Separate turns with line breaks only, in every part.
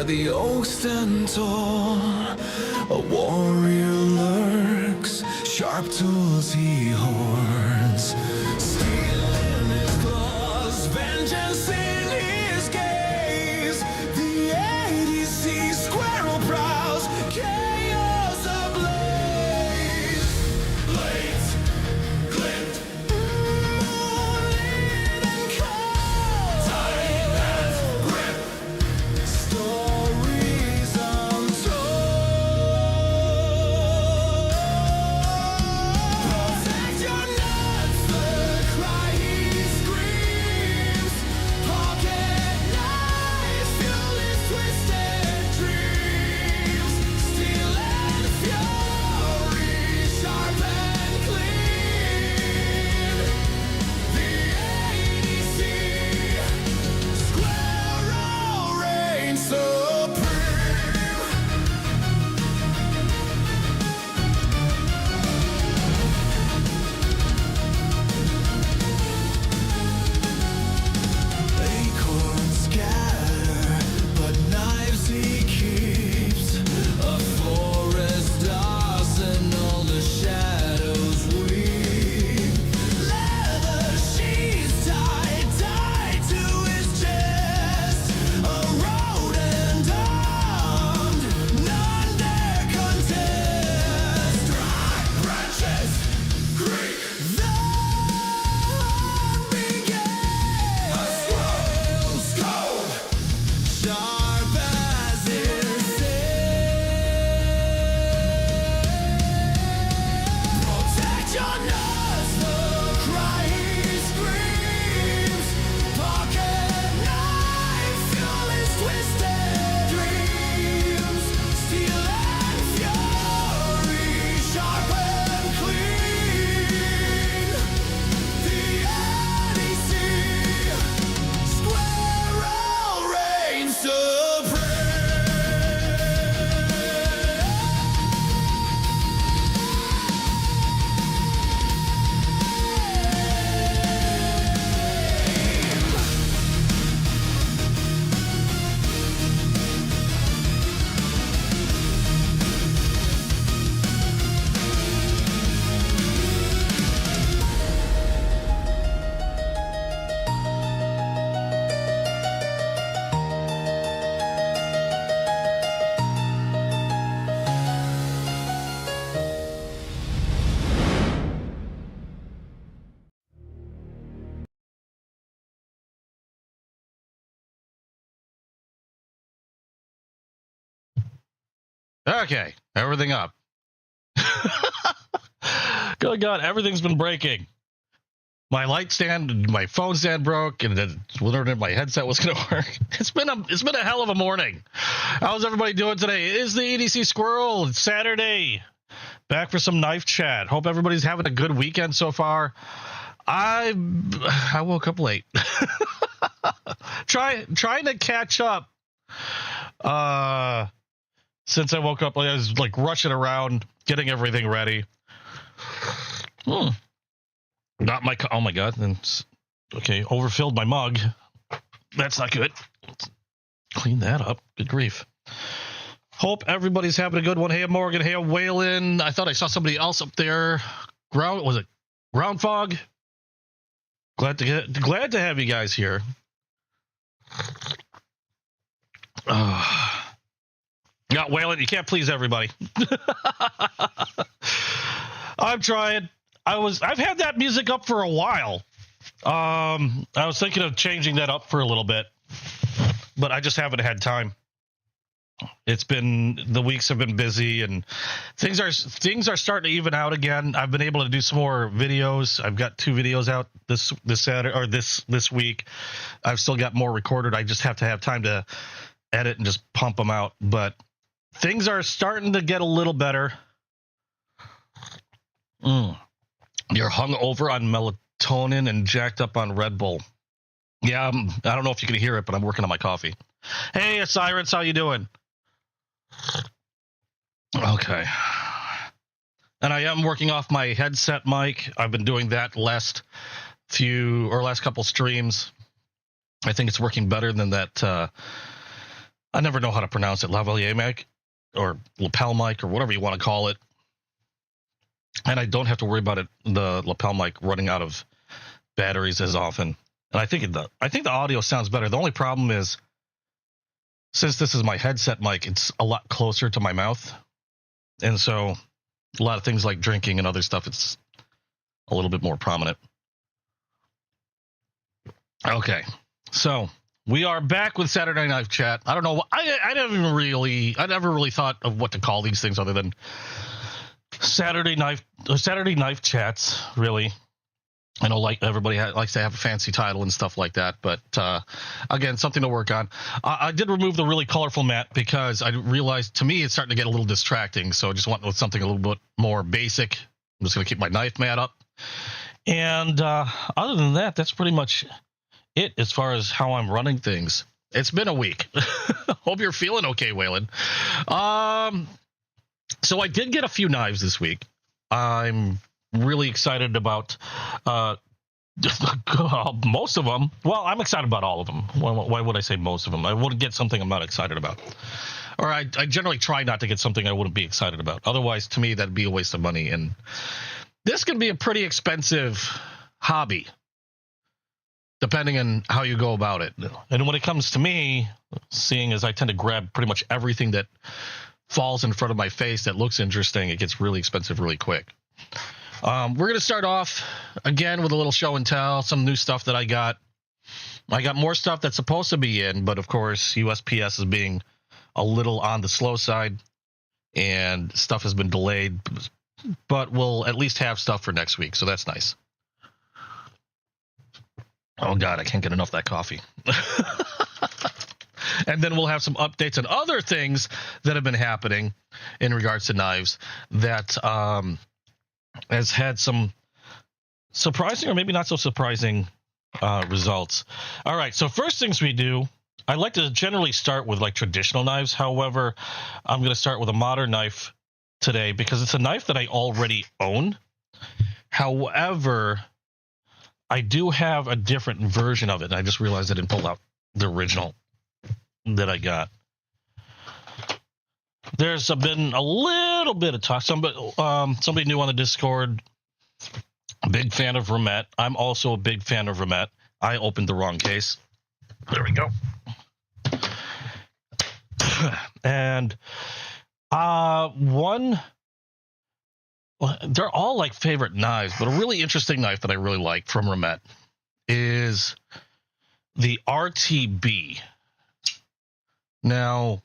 the oaks stand tall, a warrior lurks, sharp tools he hoards. Steel in his claws, vengeance in his gaze. The EDC Squirrel prowls, chaos ablaze. Blades glint, moonlit and cold. Tight hands grip, stories untold. Protect your nuts, the cry he screams. Pocket knives fuel his twisted dreams. Steel and fury, sharp and clean. The EDC Squirrel reigns supreme. Acorns scatter, but knives he keeps. A forest arsenal, the shadows weep. Leather sheaths tied to his chest. A rodent armed, none dare contest. Dry branches creak, the hunt begins. A squirrel's cold, sharp as his protect your nuts, the cry he screams. Pocket knife fuel his twisted dreams. Steel and fury, sharp and clean. The EDC Squirrel reigns supreme.
Okay, everything up. Good God, everything's been breaking. My light stand, my phone stand broke, and then wondering if my headset was going to work. It's been a hell of a morning. How's everybody doing today? It is the EDC Squirrel. It's Saturday. Back for some knife chat. Hope everybody's having a good weekend so far. I woke up late. Trying to catch up. Since I woke up, I was like rushing around, getting everything ready. Not my, oh my God. Okay, overfilled my mug. That's not good. Let's clean that up. Good grief. Hope everybody's having a good one. Hey, Morgan. Hey, Waylon. I thought I saw somebody else up there. Was it Ground Fog? Glad to have you guys here. Yeah, Waylon, you can't please everybody. I'm trying. I've had that music up for a while. I was thinking of changing that up for a little bit, but I just haven't had time. The weeks have been busy, and things are starting to even out again. I've been able to do some more videos. I've got 2 videos out this Saturday or this week. I've still got more recorded. I just have to have time to edit and just pump them out, but things are starting to get a little better. You're hung over on melatonin and jacked up on Red Bull. Yeah, I don't know if you can hear it, but I'm working on my coffee. Hey, Cyrus, how you doing? Okay. And I am working off my headset mic. I've been doing that last couple streams. I think it's working better than that I never know how to pronounce it, lavalier mic or lapel mic or whatever you want to call it. And I don't have to worry about the lapel mic running out of batteries as often. And I think the audio sounds better. The only problem is, since this is my headset mic, it's a lot closer to my mouth. And so a lot of things like drinking and other stuff, it's a little bit more prominent. Okay, so we are back with Saturday Knife Chat. I don't know. I never really thought of what to call these things other than Saturday Knife Chats. Really, I know like everybody likes to have a fancy title and stuff like that, but again, something to work on. I did remove the really colorful mat because I realized to me it's starting to get a little distracting. So I just went with something a little bit more basic. I'm just going to keep my knife mat up, and other than that, that's pretty much it as far as how I'm running things. It's been a week. Hope you're feeling okay, Waylon. So I did get a few knives this week. I'm really excited about most of them. Well, I'm excited about all of them. Why would I say most of them? I wouldn't get something I'm not excited about. Or I generally try not to get something I wouldn't be excited about. Otherwise, to me, that'd be a waste of money. And this can be a pretty expensive hobby, depending on how you go about it. And when it comes to me, seeing as I tend to grab pretty much everything that falls in front of my face that looks interesting, it gets really expensive really quick. We're going to start off again with a little show and tell, some new stuff that I got. I got more stuff that's supposed to be in, but of course, USPS is being a little on the slow side, and stuff has been delayed, but we'll at least have stuff for next week, so that's nice. Oh, God, I can't get enough of that coffee. And then we'll have some updates on other things that have been happening in regards to knives that has had some surprising or maybe not so surprising results. All right, so first things we do, I like to generally start with like traditional knives. However, I'm going to start with a modern knife today because it's a knife that I already own. However, I do have a different version of it. I just realized I didn't pull out the original that I got. There's been a little bit of talk. Somebody new on the Discord, a big fan of Remette. I'm also a big fan of Remette. I opened the wrong case. There we go. And they're all like favorite knives, but a really interesting knife that I really like from Remette is the RTB. Now,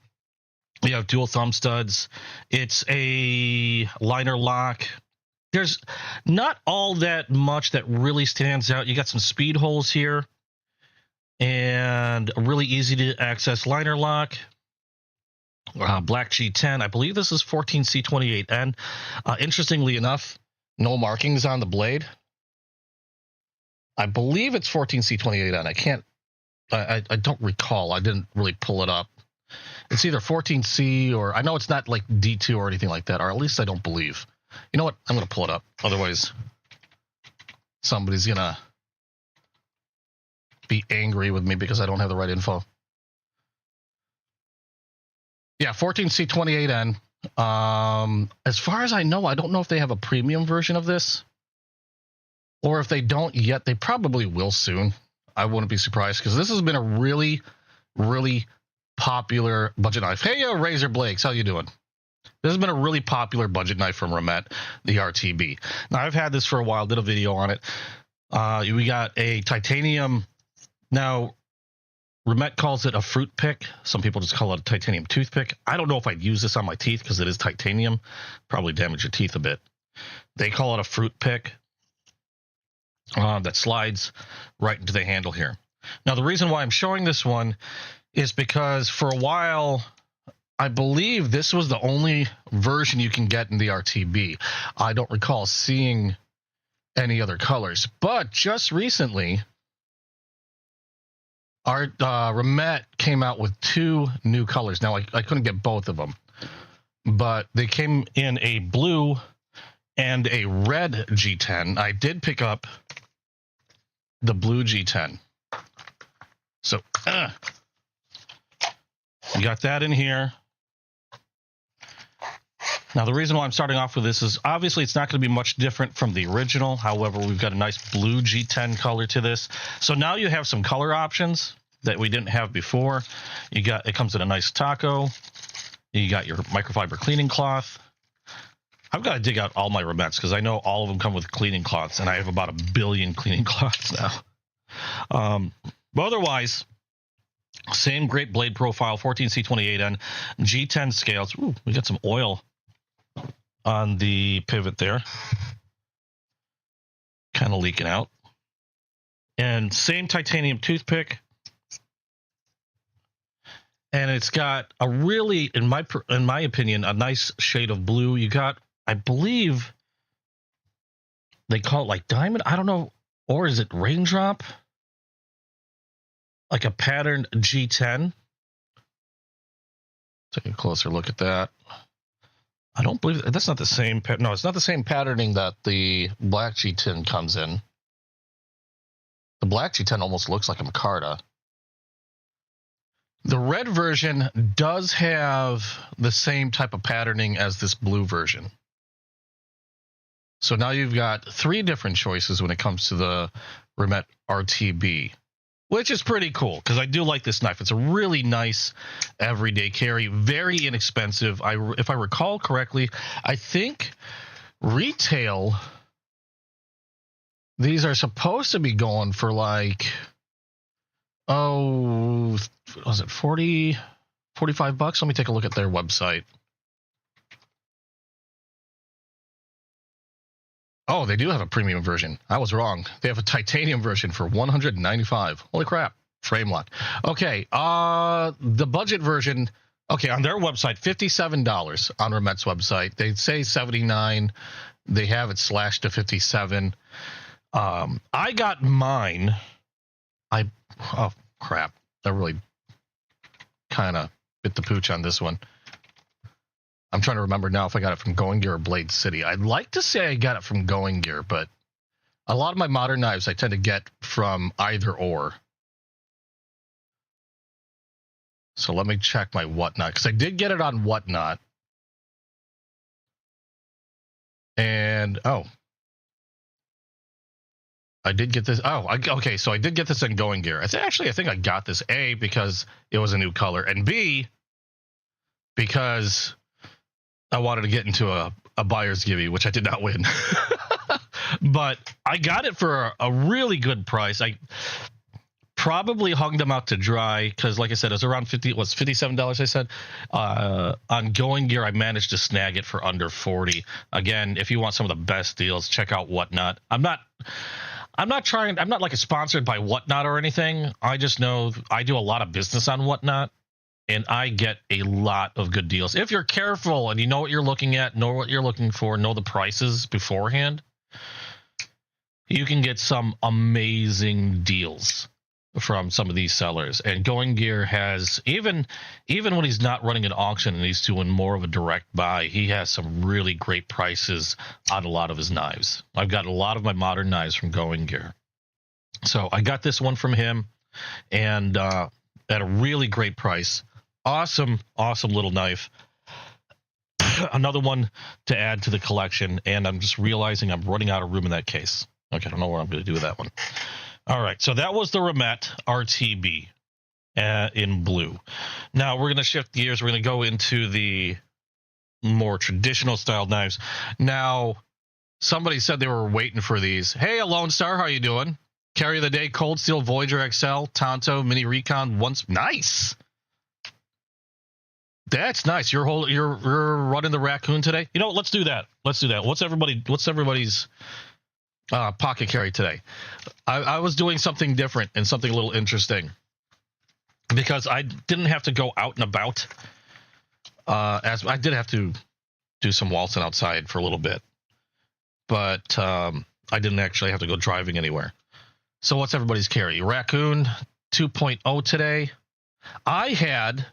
you have dual thumb studs. It's a liner lock. There's not all that much that really stands out. You got some speed holes here and a really easy to access liner lock. Black G10. I believe this is 14C28N. Interestingly enough, no markings on the blade. I believe it's 14C28N. I don't recall. I didn't really pull it up. It's either 14C or I know it's not like D2 or anything like that, or at least I don't believe. You know what? I'm going to pull it up. Otherwise, somebody's going to be angry with me because I don't have the right info. Yeah, 14C28N. As far as I know, I don't know if they have a premium version of this. Or if they don't yet, they probably will soon. I wouldn't be surprised because this has been a really, really popular budget knife. Hey, Razor Blakes, how you doing? This has been a really popular budget knife from Remette, the RTB. Now, I've had this for a while, did a video on it. We got a titanium. Now, Remette calls it a fruit pick. Some people just call it a titanium toothpick. I don't know if I'd use this on my teeth because it is titanium. Probably damage your teeth a bit. They call it a fruit pick that slides right into the handle here. Now, the reason why I'm showing this one is because for a while, I believe this was the only version you can get in the RTB. I don't recall seeing any other colors. But just recently, our Remette came out with 2 new colors. Now, I couldn't get both of them, but they came in a blue and a red G10. I did pick up the blue G10. So, You got that in here. Now, the reason why I'm starting off with this is obviously it's not going to be much different from the original. However, we've got a nice blue G10 color to this. So now you have some color options that we didn't have before. It comes in a nice taco. You got your microfiber cleaning cloth. I've got to dig out all my Remettes because I know all of them come with cleaning cloths, and I have about 1 billion cleaning cloths now. But otherwise, same great blade profile, 14C28N, G10 scales. Ooh, we got some oil on the pivot there, kind of leaking out. And same titanium toothpick. And it's got a really, in my opinion, a nice shade of blue. You got, I believe, they call it like diamond. I don't know, or is it raindrop? Like a patterned G10. Take a closer look at that. I don't believe that's not the same. No, it's not the same patterning that the black G10 comes in. The black G10 almost looks like a micarta. The red version does have the same type of patterning as this blue version. So now you've got 3 different choices when it comes to the Remette RTB, which is pretty cool because I do like this knife. It's a really nice everyday carry, very inexpensive. If I recall correctly, I think retail, these are supposed to be going for like, oh, was it 40, 45 bucks? Let me take a look at their website. Oh, they do have a premium version. I was wrong. They have a titanium version for $195. Holy crap. Frame lock. Okay, the budget version, okay, on their website, $57 on Remette's website. They say $79. They have it slashed to $57. I got mine. Oh, crap. I really kind of bit the pooch on this one. I'm trying to remember now if I got it from Going Gear or Blade City. I'd like to say I got it from Going Gear, but a lot of my modern knives I tend to get from either or. So let me check my Whatnot, because I did get it on Whatnot. And, oh. I did get this. Oh, okay, so I did get this in Going Gear. I think I got this, A, because it was a new color, and B, because I wanted to get into a buyer's giveaway, which I did not win. But I got it for a really good price. I probably hung them out to dry because, like I said, it was around $57, I said. On Going Gear, I managed to snag it for under $40. Again, if you want some of the best deals, check out Whatnot. I'm not like a sponsored by Whatnot or anything. I just know I do a lot of business on Whatnot, and I get a lot of good deals. If you're careful and you know what you're looking at, know what you're looking for, know the prices beforehand, you can get some amazing deals from some of these sellers. And Going Gear has, even when he's not running an auction and he's doing more of a direct buy, he has some really great prices on a lot of his knives. I've got a lot of my modern knives from Going Gear. So I got this one from him, and at a really great price. Awesome little knife. Another one to add to the collection, and I'm just realizing I'm running out of room in that case. Okay, I don't know what I'm going to do with that one. All right, so that was the Remette RTB in blue. Now we're going to shift gears. We're going to go into the more traditional style knives. Now, somebody said they were waiting for these. Hey, Lone Star, how you doing? Carry of the day, Cold Steel Voyager XL, Tonto, Mini Recon. Nice. That's nice. You're running the Raccoon today. You know, let's do that. What's everybody's pocket carry today? I was doing something different and something a little interesting because I didn't have to go out and about. As I did have to do some waltzing outside for a little bit, but I didn't actually have to go driving anywhere. So what's everybody's carry? Raccoon 2.0 today. I had,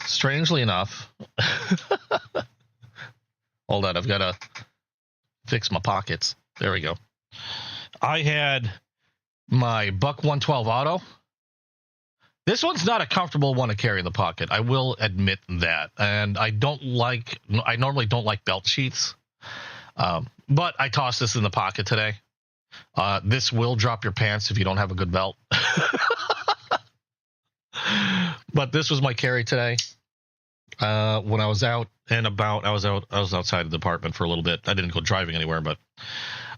strangely enough, hold on, I've got to fix my pockets. There we go. I had my Buck 112 Auto, This one's not a comfortable one to carry in the pocket. I will admit that. And I normally don't like belt sheaths. But I tossed this in the pocket today. This will drop your pants if you don't have a good belt. But this was my carry today. When I was out and about, I was outside the apartment for a little bit. I didn't go driving anywhere, but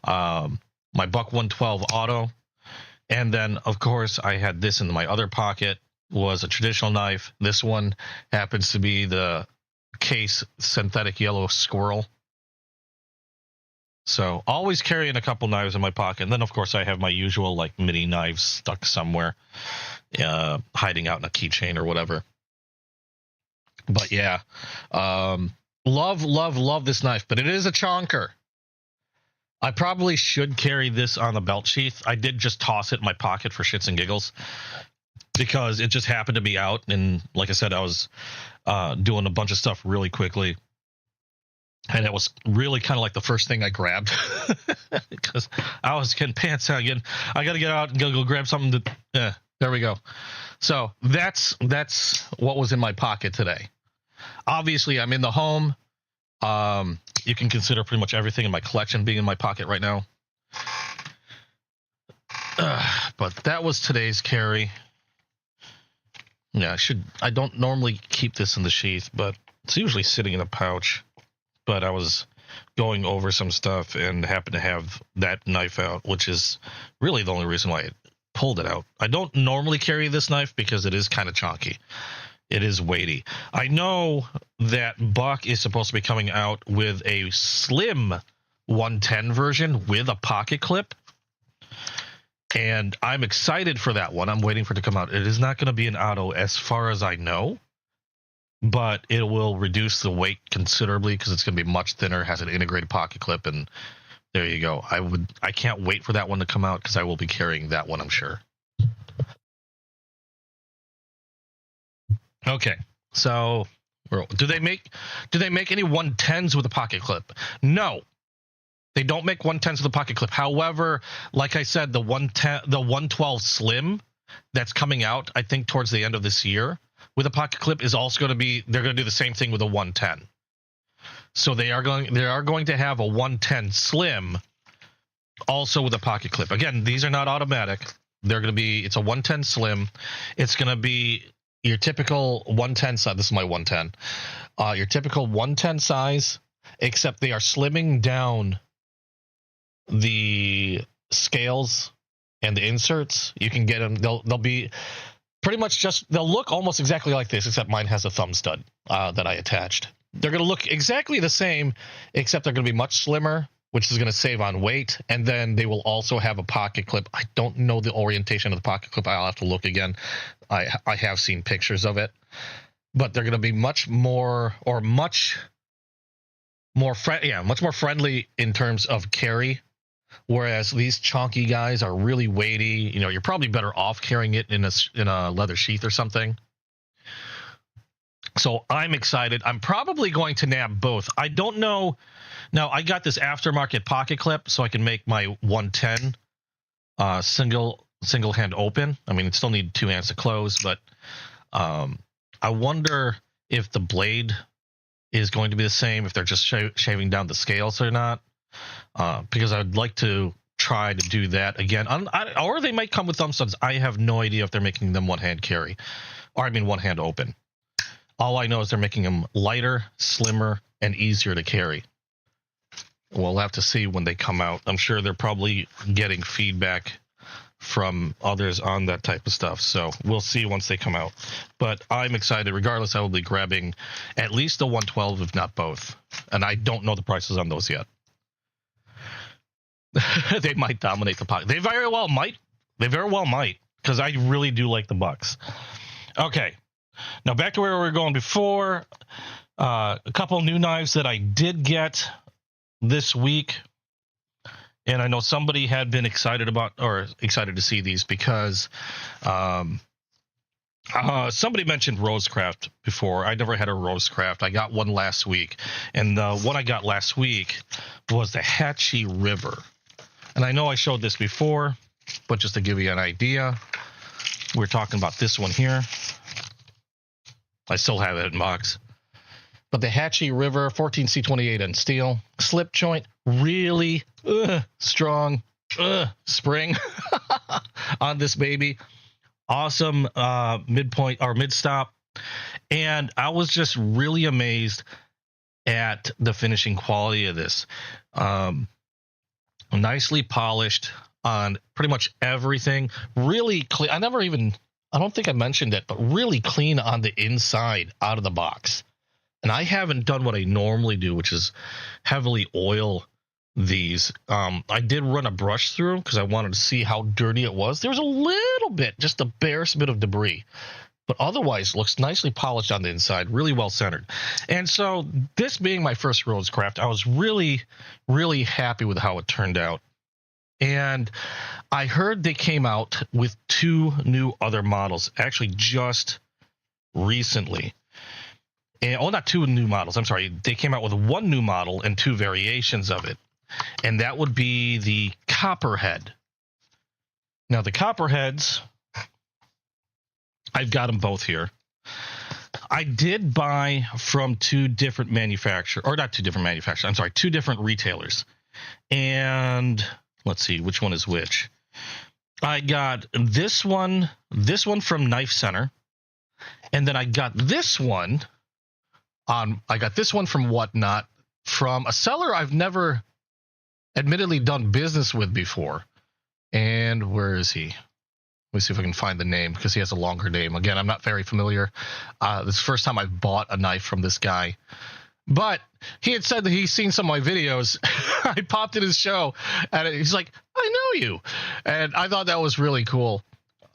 my Buck 112 auto. And then, of course, I had this in my other pocket, was a traditional knife. This one happens to be the Case synthetic yellow squirrel. So always carrying a couple knives in my pocket. And then, of course, I have my usual like mini knives stuck somewhere, hiding out in a keychain or whatever. But yeah, love this knife, but it is a chonker. I probably should carry this on the belt sheath. I did just toss it in my pocket for shits and giggles because it just happened to be out. And like I said, I was doing a bunch of stuff really quickly. And it was really kind of like the first thing I grabbed because I was getting pants out again. I got to get out and go grab something to, there we go. So that's what was in my pocket today. Obviously, I'm in the home. You can consider pretty much everything in my collection being in my pocket right now. But that was today's carry. Yeah, I don't normally keep this in the sheath, but it's usually sitting in a pouch. But I was going over some stuff and happened to have that knife out, which is really the only reason why I pulled it out. I don't normally carry this knife because it is kind of chonky. It is weighty. I know that Buck is supposed to be coming out with a slim 110 version with a pocket clip. And I'm excited for that one. I'm waiting for it to come out. It is not going to be an auto as far as I know, but it will reduce the weight considerably because it's going to be much thinner, has an integrated pocket clip, and there you go. I can't wait for that one to come out because I will be carrying that one, I'm sure. Okay, so do they make any 110s with a pocket clip? No, they don't make 110s with a pocket clip. However, like I said, the 112 Slim that's coming out, I think towards the end of this year with a pocket clip is also going to be. They're going to do the same thing with a 110. So they are going to have a 110 Slim also with a pocket clip. Again, these are not automatic. They're going to be. It's a 110 Slim. It's going to be your typical 110 size. This is my 110. Your typical 110 size, except they are slimming down the scales and the inserts. You can get them. They'll be pretty much they'll look almost exactly like this, except mine has a thumb stud that I attached. They're going to look exactly the same, except they're going to be much slimmer, which is going to save on weight. And then they will also have a pocket clip. I don't know the orientation of the pocket clip. I'll have to look again. I have seen pictures of it, but they're going to be much more friendly in terms of carry. Whereas these chonky guys are really weighty. You know, you're probably better off carrying it in a leather sheath or something. So I'm excited. I'm probably going to nab both. I don't know. Now, I got this aftermarket pocket clip so I can make my 110 single hand open. I mean, it still need 2 hands to close, but I wonder if the blade is going to be the same, if they're just shaving down the scales or not, because I would like to try to do that again. Or they might come with thumb studs. I have no idea if they're making them one hand open. All I know is they're making them lighter, slimmer, and easier to carry. We'll have to see when they come out. I'm sure they're probably getting feedback from others on that type of stuff. So we'll see once they come out. But I'm excited. Regardless, I will be grabbing at least the 112, if not both. And I don't know the prices on those yet. They might dominate the pocket. They very well might. Because I really do like the Bucks. Okay. Now back to where we were going before. A couple new knives that I did get this week, and I know somebody had been excited to see these because somebody mentioned RoseCraft before. I never had a RoseCraft. I got one last week, and the one I got last week was the Hatchie River. And I know I showed this before, but just to give you an idea, we're talking about this one here. I still have it in box. But the Hatchie River 14C28 in steel. Slip joint, really strong spring on this baby. Awesome midpoint or mid stop. And I was just really amazed at the finishing quality of this. Nicely polished on pretty much everything. Really clean. I don't think I mentioned it, but really clean on the inside out of the box. And I haven't done what I normally do, which is heavily oil these. I did run a brush through because I wanted to see how dirty it was. There was a little bit, just the barest bit of debris. But otherwise, looks nicely polished on the inside, really well centered. And so this being my first RoseCraft, I was really, really happy with how it turned out. And I heard they came out with 2 new other models, actually just recently. And, not 2 new models. I'm sorry. They came out with 1 new model and 2 variations of it. And that would be the Copperhead. Now, the Copperheads, I've got them both here. I did buy from 2 different manufacturers, or not 2 different manufacturers. I'm sorry, 2 different retailers. And let's see which one is which. I got this one from Knife Center, and then I got this one from Whatnot, from a seller I've never admittedly done business with before. And where is he? Let me see if I can find the name, because he has a longer name. Again, I'm not very familiar. This is the first time I've bought a knife from this guy. But he had said that he's seen some of my videos. I popped in his show, and he's like, I know you. And I thought that was really cool.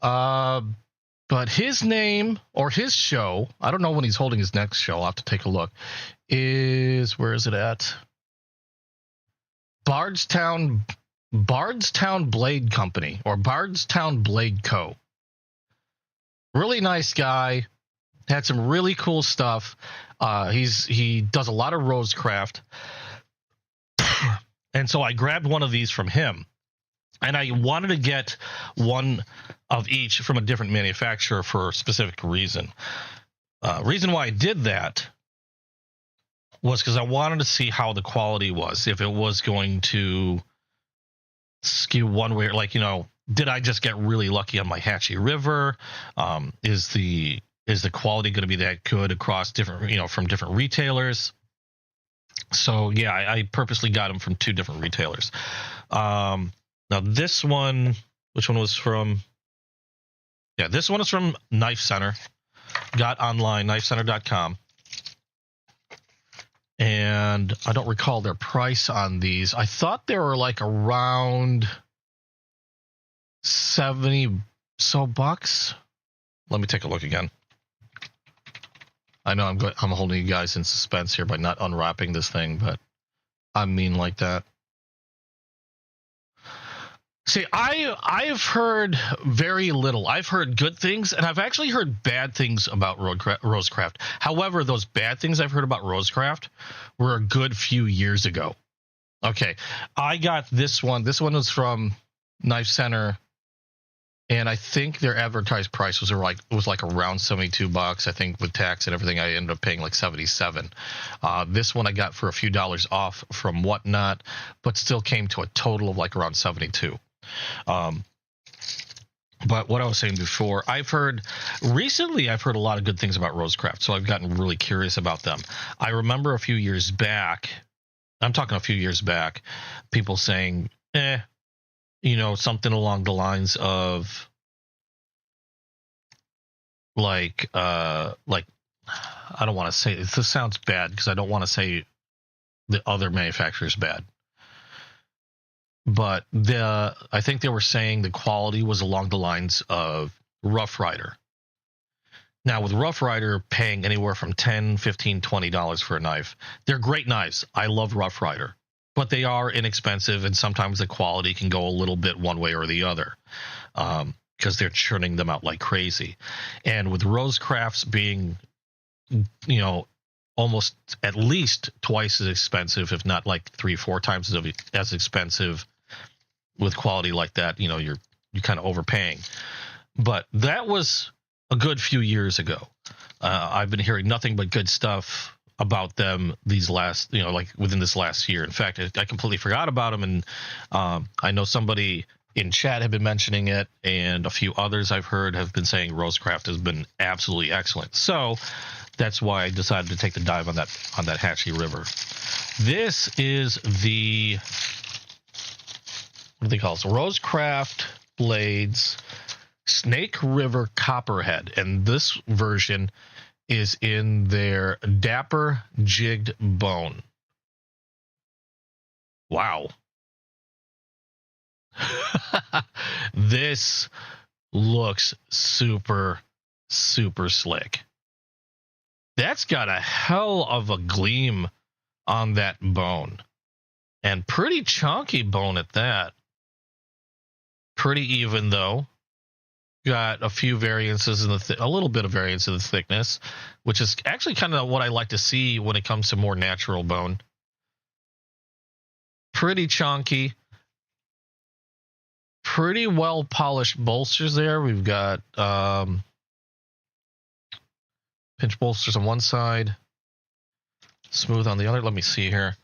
But his name, or his show, I don't know when he's holding his next show. I'll have to take a look. Where is it at? Bardstown Blade Company, or Bardstown Blade Co. Really nice guy. Had some really cool stuff. He does a lot of RoseCraft. And so I grabbed one of these from him. And I wanted to get one of each from a different manufacturer for a specific reason. Reason why I did that was because I wanted to see how the quality was. If it was going to skew one way, like, did I just get really lucky on my Hatchie River? Is the quality going to be that good across different, from different retailers? So yeah, I purposely got them from 2 different retailers. Now this one, which one was from? Yeah, this one is from Knife Center. Got online, knifecenter.com. And I don't recall their price on these. I thought they were like around 70 so bucks. Let me take a look again. I know I'm holding you guys in suspense here by not unwrapping this thing, but I'm mean like that. See, I've heard very little. I've heard good things, and I've actually heard bad things about RoseCraft. However, those bad things I've heard about RoseCraft were a good few years ago. Okay, I got this one. This one was from Knife Center, and I think their advertised price was like around $72. I think with tax and everything, I ended up paying like $77. This one I got for a few dollars off from Whatnot, but still came to a total of like around $72. But what I was saying before, recently I've heard a lot of good things about RoseCraft, so I've gotten really curious about them. I remember a few years back, people saying, something along the lines of like I don't want to say, this sounds bad because I don't want to say the other manufacturer's bad. But I think they were saying the quality was along the lines of Rough Rider. Now, with Rough Rider paying anywhere from $10, $15, $20 for a knife, they're great knives. I love Rough Rider, but they are inexpensive, and sometimes the quality can go a little bit one way or the other because they're churning them out like crazy. And with RoseCrafts being, almost at least twice as expensive, if not like 3-4 times as expensive, with quality like that, you're kind of overpaying. but that was a good few years ago. I've been hearing nothing but good stuff about them these last, like within this last year. In fact, I completely forgot about them, and I know somebody in chat had been mentioning it, and a few others I've heard have been saying RoseCraft has been absolutely excellent. So that's why I decided to take the dive on that Hatchie River. This is the, what do they call this? RoseCraft Blades Snake River Copperhead, and this version is in their Dapper Jigged Bone. Wow. This looks super, super slick. That's got a hell of a gleam on that bone, and pretty chunky bone at that. Pretty even though. Got a few variances in a little bit of variance in the thickness, which is actually kind of what I like to see when it comes to more natural bone. Pretty chunky. Pretty well polished bolsters there. We've got pinch bolsters on one side, smooth on the other. Let me see here.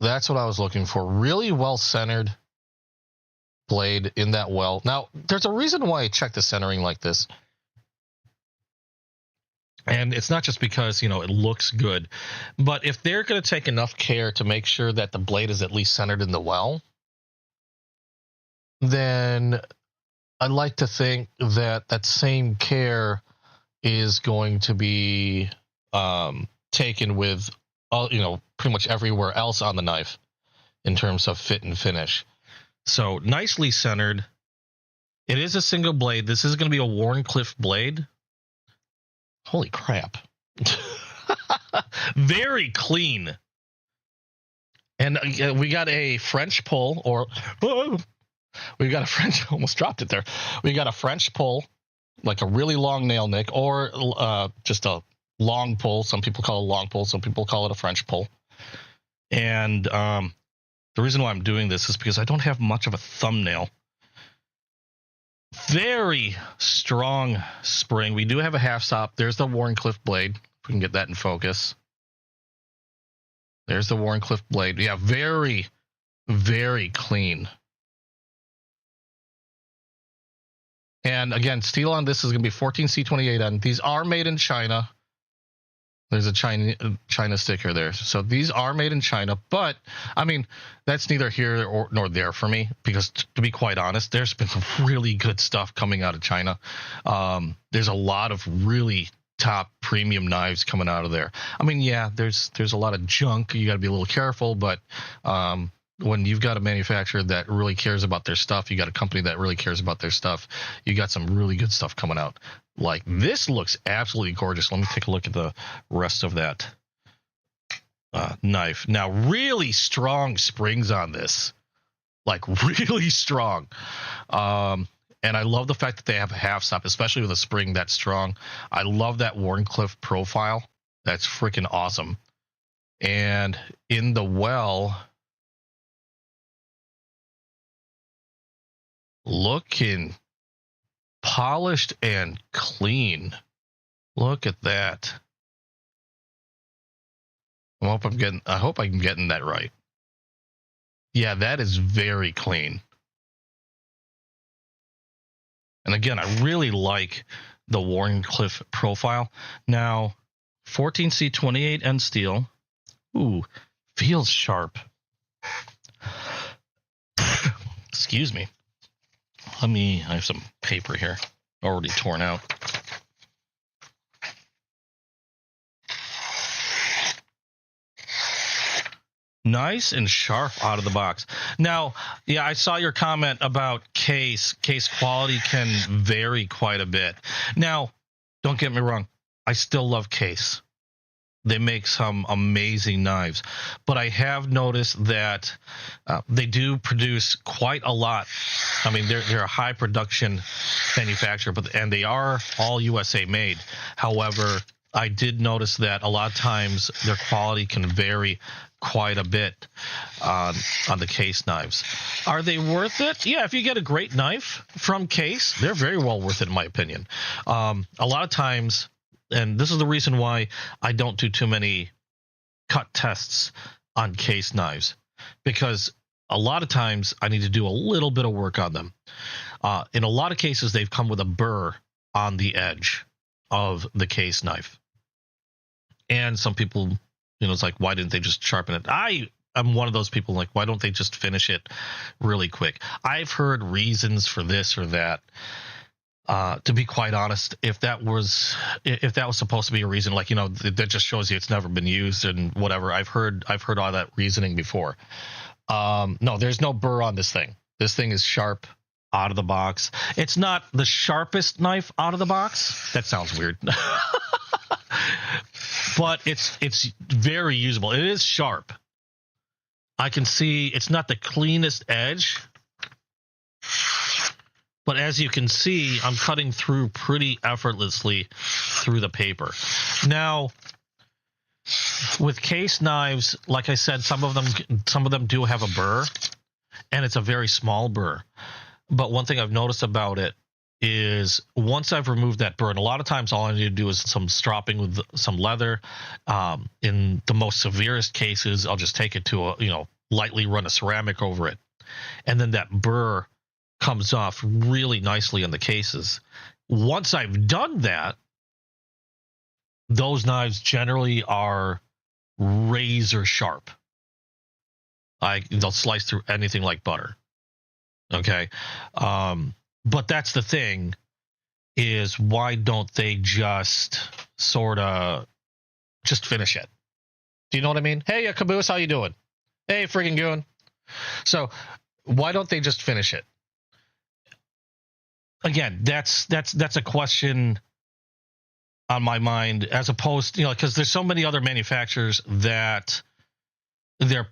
That's what I was looking for. Really well centered blade in that well. Now, there's a reason why I check the centering like this. And it's not just because, it looks good. But if they're going to take enough care to make sure that the blade is at least centered in the well, then I like to think that that same care is going to be taken with, pretty much everywhere else on the knife in terms of fit and finish. So nicely centered. It is a single blade. This is going to be a Wharncliffe blade. Holy crap. Very clean. And we got a French pull, we got a French, almost dropped it there. We got a French pull, like a really long nail nick, or just a long pull. Some people call it a long pull. Some people call it a French pull. And the reason why I'm doing this is because I don't have much of a thumbnail. Very strong spring. We do have a half stop. There's the Wharncliffe blade. If we can get that in focus. There's the Wharncliffe blade. Yeah, very, very clean. And again, steel on this is going to be 14C28N. These are made in China. There's a China sticker there. So these are made in China, but I mean, that's neither here nor there for me, because to be quite honest, there's been some really good stuff coming out of China. There's a lot of really top premium knives coming out of there. I mean, yeah, there's a lot of junk. You got to be a little careful, but when you've got a manufacturer that really cares about their stuff, you got a company that really cares about their stuff, you got some really good stuff coming out. Like, this looks absolutely gorgeous. Let me take a look at the rest of that knife. Now, really strong springs on this. Like, really strong. And I love the fact that they have a half stop, especially with a spring that strong. I love that Wharncliffe profile. That's freaking awesome. And in the well, looking polished and clean. Look at that. I hope I'm getting that right. Yeah, that is very clean. And again, I really like the Wharncliffe profile. Now, 14C28N steel. Ooh, feels sharp. Excuse me. I have some paper here already torn out. Nice and sharp out of the box. Now, yeah, I saw your comment about case. Case quality can vary quite a bit. Now, don't get me wrong. I still love Case. They make some amazing knives, but I have noticed that they do produce quite a lot. I mean, they're a high production manufacturer, and they are all USA made. However, I did notice that a lot of times their quality can vary quite a bit on the case knives. Are they worth it? Yeah, if you get a great knife from Case, they're very well worth it in my opinion. A lot of times, and this is the reason why I don't do too many cut tests on Case knives, because a lot of times I need to do a little bit of work on them. In a lot of cases, they've come with a burr on the edge of the Case knife. And some people, it's like, why didn't they just sharpen it? I am one of those people, like, why don't they just finish it really quick? I've heard reasons for this or that. To be quite honest, if that was supposed to be a reason, like, that just shows you it's never been used and whatever. I've heard all that reasoning before. No, there's no burr on this thing. This thing is sharp out of the box. It's not the sharpest knife out of the box. That sounds weird. But it's very usable. It is sharp. I can see it's not the cleanest edge, but as you can see, I'm cutting through pretty effortlessly through the paper. Now, with Case knives, like I said, some of them do have a burr, and it's a very small burr. But one thing I've noticed about it is once I've removed that burr, and a lot of times all I need to do is some stropping with some leather. In the most severest cases, I'll just take it to lightly run a ceramic over it. And then that burr comes off really nicely on the cases. Once I've done that, those knives generally are razor sharp. They'll slice through anything like butter. Okay. But that's the thing, is why don't they just sort of just finish it? Do you know what I mean? Hey, Caboose, how you doing? Hey, friggin' goon. So why don't they just finish it? Again, that's a question on my mind, as opposed, because there's so many other manufacturers that they're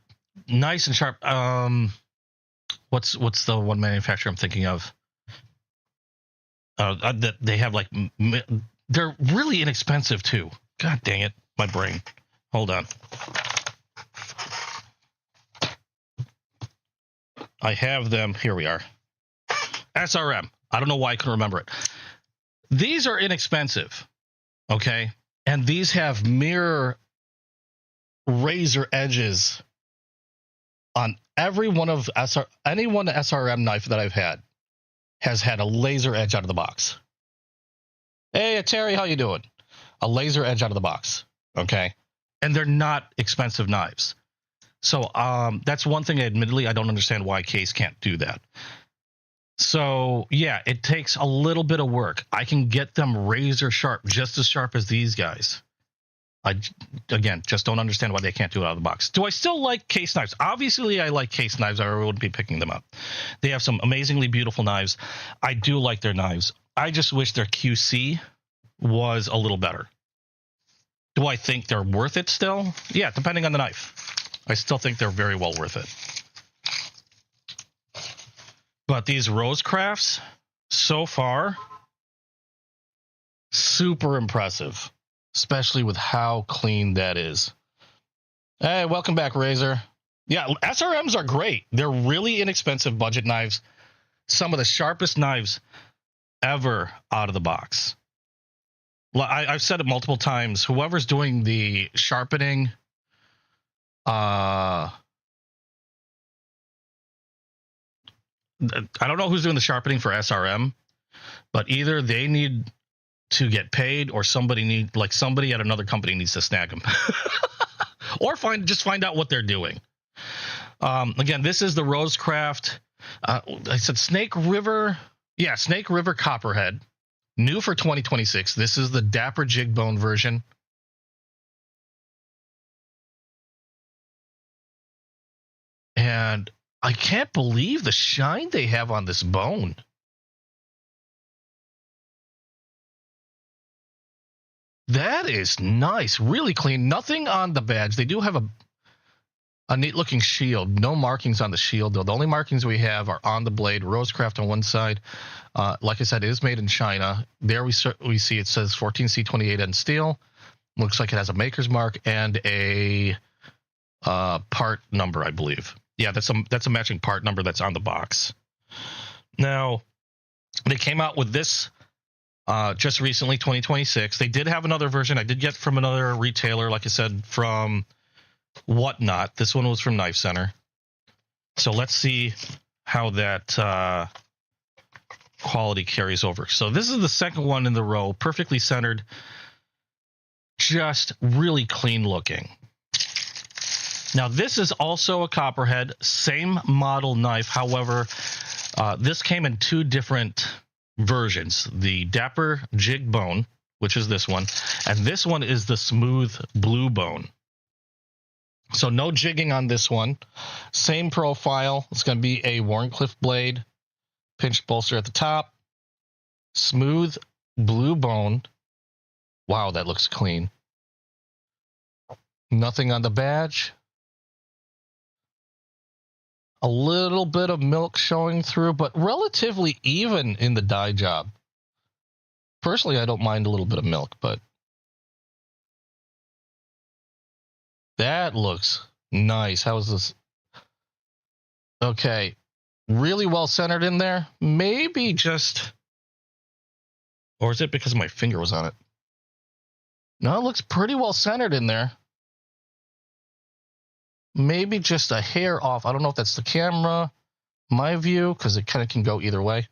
nice and sharp. What's the one manufacturer I'm thinking of? That they have, like, they're really inexpensive too. God dang it, my brain. Hold on. I have them. Here we are. SRM. I don't know why I couldn't remember it. These are inexpensive, okay? And these have mirror razor edges on every one of any one SRM knife that I've had has had a laser edge out of the box. Hey, Terry, how you doing? A laser edge out of the box, okay? And they're not expensive knives. So that's one thing, admittedly, I don't understand why Case can't do that. So, yeah, it takes a little bit of work. I can get them razor sharp, just as sharp as these guys. I, again, just don't understand why they can't do it out of the box. Do I still like Case knives? Obviously, I like Case knives, or I wouldn't be picking them up. They have some amazingly beautiful knives. I do like their knives. I just wish their QC was a little better. Do I think they're worth it still? Yeah, depending on the knife. I still think they're very well worth it. But these RoseCrafts, so far, super impressive. Especially with how clean that is. Hey, welcome back, Razor. Yeah, SRMs are great. They're really inexpensive budget knives. Some of the sharpest knives ever out of the box. I've said it multiple times. Whoever's doing the sharpening, I don't know who's doing the sharpening for SRM, but either they need to get paid, or somebody at another company needs to snag them. Or just find out what they're doing. Again, this is the RoseCraft. I said Snake River. Yeah, Snake River Copperhead. New for 2026. This is the Dapper Jig Bone version. And I can't believe the shine they have on this bone. That is nice. Really clean. Nothing on the badge. They do have a neat looking shield. No markings on the shield, though. The only markings we have are on the blade. RoseCraft on one side. Like I said, it is made in China. There we see it says 14C28N steel. Looks like it has a maker's mark and a part number, I believe. Yeah, that's a matching part number that's on the box. Now, they came out with this just recently, 2026. They did have another version I did get from another retailer, like I said, from Whatnot. This one was from Knife Center. So let's see how that quality carries over. So this is the second one in the row, perfectly centered, just really clean looking. Now this is also a copperhead, same model knife. However, this came in two different versions: the Dapper Jig Bone, which is this one, and this one is the Smooth Blue Bone. So no jigging on this one. Same profile. It's going to be a Wharncliffe blade, pinched bolster at the top, Smooth Blue Bone. Wow, that looks clean. Nothing on the badge. A little bit of milk showing through, but relatively even in the dye job. Personally, I don't mind a little bit of milk, but that looks nice. How is this? Okay. Really well centered in there. Maybe just... Or is it because my finger was on it? No, it looks pretty well centered in there. Maybe just a hair off. I don't know if that's the camera, my view, because it kind of can go either way.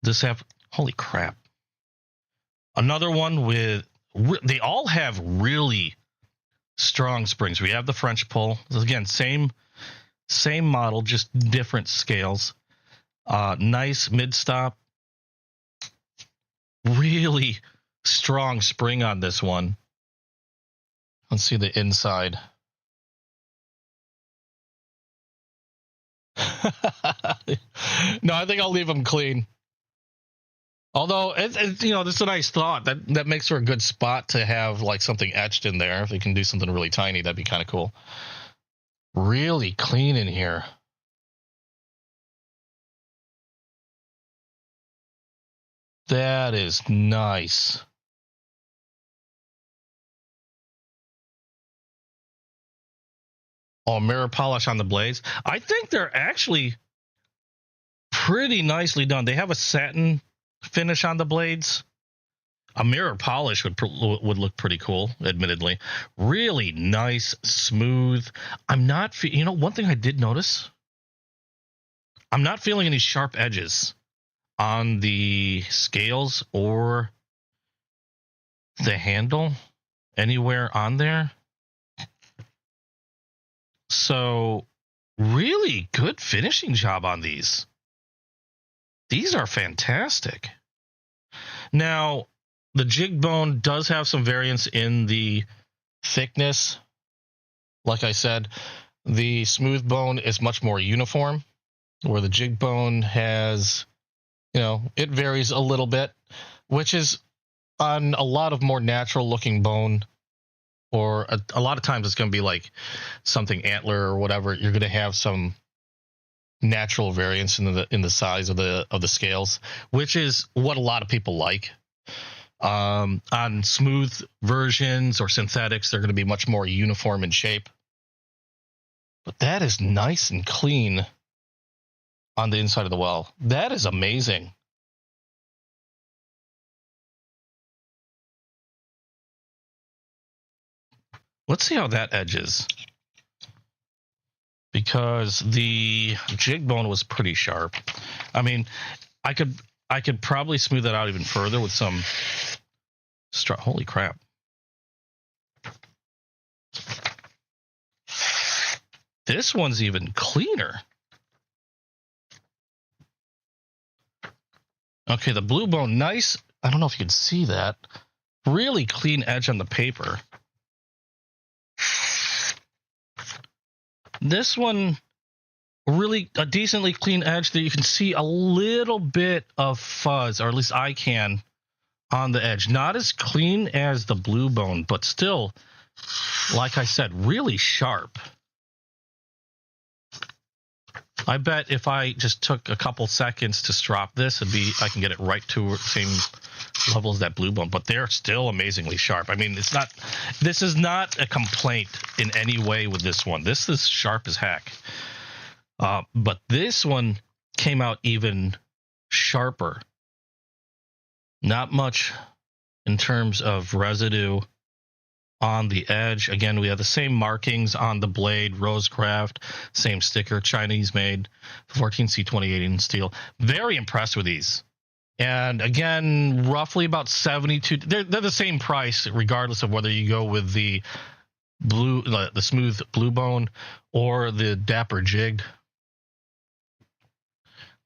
This have... Holy crap. Another one with... They all have really strong springs. We have the French pull. Again, same model, just different scales. Nice mid-stop. Really strong spring on this one. Let's see the inside. No, I think I'll leave them clean. Although, it's you know, this is a nice thought. That makes for a good spot to have like something etched in there. If they can do something really tiny, that'd be kind of cool. Really clean in here. That is nice. Oh, mirror polish on the blades. I think they're actually pretty nicely done. They have a satin finish on the blades. A mirror polish would look pretty cool, admittedly. Really nice, smooth. I'm not, you know, one thing I did notice, I'm not feeling any sharp edges on the scales or the handle anywhere on there. So really good finishing job on these. These are fantastic. Now, the jig bone does have some variance in the thickness. Like I said, the smooth bone is much more uniform, where the jig bone has, you know, it varies a little bit, which is on a lot of more natural looking bone, or a lot of times it's going to be like something antler or whatever. You're going to have some natural variance in the size of the scales, which is what a lot of people like. On smooth versions or synthetics, they're going to be much more uniform in shape. But that is nice and clean on the inside of the well. That is amazing. Let's see how that edges, because the jig bone was pretty sharp. I mean, I could probably smooth that out even further with some holy crap. This one's even cleaner. Okay, the blue bone, nice. I don't know if you can see that. Really clean edge on the paper. This one, really a decently clean edge that you can see a little bit of fuzz, or at least I can, on the edge. Not as clean as the blue bone, but still, like I said, really sharp. I bet if I just took a couple seconds to strop this, I can get it right to the level as that blue bone, but they're still amazingly sharp. I mean, this is not a complaint in any way with this one. This is sharp as heck. But this one came out even sharper. Not much in terms of residue on the edge. Again, we have the same markings on the blade, RoseCraft, same sticker, Chinese made, 14C28 in steel. Very impressed with these. And again, roughly about 72. They're the same price, regardless of whether you go with the smooth blue bone or the dapper jigged.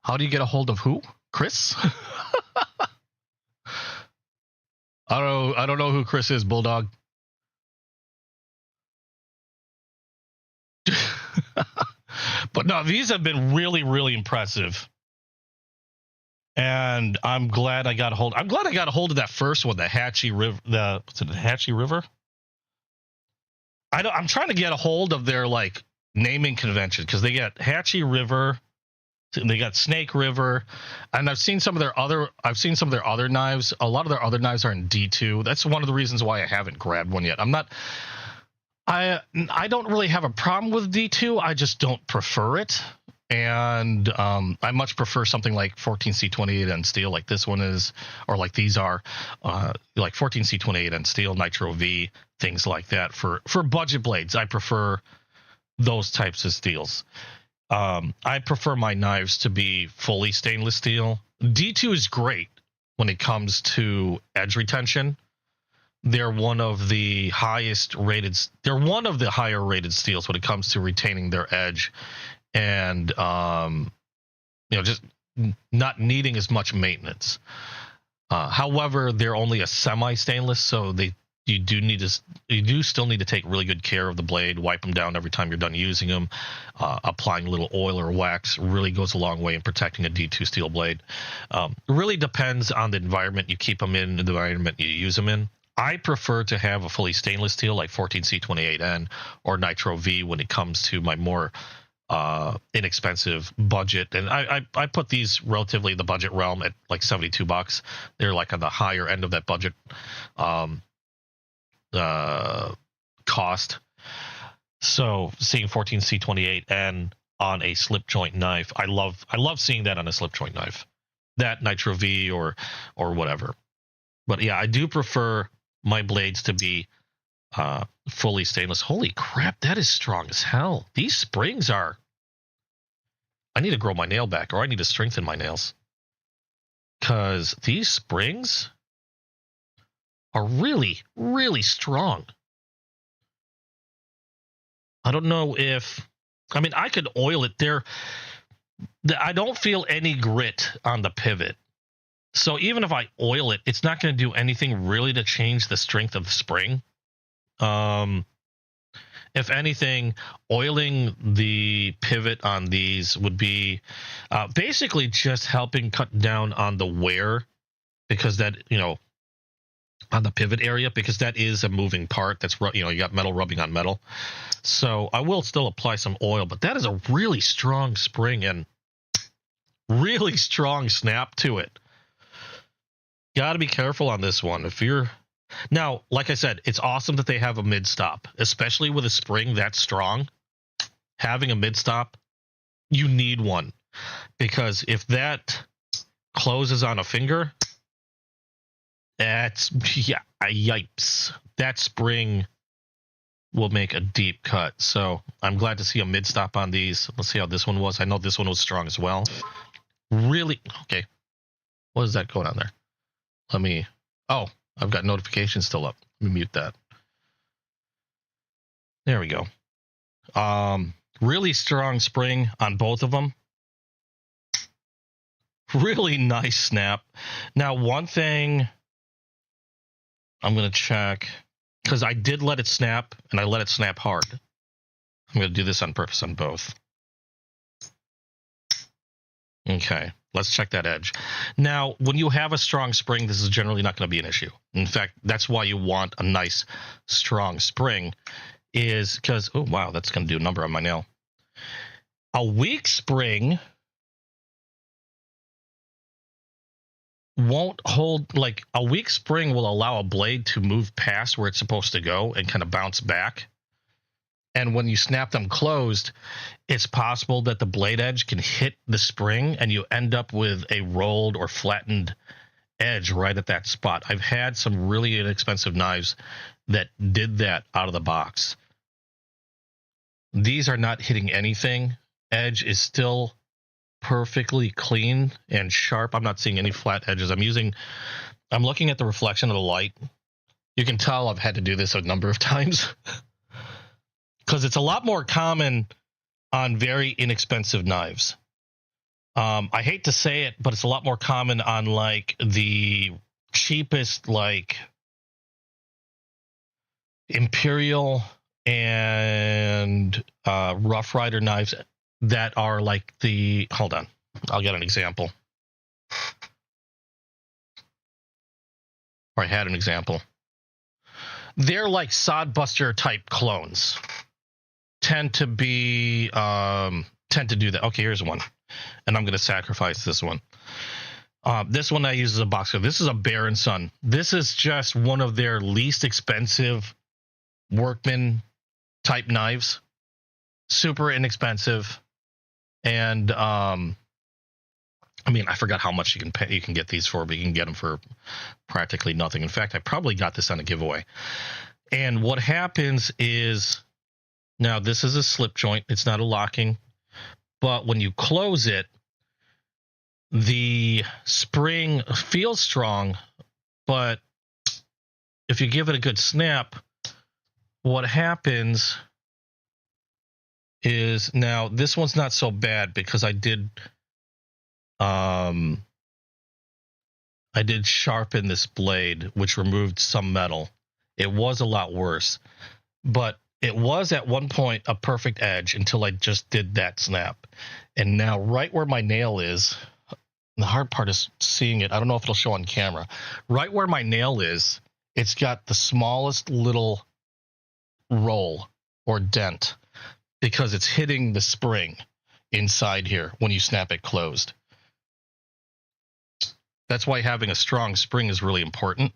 How do you get a hold of who? Chris? I don't know who Chris is, Bulldog. But no, these have been really, really impressive. And I'm glad I got a hold. I'm glad I got a hold of that first one, the Hatchie River. What's it, the Hatchie River? I'm trying to get a hold of their like naming convention, because they got Hatchie River, they got Snake River, and I've seen some of their other knives. A lot of their other knives are in D2. That's one of the reasons why I haven't grabbed one yet. I don't really have a problem with D2. I just don't prefer it. And I much prefer something like 14C28 and steel, like this one is, or like these are, like 14C28 and steel, Nitro V, things like that. For budget blades, I prefer those types of steels. I prefer my knives to be fully stainless steel. D2 is great when it comes to edge retention. They're one of the highest rated. They're one of the higher rated steels when it comes to retaining their edge, and just not needing as much maintenance. However, they're only a semi stainless, so you do still need to take really good care of the blade. Wipe them down every time you're done using them. Applying a little oil or wax really goes a long way in protecting a D2 steel blade. Really depends on the environment you keep them in, the environment you use them in. I prefer to have a fully stainless steel like 14C28N or Nitro V when it comes to my more inexpensive budget. And I put these relatively in the budget realm at like $72. They're like on the higher end of that budget cost. So seeing 14C28N on a slip joint knife, I love seeing that on a slip joint knife. That Nitro V or whatever. But yeah, I do prefer my blades to be fully stainless. Holy crap, that is strong as hell. These springs are... I need to grow my nail back, or I need to strengthen my nails. Because these springs are really, really strong. I don't know if... I mean, I could oil it there. I don't feel any grit on the pivot. So even if I oil it, it's not going to do anything really to change the strength of the spring. If anything, oiling the pivot on these would be basically just helping cut down on the wear, because that, on the pivot area, because that is a moving part. That's, you got metal rubbing on metal. So I will still apply some oil, but that is a really strong spring and really strong snap to it. Got to be careful on this one. Now, like I said, it's awesome that they have a mid stop, especially with a spring that strong. Having a mid stop, you need one, because if that closes on a finger, yipes. That spring will make a deep cut. So I'm glad to see a mid stop on these. Let's see how this one was. I know this one was strong as well. Really? Okay. What is that going on there? I've got notifications still up. Let me mute that. There we go. Really strong spring on both of them. Really nice snap. Now, one thing I'm going to check, because I did let it snap, and I let it snap hard. I'm going to do this on purpose on both. Okay, let's check that edge. Now, when you have a strong spring, this is generally not going to be an issue. In fact, that's why you want a nice, strong spring, is because, oh, wow, that's going to do a number on my nail. A weak spring won't hold, like a weak spring will allow a blade to move past where it's supposed to go and kind of bounce back. And when you snap them closed, it's possible that the blade edge can hit the spring and you end up with a rolled or flattened edge right at that spot. I've had some really inexpensive knives that did that out of the box. These are not hitting anything. Edge is still perfectly clean and sharp. I'm not seeing any flat edges. I'm looking at the reflection of the light. You can tell I've had to do this a number of times because it's a lot more common on very inexpensive knives. I hate to say it, but it's a lot more common on like the cheapest, like Imperial and Rough Rider knives that are like the, hold on, I'll get an example. Or I had an example. They're like Sodbuster type clones. Tend to do that. Okay, here's one. And I'm going to sacrifice this one. This one I use as a box cutter. This is a Bear & Son. This is just one of their least expensive workman type knives. Super inexpensive. And I mean, I forgot how much you can pay. You can get these for, but you can get them for practically nothing. In fact, I probably got this on a giveaway. And what happens is, now this is a slip joint. It's not a locking. But when you close it, the spring feels strong, but if you give it a good snap, what happens is, now this one's not so bad because I did sharpen this blade, which removed some metal. It was a lot worse, but it was at one point a perfect edge until I just did that snap. And now right where my nail is, the hard part is seeing it. I don't know if it'll show on camera. Right where my nail is, it's got the smallest little roll or dent because it's hitting the spring inside here when you snap it closed. That's why having a strong spring is really important.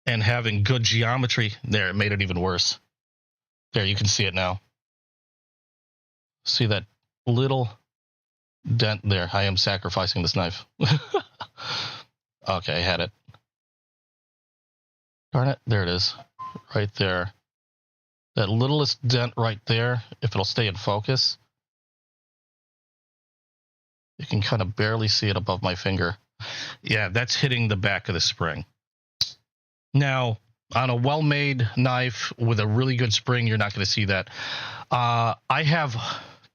And having good geometry, there, it made it even worse. There, you can see it now. See that little dent there? I am sacrificing this knife. Okay, I had it. Darn it, there it is. Right there. That littlest dent right there, if it'll stay in focus, you can kind of barely see it above my finger. Yeah, that's hitting the back of the spring. Now, on a well-made knife with a really good spring, you're not going to see that. I have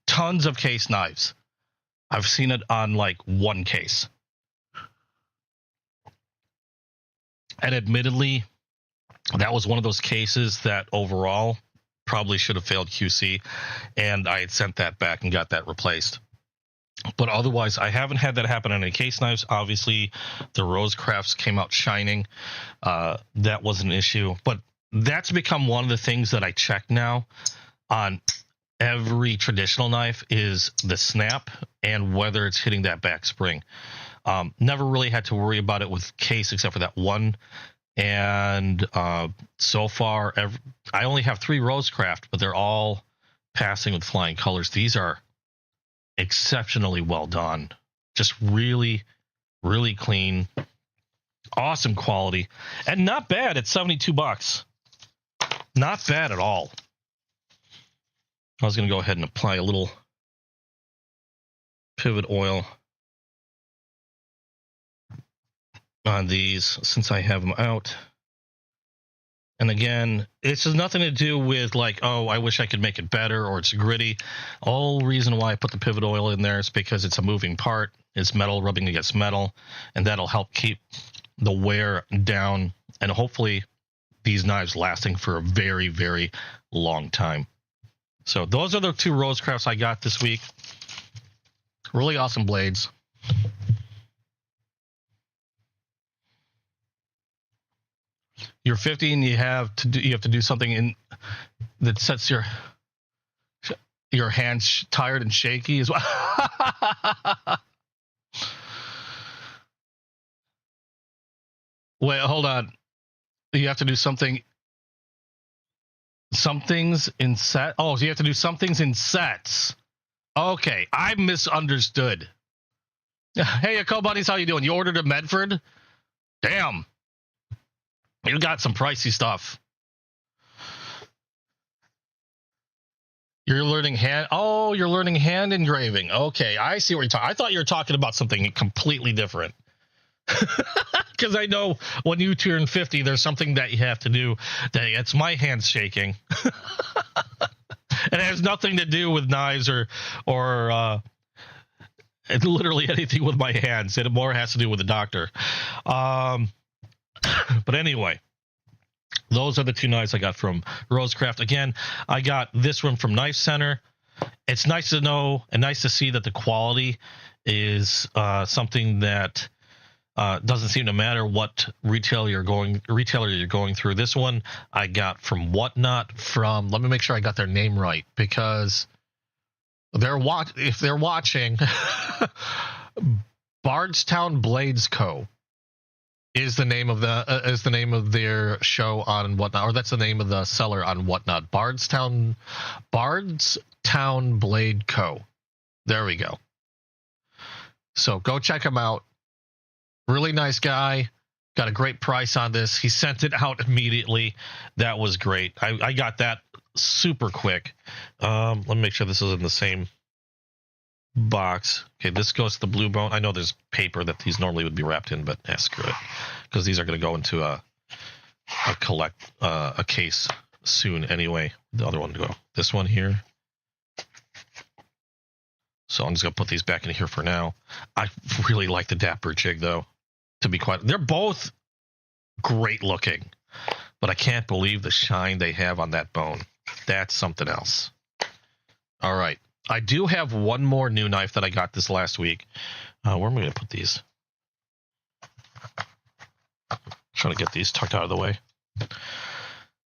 tons of case knives. I've seen it on like one case. And admittedly, that was one of those cases that overall probably should have failed QC, and I had sent that back and got that replaced. But otherwise, I haven't had that happen on any case knives. Obviously, the RoseCrafts came out shining. That was an issue. But that's become one of the things that I check now on every traditional knife is the snap and whether it's hitting that back spring. Never really had to worry about it with case except for that one. And so far, I only have 3 RoseCraft, but they're all passing with flying colors. These are exceptionally well done. Just really, really clean. Awesome quality. And not bad at $72. Not bad at all. I was going to go ahead and apply a little pivot oil on these since I have them out. And again, this has nothing to do with like, oh, I wish I could make it better or it's gritty. All reason why I put the pivot oil in there is because it's a moving part. It's metal rubbing against metal, and that'll help keep the wear down and hopefully these knives lasting for a very, very long time. So those are the 2 RoseCrafts I got this week. Really awesome blades. You're 50 and you have to do something in that sets your hands tired and shaky as well. Wait, hold on. You have to do something. Some things in set. Oh, so you have to do some things in sets. Okay, I misunderstood. Hey, buddies, how you doing? You ordered a Medford? Damn. You got some pricey stuff. You're learning hand. Oh, you're learning hand engraving. Okay, I see what you're talking. I thought you were talking about something completely different. Because I know when you turn 50, there's something that you have to do. That it's my hands shaking. It has nothing to do with knives or literally anything with my hands. It more has to do with the doctor. But anyway. Those are the two knives I got from RoseCraft. Again, I got this one from Knife Center. It's nice to know and nice to see that the quality is something that doesn't seem to matter what retailer you're going through. This one I got from Whatnot. Let me make sure I got their name right, because if they're watching, Bardstown Blades Co. is the name of their show on Whatnot, or that's the name of the seller on Whatnot. Bardstown Blade Co. There we go. So go check him out. Really nice guy. Got a great price on this. He sent it out immediately. That was great. I got that super quick. Let me make sure this is in the same box. Okay, this goes to the Blue Bone. I know there's paper that these normally would be wrapped in, but screw it, because these are going to go into a case soon anyway. The other one to go. This one here. So I'm just going to put these back in here for now. I really like the Dapper Jig, though, to be quite. They're both great looking, but I can't believe the shine they have on that bone. That's something else. All right. I do have one more new knife that I got this last week. Where am I going to put these? Trying to get these tucked out of the way.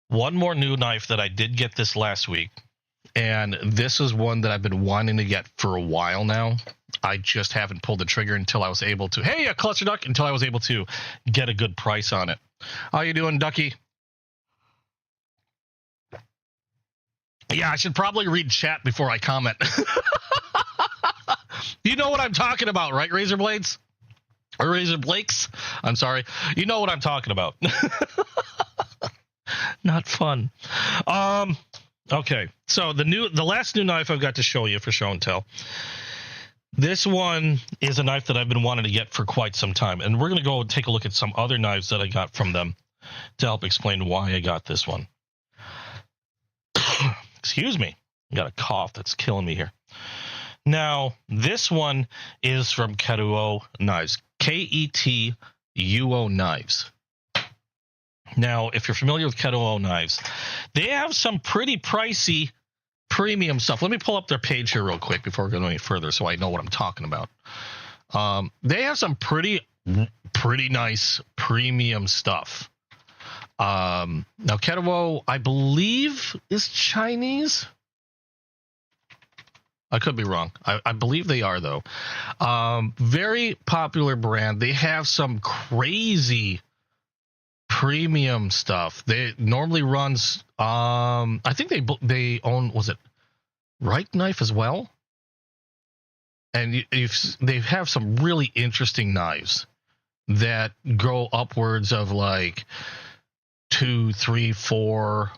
One more new knife that I did get this last week, and this is one that I've been wanting to get for a while now. I just haven't pulled the trigger until I was able to. Hey, a cluster duck! Until I was able to get a good price on it. How you doing, Ducky? Yeah, I should probably read chat before I comment. You know what I'm talking about, right, Razor Blades? Or Razor Blakes? I'm sorry. You know what I'm talking about. Not fun. Okay, so the last new knife I've got to show you for show and tell. This one is a knife that I've been wanting to get for quite some time, and we're going to go take a look at some other knives that I got from them to help explain why I got this one. Excuse me. I got a cough that's killing me here. Now, this one is from Ketuo Knives. Ketuo Knives. Now, if you're familiar with Ketuo Knives, they have some pretty pricey premium stuff. Let me pull up their page here real quick before we go any further so I know what I'm talking about. They have some pretty nice premium stuff. Now, Ketuo, I believe, is Chinese. I could be wrong. I believe they are, though. Very popular brand. They have some crazy premium stuff. They normally runs. I think they own. Was it Right Knife as well? And they have some really interesting knives that go upwards of like $200, $300,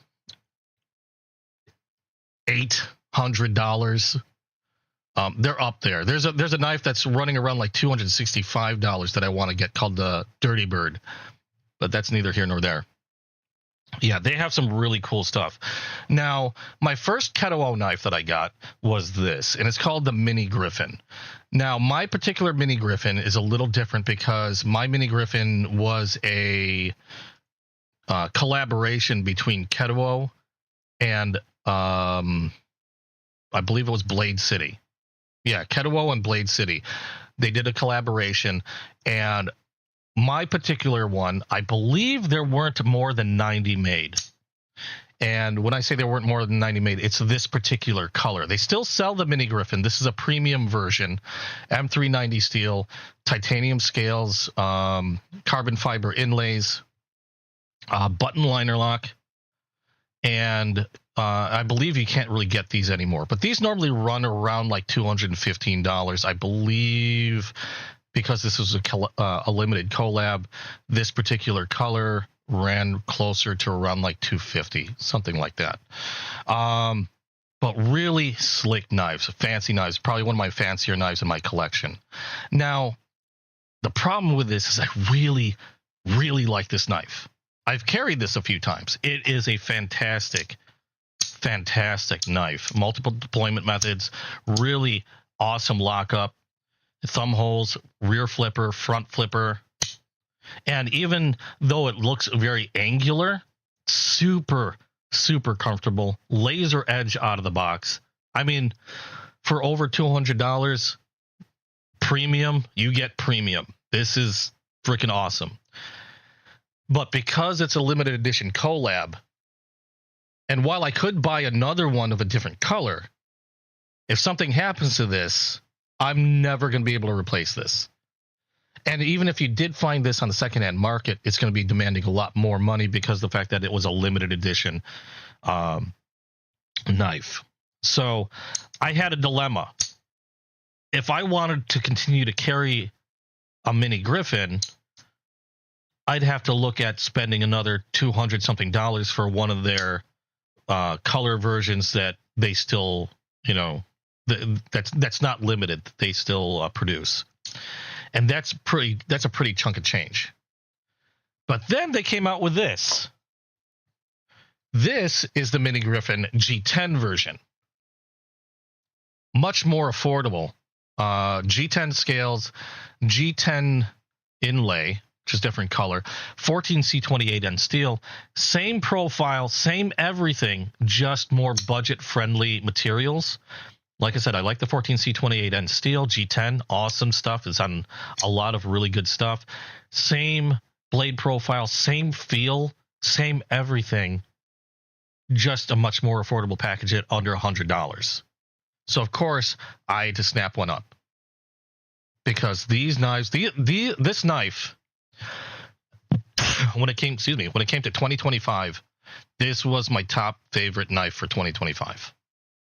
$400, $800. They're up there. There's a knife that's running around like $265 that I want to get called the Dirty Bird, but that's neither here nor there. Yeah, they have some really cool stuff. Now, my first Ketuo knife that I got was this, and it's called the Mini Griffin. Now, my particular Mini Griffin is a little different because my Mini Griffin was a collaboration between Ketuo and I believe it was Blade City. Yeah, Ketuo and Blade City. They did a collaboration, and my particular one, I believe there weren't more than 90 made. And when I say there weren't more than 90 made, it's this particular color. They still sell the Mini Griffin. This is a premium version, M390 steel, titanium scales, carbon fiber inlays, button liner lock, and I believe you can't really get these anymore. But these normally run around like $215, I believe, because this was a limited collab. This particular color ran closer to around like $250, something like that. But really slick knives, fancy knives, probably one of my fancier knives in my collection. Now, the problem with this is I really, really like this knife. I've carried this a few times. It is a fantastic, fantastic knife. Multiple deployment methods, really awesome lockup, thumb holes, rear flipper, front flipper. And even though it looks very angular, super, super comfortable. Laser edge out of the box. I mean, for over $200, premium, you get premium. This is freaking awesome. But because it's a limited edition collab, and while I could buy another one of a different color, if something happens to this, I'm never going to be able to replace this. And even if you did find this on the secondhand market, it's going to be demanding a lot more money because of the fact that it was a limited edition knife. So I had a dilemma. If I wanted to continue to carry a Mini Griffin, I'd have to look at spending another $200 something for one of their color versions that they still, that's not limited. They still produce. And that's a pretty chunk of change. But then they came out with this. This is the Mini Griffin G10 version. Much more affordable. G10 scales, G10 inlay, which is different color, 14C28N steel, same profile, same everything, just more budget-friendly materials. Like I said, I like the 14C28N steel, G10, awesome stuff. It's on a lot of really good stuff. Same blade profile, same feel, same everything, just a much more affordable package at under $100. So, of course, I had to snap one up. Because these knives, this knife, when it came to 2025, this was my top favorite knife for 2025,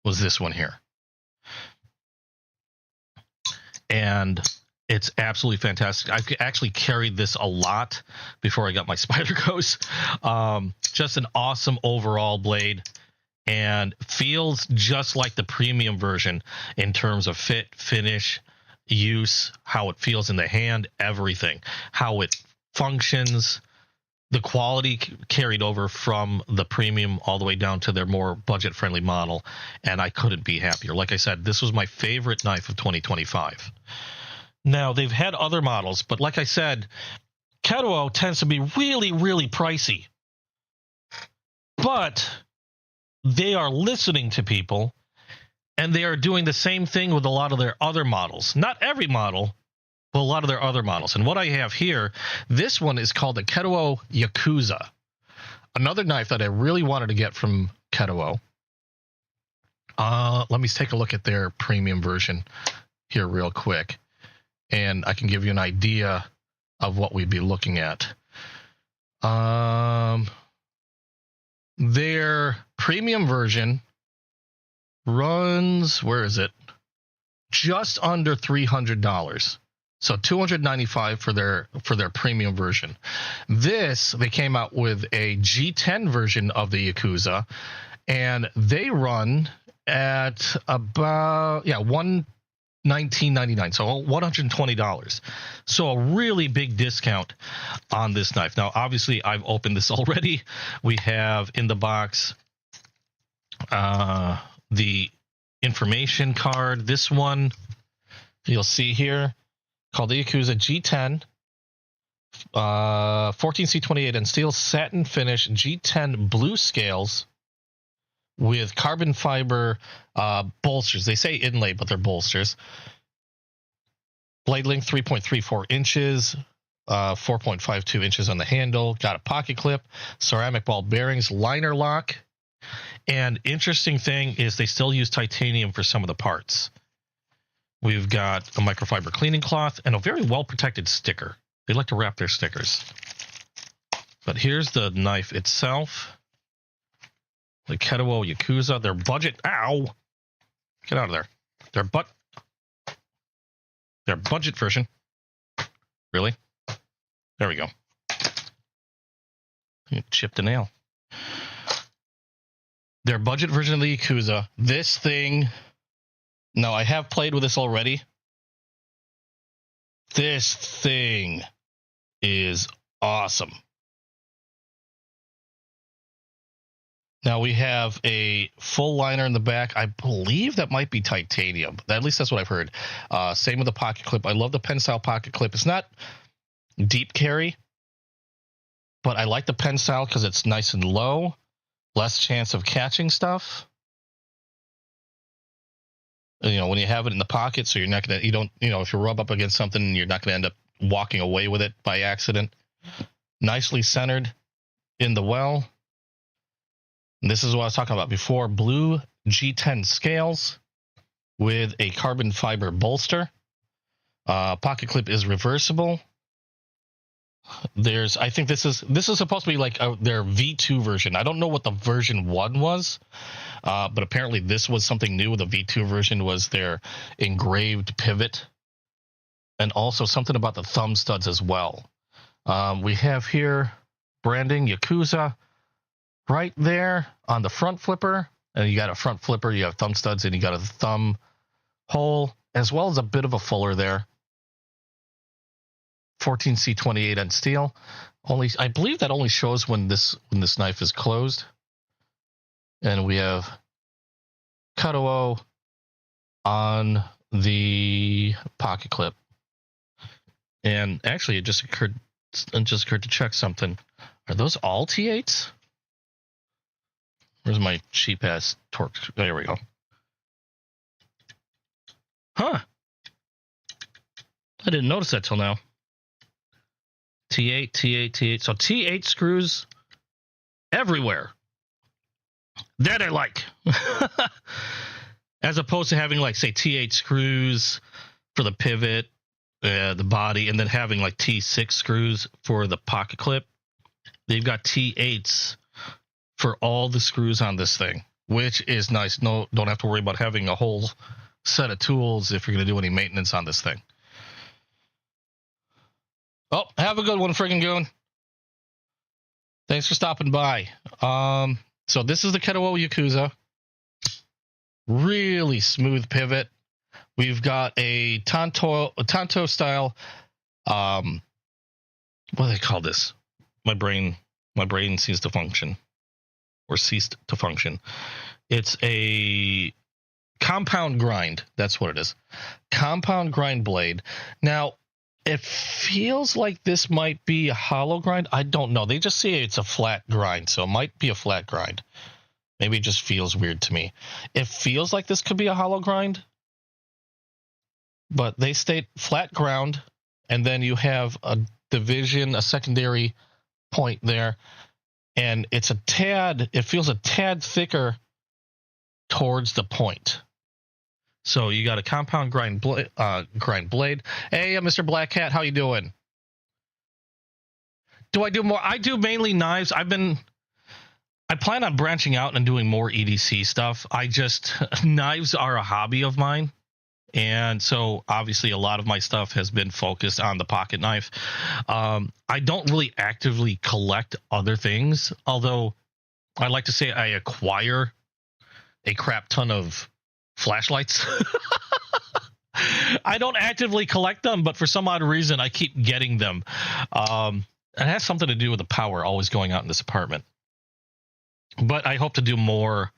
was this one here. And it's absolutely fantastic. I've actually carried this a lot before I got my Spider Ghost. Just an awesome overall blade, and feels just like the premium version in terms of fit, finish, use, how it feels in the hand, everything, how it functions. The quality carried over from the premium all the way down to their more budget-friendly model, and I couldn't be happier. Like I said, this was my favorite knife of 2025. Now, they've had other models, but like I said, Ketuo tends to be really, really pricey. But they are listening to people, and they are doing the same thing with a lot of their other models. Not every model, but a lot of their other models. And what I have here, this one is called the Ketuo Yakuza. Another knife that I really wanted to get from Ketuo. Let me take a look at their premium version here real quick, and I can give you an idea of what we'd be looking at. Their premium version runs, where is it? Just under $300. So $295 for their premium version. This, they came out with a G10 version of the Yakuza, and they run at about $119.99, so $120. So a really big discount on this knife. Now, obviously, I've opened this already. We have in the box the information card. This one you'll see here, called the Yakuza G10, 14C28N steel, satin finish, G10 blue scales with carbon fiber bolsters. They say inlay, but they're bolsters. Blade length 3.34 inches, 4.52 inches on the handle. Got a pocket clip, ceramic ball bearings, liner lock, And interesting thing is they still use titanium for some of the parts. We've got a microfiber cleaning cloth and a very well-protected sticker. They like to wrap their stickers. But here's the knife itself. The Ketuo Yakuza. Their budget... Ow! Get out of there. Their budget version. Really? There we go. Chipped a nail. Their budget version of the Yakuza. This thing... Now, I have played with this already. This thing is awesome. Now, we have a full liner in the back. I believe that might be titanium. At least that's what I've heard. Same with the pocket clip. I love the pen-style pocket clip. It's not deep carry, but I like the pen style because it's nice and low. Less chance of catching stuff. You know, when you have it in the pocket, so you're not going to, if you rub up against something, you're not going to end up walking away with it by accident. Nicely centered in the well. And this is what I was talking about before. Blue G10 scales with a carbon fiber bolster. Pocket clip is reversible. I think this is supposed to be like their V2 version. I don't know what the version 1 was, but apparently this was something new. The V2 version was their engraved pivot, and also something about the thumb studs as well. We have here branding Yakuza right there on the front flipper, and you got a front flipper, you have thumb studs, and you got a thumb hole, as well as a bit of a fuller there. 14C28 on steel. I believe that only shows when this knife is closed. And we have Ketuo on the pocket clip. And actually, it just occurred to check something. Are those all T8s? Where's my cheap ass torque? There we go. Huh. I didn't notice that till now. T8, T8, T8. So T8 screws everywhere. That I like. As opposed to having, like, say, T8 screws for the pivot, the body, and then having, like, T6 screws for the pocket clip. They've got T8s for all the screws on this thing, which is nice. No, don't have to worry about having a whole set of tools if you're going to do any maintenance on this thing. Oh, have a good one, friggin' goon. Thanks for stopping by. So this is the Ketuo Yakuza. Really smooth pivot. We've got a Tanto style. What do they call this? My brain ceased to function. It's a compound grind. That's what it is. Compound grind blade. Now, it feels like this might be a hollow grind. I don't know. They just say it's a flat grind, so it might be a flat grind. Maybe it just feels weird to me. It feels like this could be a hollow grind, but they state flat ground, and then you have a division, a secondary point there, and it feels a tad thicker towards the point. So you got a compound grind blade. Hey, Mr. Black Cat, how you doing? Do I do more? I do mainly knives. I plan on branching out and doing more EDC stuff. Knives are a hobby of mine. And so obviously a lot of my stuff has been focused on the pocket knife. I don't really actively collect other things, although I like to say I acquire a crap ton of flashlights. I don't actively collect them, but for some odd reason I keep getting them. It has something to do with the power always going out in this apartment. But I hope to do more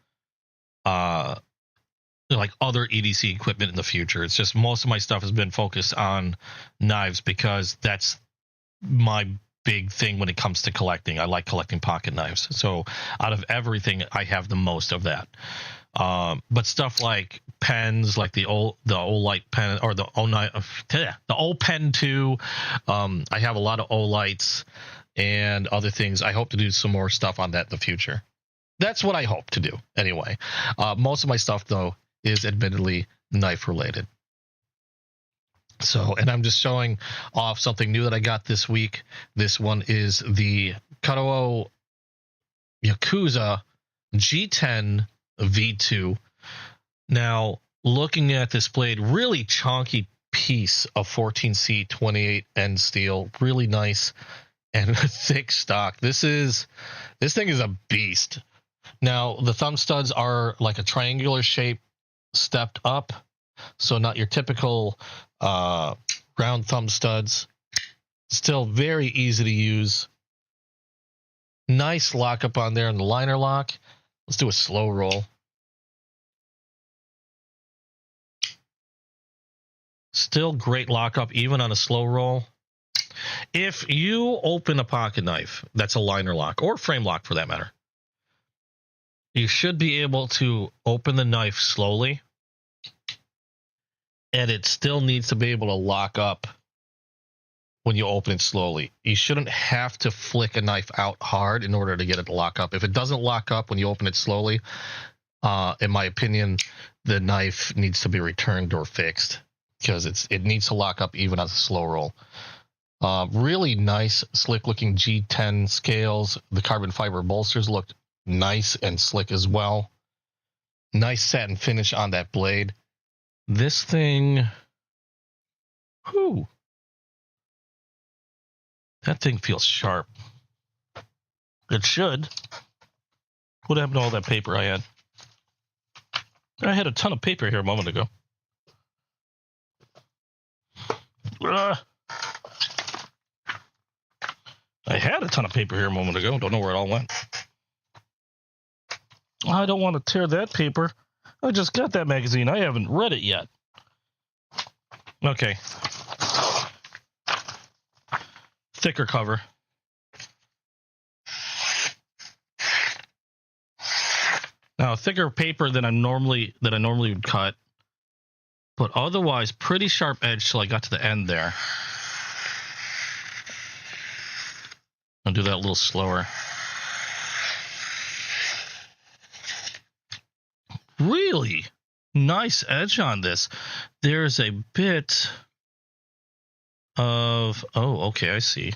like other EDC equipment in the future. It's just most of my stuff has been focused on knives because that's my big thing when it comes to collecting. I like collecting pocket knives. So out of everything, I have the most of that. But stuff like pens, like the old light pen or the old pen 2. I have a lot of Olights and other things. I hope to do some more stuff on that in the future. That's what I hope to do anyway. Most of my stuff, though, is admittedly knife related. So, and I'm just showing off something new that I got this week. This one is the Ketuo Yakuza G10 V2. Now, looking at this blade, really chunky piece of 14C 28N steel, really nice and thick stock. This thing is a beast. Now, the thumb studs are like a triangular shape stepped up, so not your typical round thumb studs. Still very easy to use. Nice lockup on there in the liner lock. Let's do a slow roll. Still great lockup even on a slow roll. If you open a pocket knife, that's a liner lock or frame lock for that matter, you should be able to open the knife slowly, and it still needs to be able to lock up when you open it slowly. You shouldn't have to flick a knife out hard in order to get it to lock up. If it doesn't lock up when you open it slowly, in my opinion, the knife needs to be returned or fixed, because it needs to lock up even as a slow roll. Really nice, slick-looking G10 scales. The carbon fiber bolsters look nice and slick as well. Nice satin finish on that blade. This thing, whew, that thing feels sharp. It should. What happened to all that paper I had? I had a ton of paper here a moment ago. I had a ton of paper here a moment ago. Don't know where it all went. I don't want to tear that paper. I just got that magazine. I haven't read it yet. Okay. Thicker cover. Now, thicker paper than I normally would cut, but otherwise pretty sharp edge till I got to the end there. I'll do that a little slower. Really nice edge on this. There's a bit of, oh, okay, I see.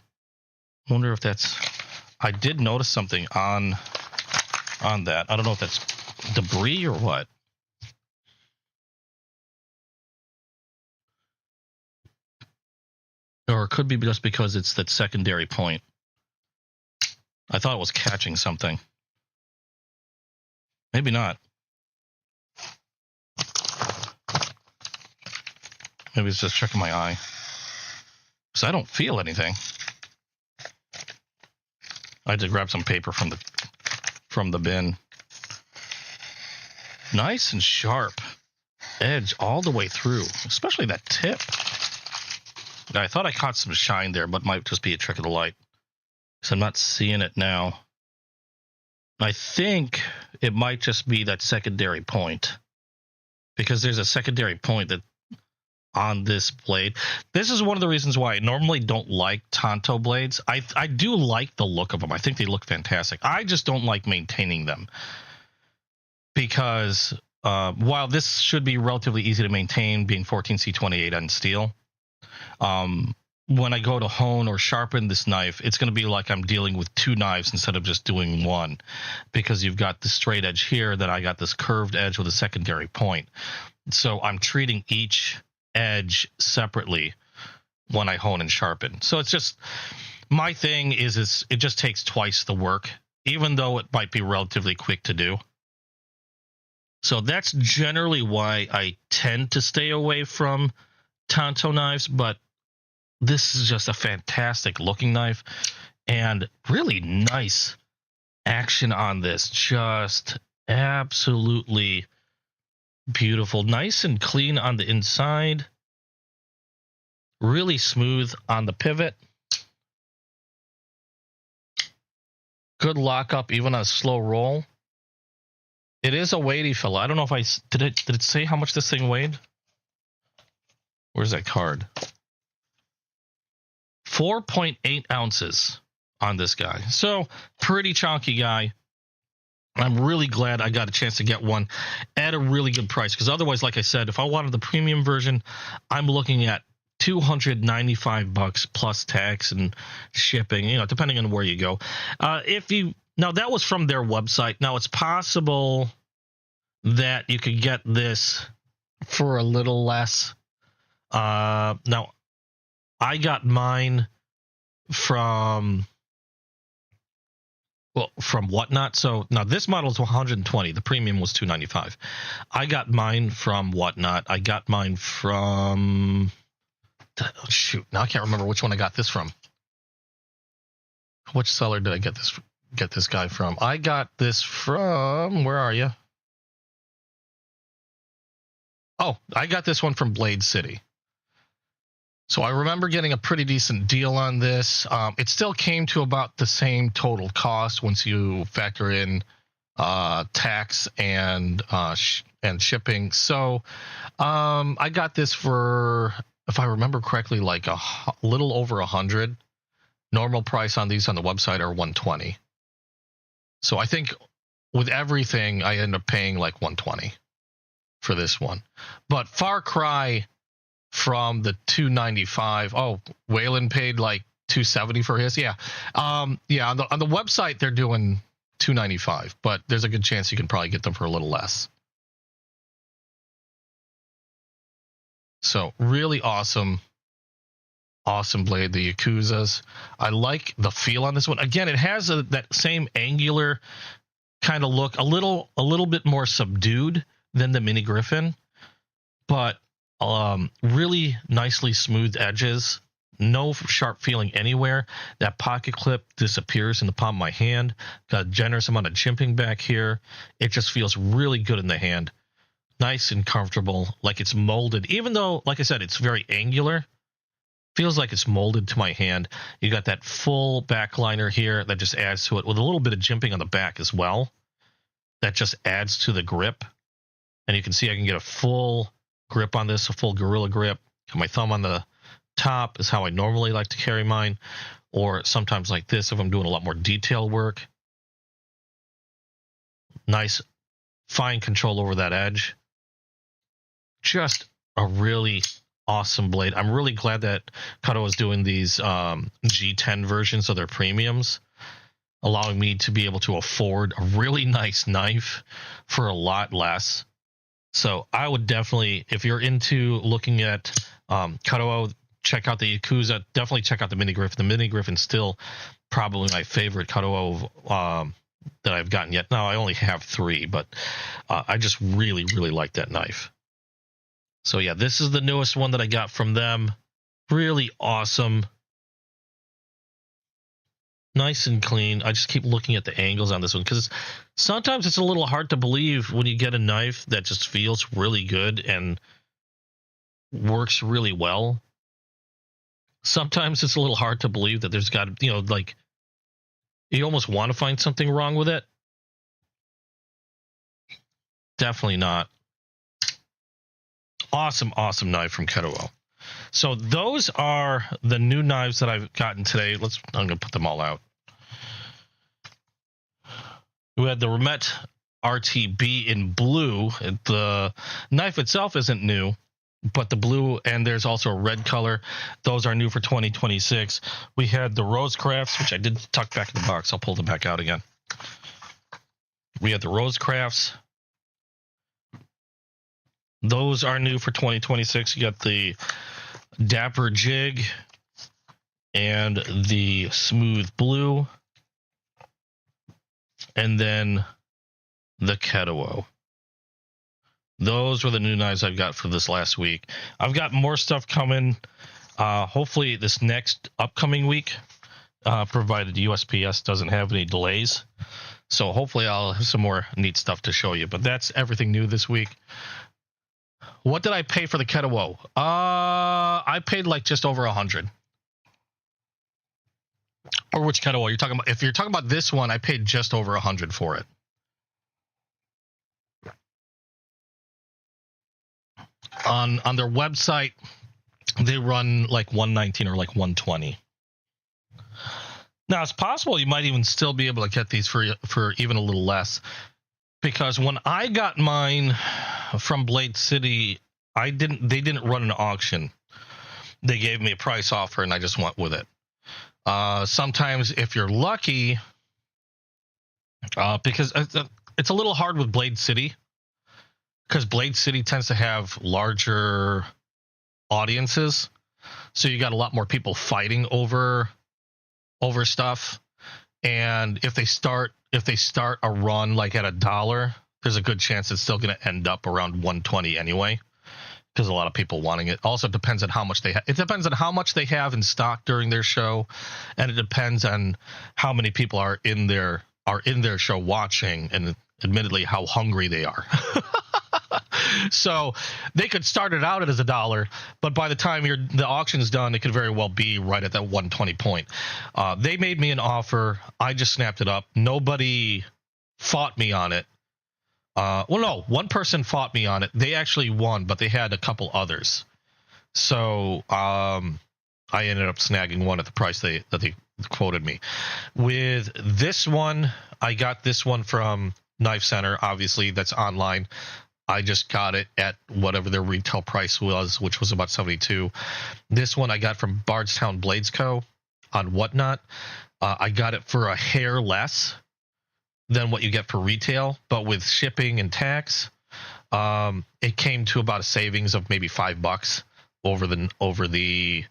Wonder if that's, I did notice something on that. I don't know if that's debris or what. Or it could be just because it's that secondary point. I thought it was catching something. Maybe not. Maybe it's just checking my eye. Because I don't feel anything. I had to grab some paper from the bin. Nice and sharp edge all the way through, especially that tip. I thought I caught some shine there, but might just be a trick of the light. So I'm not seeing it now. I think it might just be that secondary point, because there's a secondary point that on this blade. This is one of the reasons why I normally don't like Tanto blades. I do like the look of them. I think they look fantastic. I just don't like maintaining them, because while this should be relatively easy to maintain, being 14C28 on steel, when I go to hone or sharpen this knife, it's going to be like I'm dealing with two knives instead of just doing one, because you've got the straight edge here, then I got this curved edge with a secondary point. So I'm treating each edge separately when I hone and sharpen. So it's just, my thing is it just takes twice the work, even though it might be relatively quick to do. So that's generally why I tend to stay away from Tanto knives, but this is just a fantastic looking knife and really nice action on this. Just absolutely beautiful. Nice and clean on the inside. Really smooth on the pivot. Good lockup even on a slow roll. It is a weighty fella. I don't know if did it say how much this thing weighed? Where's that card? 4.8 ounces on this guy. So pretty chunky guy. I'm really glad I got a chance to get one at a really good price, because otherwise, like I said, if I wanted the premium version, I'm looking at $295 plus tax and shipping, depending on where you go. Now that was from their website. Now it's possible that you could get this for a little less. Now I got mine from Whatnot. So now this model is 120. The premium was 295. I got mine from Whatnot. I got mine from now I can't remember which one I got this from. Which seller did I get this guy from? I got this from, where are you? Oh, I got this one from Blade City. So I remember getting a pretty decent deal on this. It still came to about the same total cost once you factor in tax and shipping. So I got this for, if I remember correctly, like a little over 100. Normal price on these on the website are 120. So I think with everything, I end up paying like 120 for this one. But Far Cry from the 295. Oh, Waylon paid like 270 for his. Yeah. On the website they're doing 295, but there's a good chance you can probably get them for a little less. So really awesome blade, the Yakuzas. I like the feel on this one. Again, it has that same angular kind of look, a little bit more subdued than the Mini Griffin, but really nicely smoothed edges, no sharp feeling anywhere. That pocket clip disappears in the palm of my hand. Got a generous amount of jimping back here. It just feels really good in the hand. Nice and comfortable, like it's molded. Even though, like I said, it's very angular, feels like it's molded to my hand. You got that full back liner here that just adds to it, with a little bit of jimping on the back as well. That just adds to the grip. And you can see I can get a full grip on this, a full gorilla grip. My thumb on the top is how I normally like to carry mine, or sometimes like this if I'm doing a lot more detail work. Nice fine control over that edge. Just a really awesome blade. I'm really glad that Ketuo is doing these G10 versions of their premiums, allowing me to be able to afford a really nice knife for a lot less. So I would definitely, if you're into looking at Ketuo, check out the Yakuza. Definitely check out the Mini Griffin. The Mini Griffin's still probably my favorite Ketuo that I've gotten yet. Now I only have 3, but I just really, really like that knife. So yeah, this is the newest one that I got from them. Really awesome. Nice and clean. I just keep looking at the angles on this one because sometimes it's a little hard to believe when you get a knife that just feels really good and works really well. Sometimes it's a little hard to believe that there's got, like, you almost want to find something wrong with it. Definitely not. Awesome knife from Ketuo. So those are the new knives that I've gotten today. I'm going to put them all out. We had the Remette RTB in blue. The knife itself isn't new, but the blue, and there's also a red color. Those are new for 2026. We had the RoseCrafts, which I did tuck back in the box. I'll pull them back out again. We had the RoseCrafts. Those are new for 2026. You got the Dapper Jig and the Smooth Blue, and then the Ketuo. Those were the new knives I've got for this last week. I've got more stuff coming, hopefully this next upcoming week, provided USPS doesn't have any delays. So hopefully I'll have some more neat stuff to show you. But that's everything new this week. What did I pay for the Ketuo? I paid like just over 100. Or which Ketuo you're talking about? If you're talking about this one, I paid just over 100 for it. On their website, they run like 119 or like 120. Now it's possible you might even still be able to get these for even a little less, because when I got mine from Blade City, they didn't run an auction. They gave me a price offer and I just went with it. Sometimes if you're lucky, because it's a little hard with Blade City, because Blade City tends to have larger audiences, so you got a lot more people fighting over stuff. And if they start a run like at $1, there's a good chance it's still going to end up around 120 anyway, because a lot of people wanting it. Also depends on how much it depends on how much they have in stock during their show, and it depends on how many people are in their show watching, and admittedly how hungry they are. So they could start it out as $1, but by the time the auction's done, it could very well be right at that 120 point. They made me an offer. I just snapped it up. Nobody fought me on it. Well, no, one person fought me on it. They actually won, but they had a couple others. So I ended up snagging one at the price that they quoted me. With this one, I got this one from Knife Center. Obviously, that's online. I just got it at whatever their retail price was, which was about $72. This one I got from Bardstown Blades Co. on Whatnot. I got it for a hair less than what you get for retail, but with shipping and tax, it came to about a savings of maybe $5 over the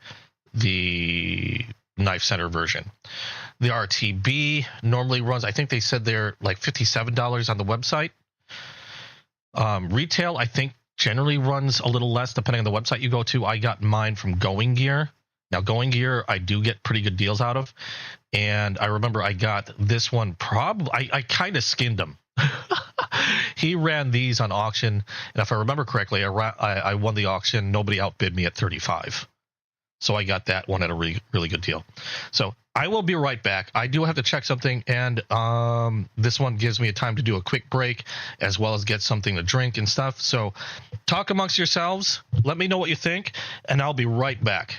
Knife Center version. The RTB normally runs, I think they said they're like $57 on the website. Retail, I think, generally runs a little less depending on the website you go to. I got mine from Going Gear. Now, Going Gear, I do get pretty good deals out of. And I remember I got this one I kind of skinned him. He ran these on auction. And if I remember correctly, I won the auction. Nobody outbid me at $35. So I got that one at a really good deal. So I will be right back. I do have to check something, and this one gives me a time to do a quick break as well as get something to drink and stuff. So talk amongst yourselves. Let me know what you think, and I'll be right back.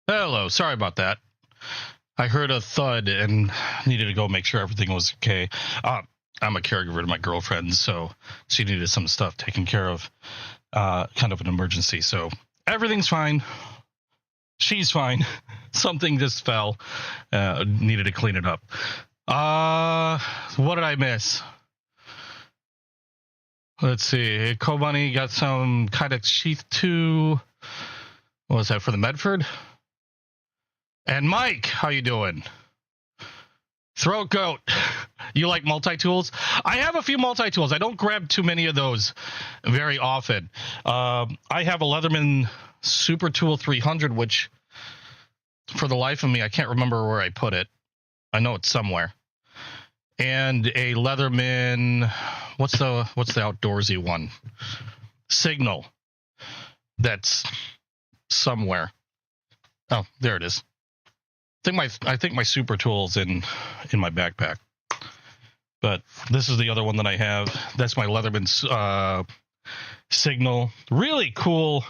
Hello, sorry about that. I heard a thud and needed to go make sure everything was okay. I'm a caregiver to my girlfriend, so she needed some stuff taken care of, kind of an emergency. So everything's fine. She's fine. Something just fell. Needed to clean it up. What did I miss? Let's see. Kobani got some kind of sheath 2. What was that for the Medford? And Mike, how you doing? Throat goat. You like multi-tools? I have a few multi-tools. I don't grab too many of those very often. I have a Leatherman Super Tool 300, which for the life of me, I can't remember where I put it. I know it's somewhere. And a Leatherman, what's the outdoorsy one? Signal. That's somewhere. Oh, there it is. I think my super tool's in my backpack. But this is the other one that I have. That's my Leatherman Signal. Really cool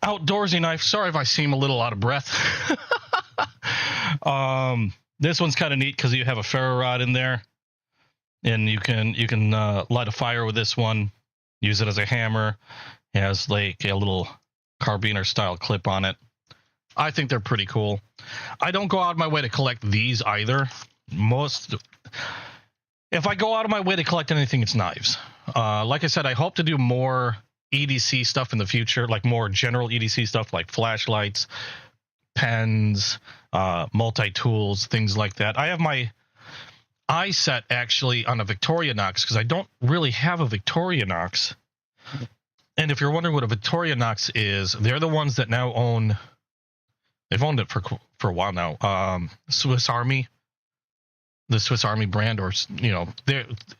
outdoorsy knife. Sorry if I seem a little out of breath. This one's kind of neat because you have a ferro rod in there, and you can light a fire with this one. Use it as a hammer. It has like a little carbiner style clip on it. I think they're pretty cool. I don't go out of my way to collect these either. If I go out of my way to collect anything, it's knives. Like I said, I hope to do more EDC stuff in the future, like more general EDC stuff like flashlights, pens, multi-tools, things like that. I have my eye set actually on a Victorinox because I don't really have a Victorinox. And if you're wondering what a Victorinox is, they're the ones that now own... They've owned it for a while now. Swiss Army, the Swiss Army brand, or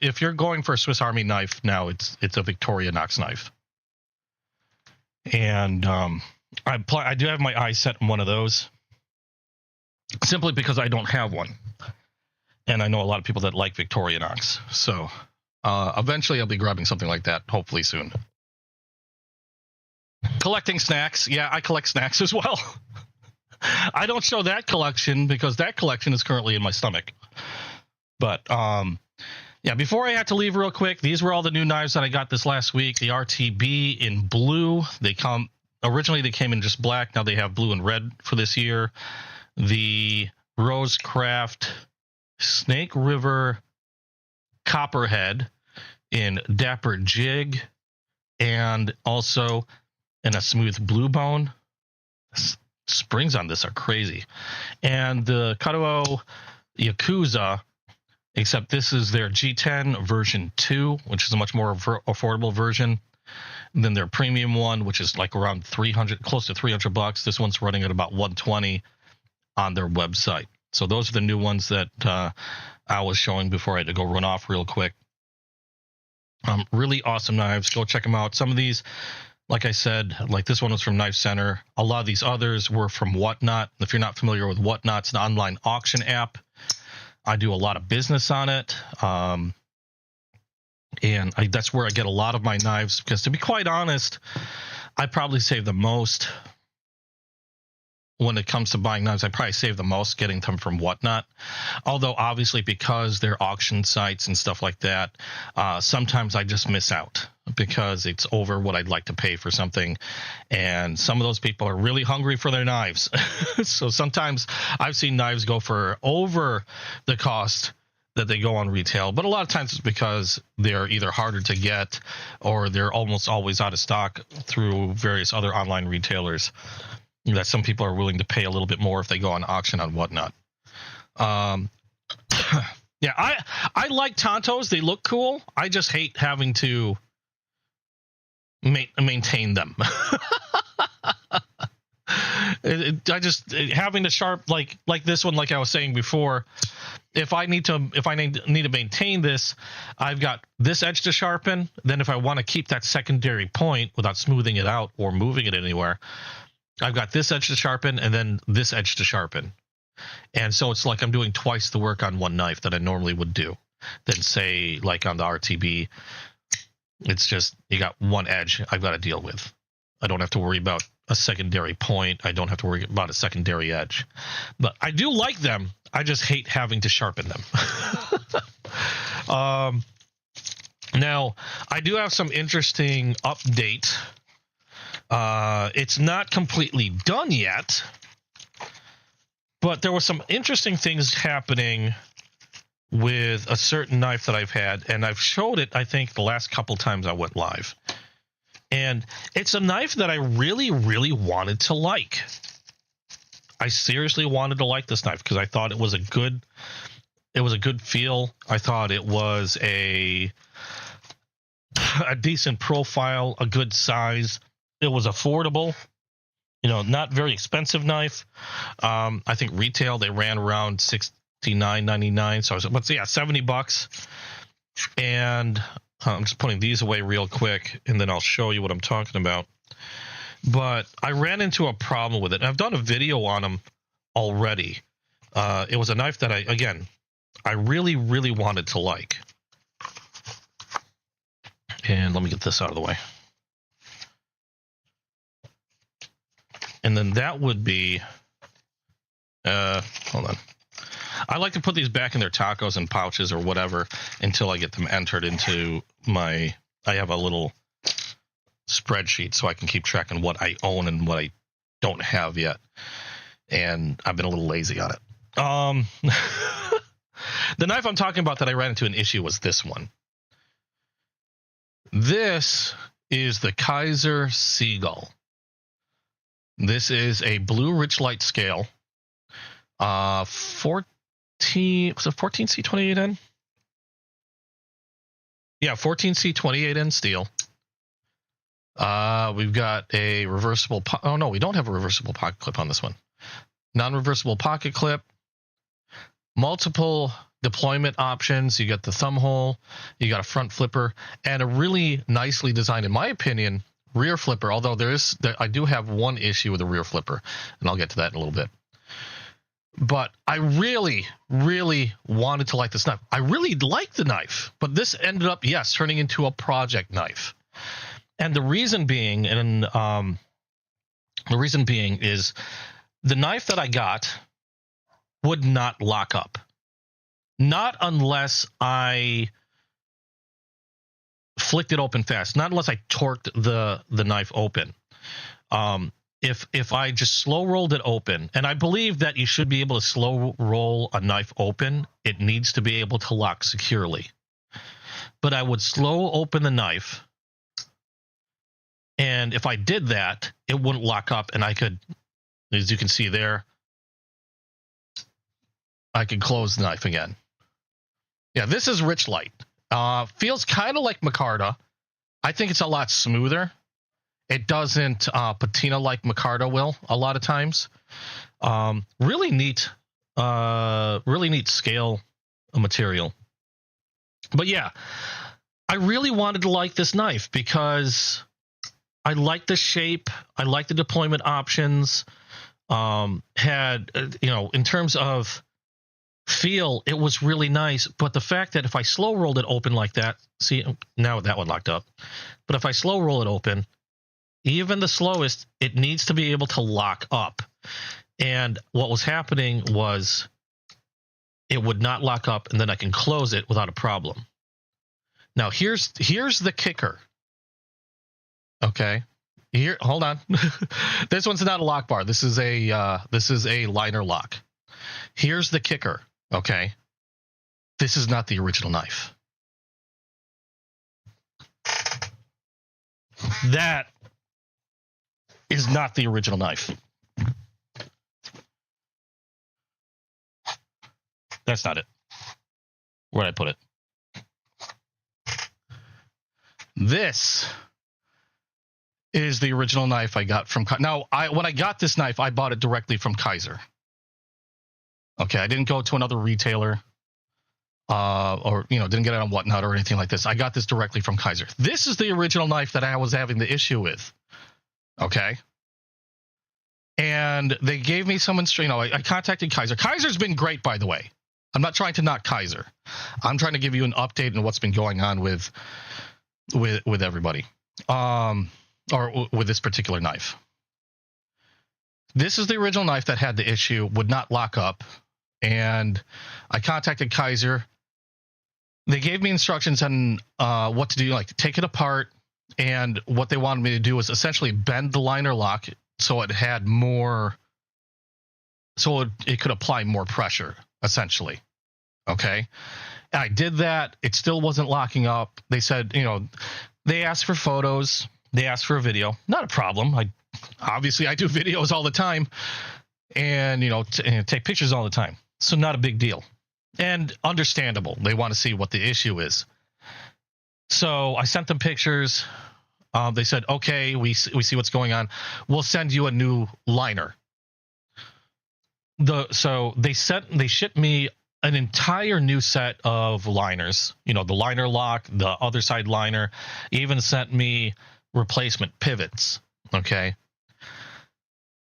if you're going for a Swiss Army knife now, it's a Victorinox knife. And I do have my eye set on one of those, simply because I don't have one, and I know a lot of people that like Victorinox. So eventually, I'll be grabbing something like that, hopefully soon. Collecting snacks, yeah, I collect snacks as well. I don't show that collection because that collection is currently in my stomach. But, yeah, before I had to leave real quick, these were all the new knives that I got this last week. The RTB in blue. Originally they came in just black. Now they have blue and red for this year. The RoseCraft Snake River Copperhead in Dapper Jig, and also in a smooth blue bone. Springs on this are crazy. And the Ketuo Yakuza, except this is their G10 version 2, which is a much more affordable version than their premium one, which is like around close to $300. This one's running at about $120 on their website. So those are the new ones that I was showing before I had to go run off real quick. Really awesome knives. Go check them out. Some of these, like I said, like this one was from Knife Center. A lot of these others were from Whatnot. If you're not familiar with Whatnot, it's an online auction app. I do a lot of business on it. And that's where I get a lot of my knives, because to be quite honest, I probably save the most when it comes to buying knives. I probably save the most getting them from Whatnot. Although obviously, because they're auction sites and stuff like that, sometimes I just miss out because it's over what I'd like to pay for something. And some of those people are really hungry for their knives. So sometimes I've seen knives go for over the cost that they go on retail, but a lot of times it's because they're either harder to get or they're almost always out of stock through various other online retailers that some people are willing to pay a little bit more if they go on auction on Whatnot. Yeah, I like Tontos. They look cool. I just hate having to maintain them. Having to sharp like this one, like I was saying before, if I need to maintain this, I've got this edge to sharpen. Then if I want to keep that secondary point without smoothing it out or moving it anywhere, I've got this edge to sharpen and then this edge to sharpen. And so it's like I'm doing twice the work on one knife that I normally would do. Then say like on the RTB, it's just you got one edge I've got to deal with. I don't have to worry about a secondary point. I don't have to worry about a secondary edge. But I do like them. I just hate having to sharpen them. Now, I do have some interesting update. It's not completely done yet, but there were some interesting things happening with a certain knife that I've had, and I've showed it, I think, the last couple times I went live. And it's a knife that I really, really wanted to like. I seriously wanted to like this knife because I thought it was a good feel. I thought it was a decent profile, a good size. It was affordable, not very expensive knife. I think retail they ran around $69.99. So I was, let's see, yeah, $70. And I'm just putting these away real quick, and then I'll show you what I'm talking about. But I ran into a problem with it. And I've done a video on them already. It was a knife that I really, really wanted to like. And let me get this out of the way. And then that would be, hold on. I like to put these back in their tacos and pouches or whatever until I get them entered into I have a little spreadsheet so I can keep tracking what I own and what I don't have yet. And I've been a little lazy on it. The knife I'm talking about that I ran into an issue was this one. This is the Kaiser Seagull. This is a blue Richlight scale. 14C28N? Yeah, 14C28N steel. We've got a reversible... Oh, no, we don't have a reversible pocket clip on this one. Non-reversible pocket clip. Multiple deployment options. You got the thumb hole. You got a front flipper. And a really nicely designed, in my opinion, rear flipper. Although I do have one issue with the rear flipper. And I'll get to that in a little bit. But I really, really wanted to like this knife. I really liked the knife, but this ended up, yes, turning into a project knife. And the reason being, is the knife that I got would not lock up. Not unless I flicked it open fast. Not unless I torqued the knife open. If I just slow rolled it open, and I believe that you should be able to slow roll a knife open, it needs to be able to lock securely. But I would slow open the knife, and if I did that, it wouldn't lock up, and I could, as you can see there, I could close the knife again. Yeah, this is Richlight. Feels kind of like micarta. I think it's a lot smoother. It doesn't patina like micarta will a lot of times. Really neat scale material. But yeah, I really wanted to like this knife because I like the shape. I like the deployment options. In terms of feel, it was really nice. But the fact that if I slow rolled it open like that, see, now that one locked up. But if I slow roll it open, even the slowest, it needs to be able to lock up. And what was happening was it would not lock up, and then I can close it without a problem. Now, here's the kicker. Okay. Here, hold on. This one's not a lock bar. This is a liner lock. Here's the kicker. Okay. This is not the original knife. That is not the original knife. That's not it. Where'd I put it? This is the original knife I got from... Now, when I got this knife, I bought it directly from Kaiser. Okay, I didn't go to another retailer didn't get it on Whatnot or anything like this. I got this directly from Kaiser. This is the original knife that I was having the issue with. Okay. And they gave me some I contacted Kaiser. Kaiser's been great, by the way. I'm not trying to knock Kaiser. I'm trying to give you an update on what's been going on with everybody. Or with this particular knife. This is the original knife that had the issue, would not lock up. And I contacted Kaiser. They gave me instructions on what to do, like to take it apart. And what they wanted me to do was essentially bend the liner lock so it had more, so it could apply more pressure, essentially. Okay. And I did that. It still wasn't locking up. They said, they asked for photos. They asked for a video. Not a problem. Obviously I do videos all the time and, take pictures all the time. So not a big deal and understandable. They want to see what the issue is. So I sent them pictures. They said, okay, we see what's going on. We'll send you a new liner. So they shipped me an entire new set of liners, the liner lock, the other side liner, even sent me replacement pivots. Okay.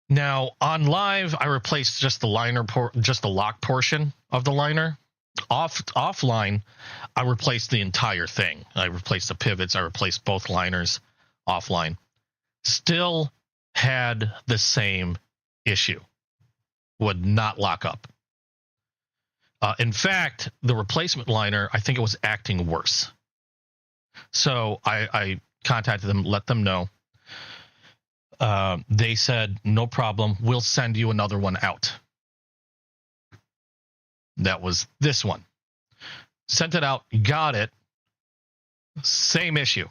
Now on live, I replaced just the just the lock portion of the liner. Offline, I replaced the entire thing. I replaced the pivots. I replaced both liners offline. Still had the same issue. Would not lock up. In fact, the replacement liner, I think it was acting worse. So I contacted them, let them know. They said, no problem. We'll send you another one out. That was this one. Sent it out, got it. Same issue.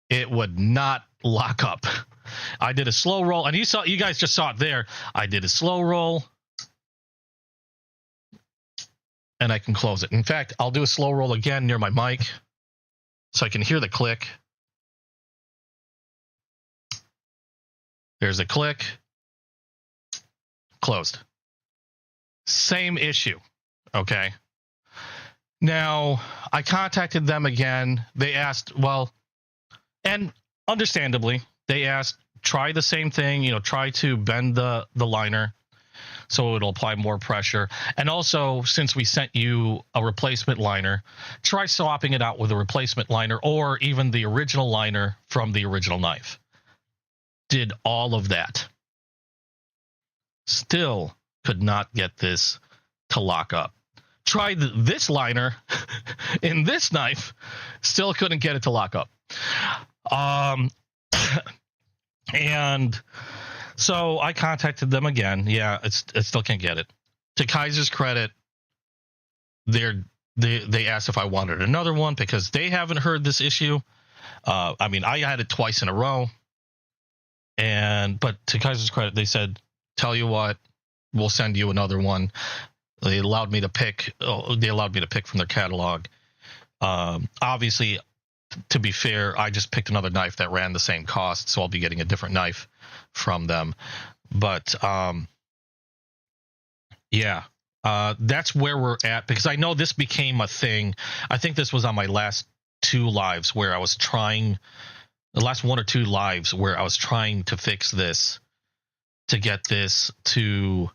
It would not lock up. I did a slow roll, and you guys just saw it there. I did a slow roll, and I can close it. In fact, I'll do a slow roll again near my mic so I can hear the click. There's a click. Closed. Same issue. Okay. Now, I contacted them again. They asked, and understandably, they asked, try the same thing, try to bend the liner so it'll apply more pressure. And also, since we sent you a replacement liner, try swapping it out with a replacement liner or even the original liner from the original knife. Did all of that. Still could not get this to lock up. Tried this liner in this knife, still couldn't get it to lock up. And so I contacted them again. Yeah, it still can't get it. To Kaiser's credit, they asked if I wanted another one because they haven't heard this issue. I had it twice in a row. But to Kaiser's credit, they said, tell you what, we'll send you another one. They allowed me to pick from their catalog. Obviously, to be fair, I just picked another knife that ran the same cost, so I'll be getting a different knife from them. But that's where we're at, because I know this became a thing. I think this was on my last two lives where I was trying, the last one or two lives where I was trying to fix this, to get this to,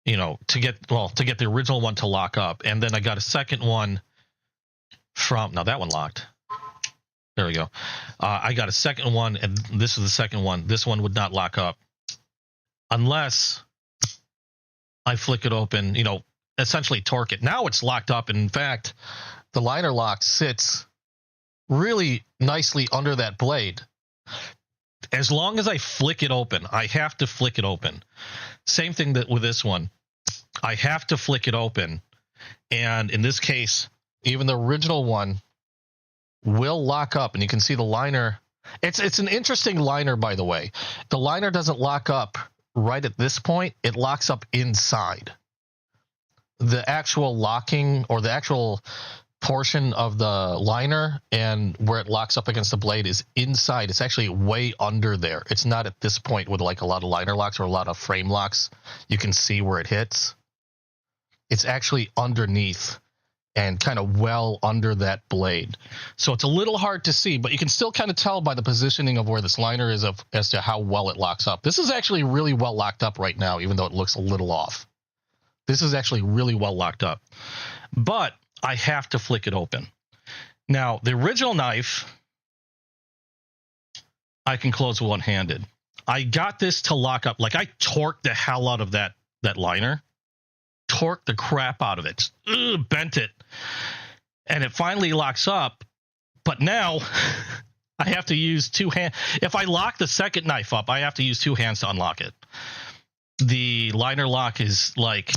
to get the original one to lock up. And then I got a second one now that one locked. There we go. I got a second one, and this is the second one. This one would not lock up unless I flick it open, essentially torque it. Now it's locked up. And in fact, the liner lock sits really nicely under that blade. As long as I flick it open, I have to flick it open. Same thing with this one. I have to flick it open. And in this case, even the original one will lock up, and you can see the liner. It's an interesting liner, by the way. The liner doesn't lock up right at this point. It locks up inside. The actual locking, or the actual portion of the liner and where it locks up against the blade, is inside. It's actually way under there. It's not at this point with like a lot of liner locks or a lot of frame locks. You can see where it hits. It's actually underneath and kind of well under that blade. So it's a little hard to see, but you can still kind of tell by the positioning of where this liner is as to how well it locks up. This is actually really well locked up right now, even though it looks a little off. This is actually really well locked up. But I have to flick it open. Now, the original knife, I can close one-handed. I got this to lock up. Like I torqued the hell out of that liner, torqued the crap out of it, bent it, and it finally locks up. But now I have to use two hands. If I lock the second knife up, I have to use two hands to unlock it. The liner lock is like,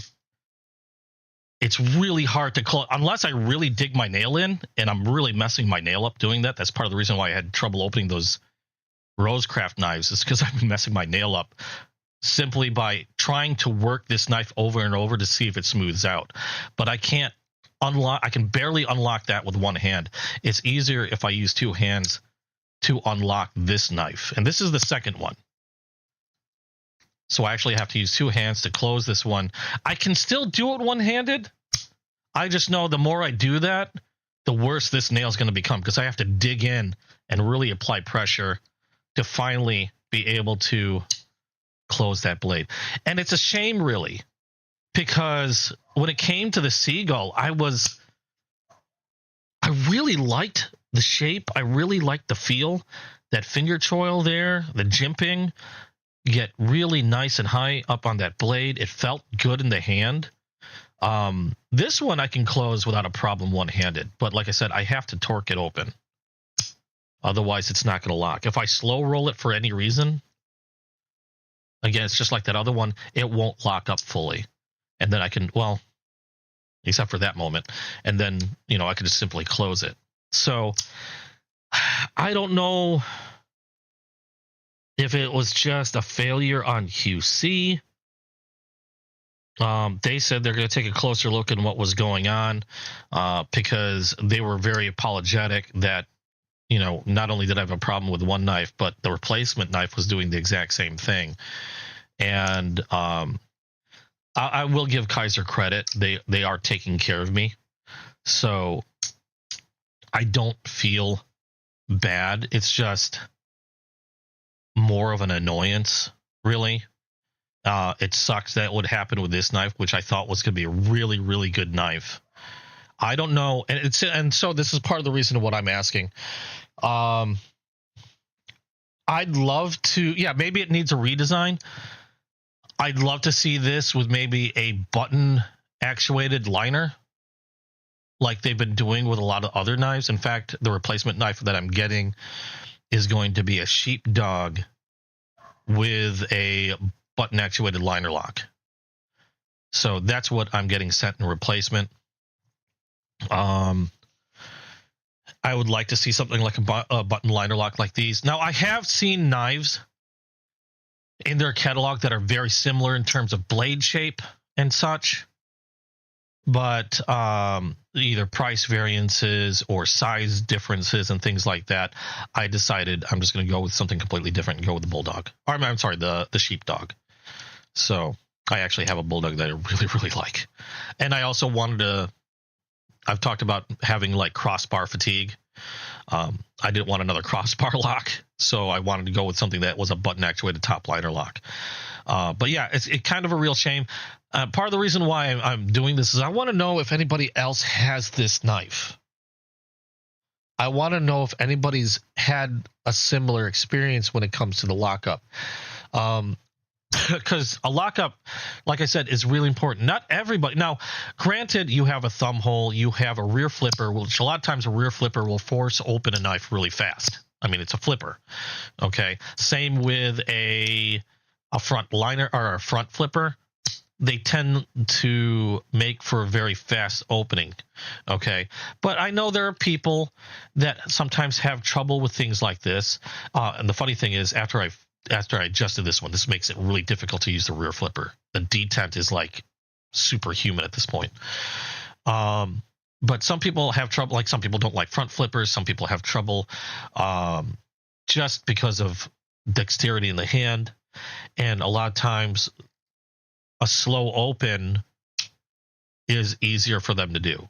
it's really hard to close unless I really dig my nail in, and I'm really messing my nail up doing that. That's part of the reason why I had trouble opening those RoseCraft knives, is because I've been messing my nail up simply by trying to work this knife over and over to see if it smooths out. But I can't unlock. I can barely unlock that with one hand. It's easier if I use two hands to unlock this knife. And this is the second one. So I actually have to use two hands to close this one. I can still do it one-handed. I just know the more I do that, the worse this nail is going to become, because I have to dig in and really apply pressure to finally be able to close that blade. And it's a shame, really, because when it came to the Seagull, I really liked the shape. I really liked the feel. That finger choil there, the jimping, get really nice and high up on that blade. It felt good in the hand. This one I can close without a problem one-handed, but like I said, I have to torque it open. Otherwise, it's not going to lock. If I slow roll it for any reason, again, it's just like that other one, it won't lock up fully. And then I can, well, except for that moment, and then, you know, I can just simply close it. So I don't know if it was just a failure on QC. They said they're going to take a closer look at what was going on, because they were very apologetic that, you know, not only did I have a problem with one knife, but the replacement knife was doing the exact same thing. And I will give Kaiser credit. They are taking care of me. So I don't feel bad. It's just more of an annoyance, really. It sucks that would happen with this knife, which I thought was going to be a really, really good knife. I don't know. And so this is part of the reason of what I'm asking. I'd love to, yeah, maybe it needs a redesign. I'd love to see this with maybe a button actuated liner, like they've been doing with a lot of other knives. In fact, the replacement knife that I'm getting is going to be a sheepdog with a button actuated liner lock. So that's what I'm getting sent in replacement. I would like to see something like a button liner lock like these. Now, I have seen knives in their catalog that are very similar in terms of blade shape and such, but either price variances or size differences and things like that, I decided I'm just going to go with something completely different and go with the bulldog. Or, I'm sorry, the sheepdog. So I actually have a bulldog that I really, really like. And I also wanted to, I've talked about having like crossbar fatigue. I didn't want another crossbar lock, so I wanted to go with something that was a button actuated top liner lock. But yeah, it's kind of a real shame. Part of the reason why I'm doing this is I want to know if anybody else has this knife. I want to know if anybody's had a similar experience when it comes to the lockup. Because a lockup, like I said, is really important. Not everybody. Now, granted, you have a thumb hole, you have a rear flipper, which a lot of times a rear flipper will force open a knife really fast. I mean, it's a flipper. Okay. Same with a front liner or a front flipper. They tend to make for a very fast opening. Okay. But I know there are people that sometimes have trouble with things like this. And the funny thing is, after I adjusted this one, this makes it really difficult to use the rear flipper. The detent is like superhuman at this point. But some people have trouble, like some people don't like front flippers. Some people have trouble just because of dexterity in the hand. And a lot of times a slow open is easier for them to do.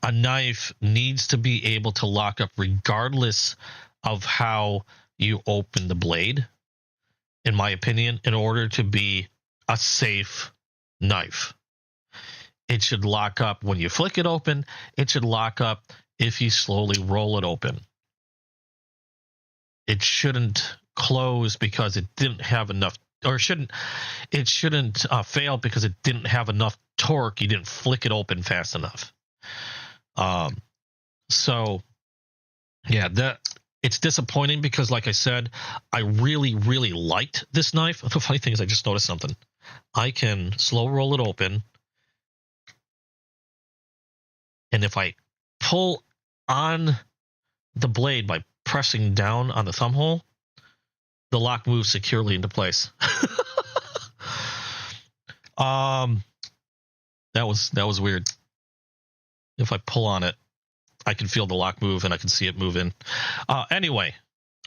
A knife needs to be able to lock up regardless of how you open the blade, in my opinion, in order to be a safe knife. It should lock up when you flick it open. It should lock up if you slowly roll it open. It shouldn't close because it didn't have enough, or it shouldn't fail because it didn't have enough torque. You didn't flick it open fast enough. So yeah, it's disappointing because, like I said, I really, really liked this knife. The funny thing is I just noticed something. I can slow roll it open, and if I pull on the blade by pressing down on the thumb hole, the lock moves securely into place. That was weird. If I pull on it, I can feel the lock move and I can see it move in. Anyway,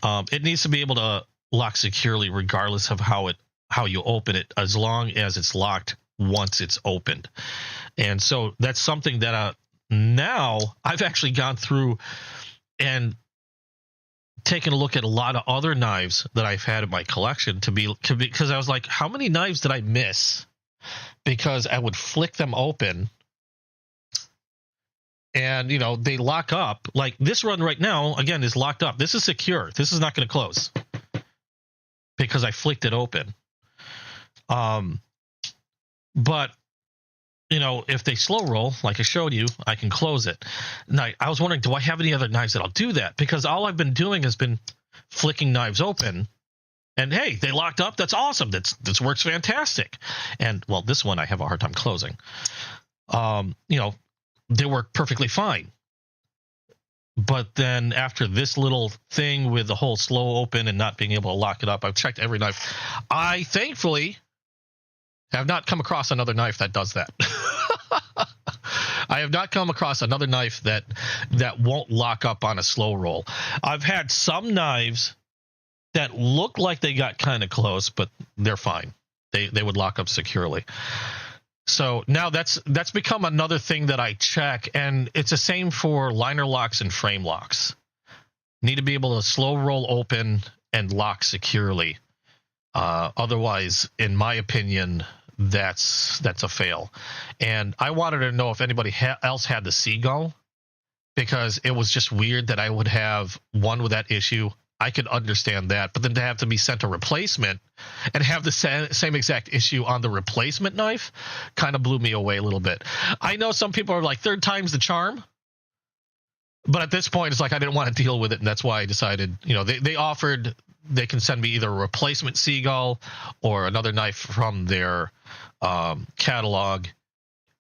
it needs to be able to lock securely regardless of how you open it, as long as it's locked once it's opened. And so that's something that now I've actually gone through and taken a look at a lot of other knives that I've had in my collection because I was like, how many knives did I miss? Because I would flick them open and, they lock up. Like this run right now, again, is locked up. This is secure. This is not going to close because I flicked it open. But if they slow roll, like I showed you, I can close it. Now, I was wondering, do I have any other knives that'll do that? Because all I've been doing has been flicking knives open, and hey, they locked up. That's awesome. This works fantastic. And well, this one I have a hard time closing. They work perfectly fine. But then after this little thing with the whole slow open and not being able to lock it up, I've checked every knife. I thankfully have not come across another knife that does that. I have not come across another knife that won't lock up on a slow roll. I've had some knives that look like they got kind of close, but they're fine. They would lock up securely. So now that's become another thing that I check, and it's the same for liner locks and frame locks. Need to be able to slow roll open and lock securely. Otherwise, in my opinion, that's a fail. And I wanted to know if anybody else had the Seagull, because it was just weird that I would have one with that issue. I could understand that, but then to have to be sent a replacement and have the same exact issue on the replacement knife kind of blew me away a little bit. I know some people are like, third time's the charm, but at this point, it's like I didn't want to deal with it, and that's why I decided, they offered they can send me either a replacement Seagull or another knife from their catalog,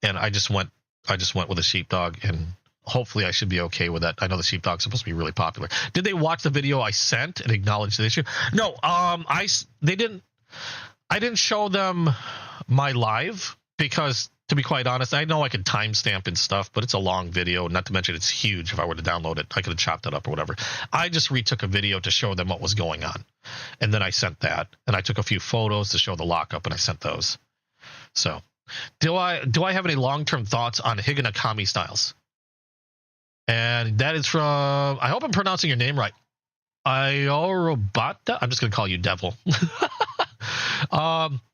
and I just went with a Sheepdog, and hopefully I should be okay with that. I know the Sheepdog's supposed to be really popular. Did they watch the video I sent and acknowledge the issue? No, they didn't. I didn't show them my live because, to be quite honest, I know I could timestamp and stuff, but it's a long video. Not to mention it's huge. If I were to download it, I could have chopped it up or whatever. I just retook a video to show them what was going on, and then I sent that. And I took a few photos to show the lockup, and I sent those. So, do I have any long-term thoughts on Higanakami styles? And that is from, I hope I'm pronouncing your name right, Iorobata. I'm just going to call you Devil.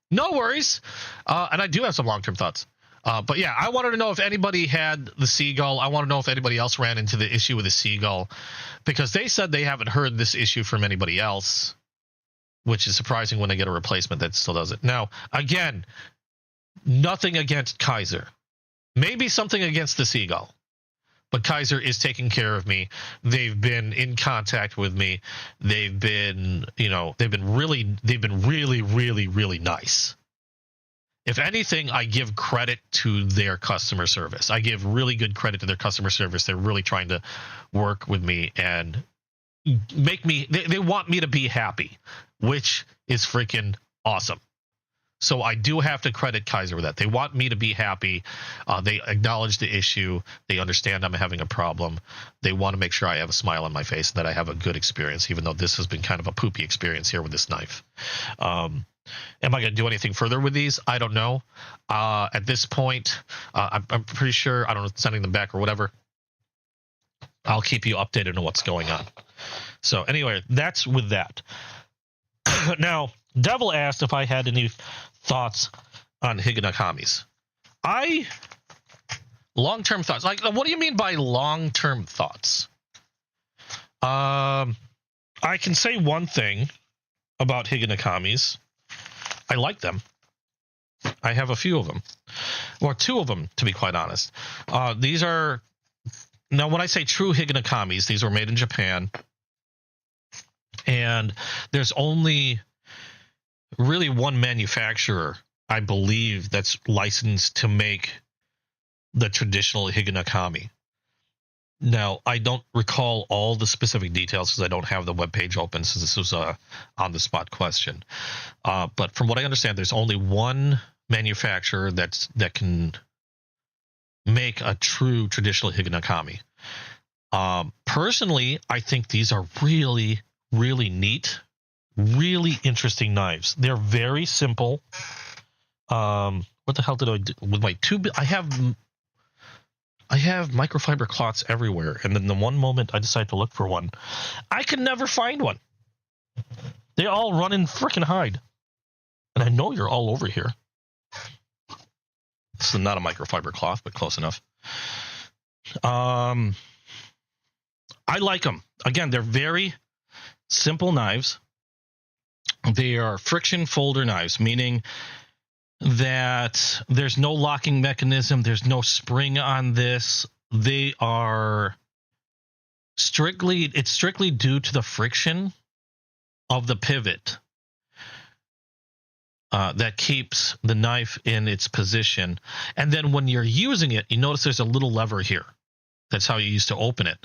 No worries. And I do have some long-term thoughts. But yeah, I wanted to know if anybody had the Seagull. I want to know if anybody else ran into the issue with the Seagull, because they said they haven't heard this issue from anybody else, which is surprising when they get a replacement that still does it. Now, again, nothing against Kaiser. Maybe something against the Seagull. But Kaiser is taking care of me. They've been in contact with me. They've been really, really, really nice. If anything, I give credit to their customer service. I give really good credit to their customer service. They're really trying to work with me and make me, they want me to be happy, which is freaking awesome. So I do have to credit Kaiser with that. They want me to be happy. They acknowledge the issue. They understand I'm having a problem. They want to make sure I have a smile on my face and that I have a good experience, even though this has been kind of a poopy experience here with this knife. Am I going to do anything further with these? I don't know. At this point, I'm pretty sure, I don't know, sending them back or whatever. I'll keep you updated on what's going on. So anyway, that's with that. Now, Devil asked if I had any thoughts on Higanakamis. Long-term thoughts. Like, what do you mean by long-term thoughts? I can say one thing, about Higanakamis. I like them. I have a few of them, or two of them, to be quite honest. These are, now when I say true Higanakamis, these were made in Japan, and there's only really one manufacturer, I believe, that's licensed to make the traditional Higanakami. Now, I don't recall all the specific details because I don't have the webpage open, since this was a on-the-spot question. But from what I understand, there's only one manufacturer that can make a true traditional Higanakami. Personally, I think these are really, really neat, really interesting knives. They're very simple. What the hell did I do with my tube? I have microfiber cloths everywhere, and then the one moment I decide to look for one, I can never find one. They all run and frickin' hide. And I know you're all over here. This is not a microfiber cloth, but close enough. I like them. Again, they're very simple knives. They are friction folder knives, meaning that there's no locking mechanism, there's no spring on this. They are strictly due to the friction of the pivot that keeps the knife in its position. And then when you're using it, you notice there's a little lever here. That's how you used to open it.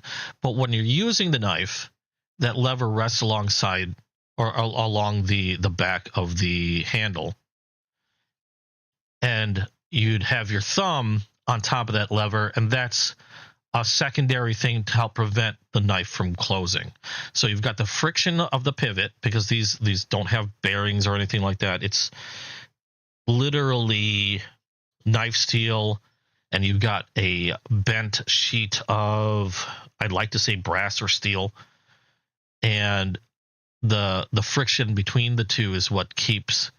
But when you're using the knife, that lever rests alongside or along the back of the handle. And you'd have your thumb on top of that lever, and that's a secondary thing to help prevent the knife from closing. So you've got the friction of the pivot, because these don't have bearings or anything like that. It's literally knife steel, and you've got a bent sheet of, I'd like to say, brass or steel, and the friction between the two is what keeps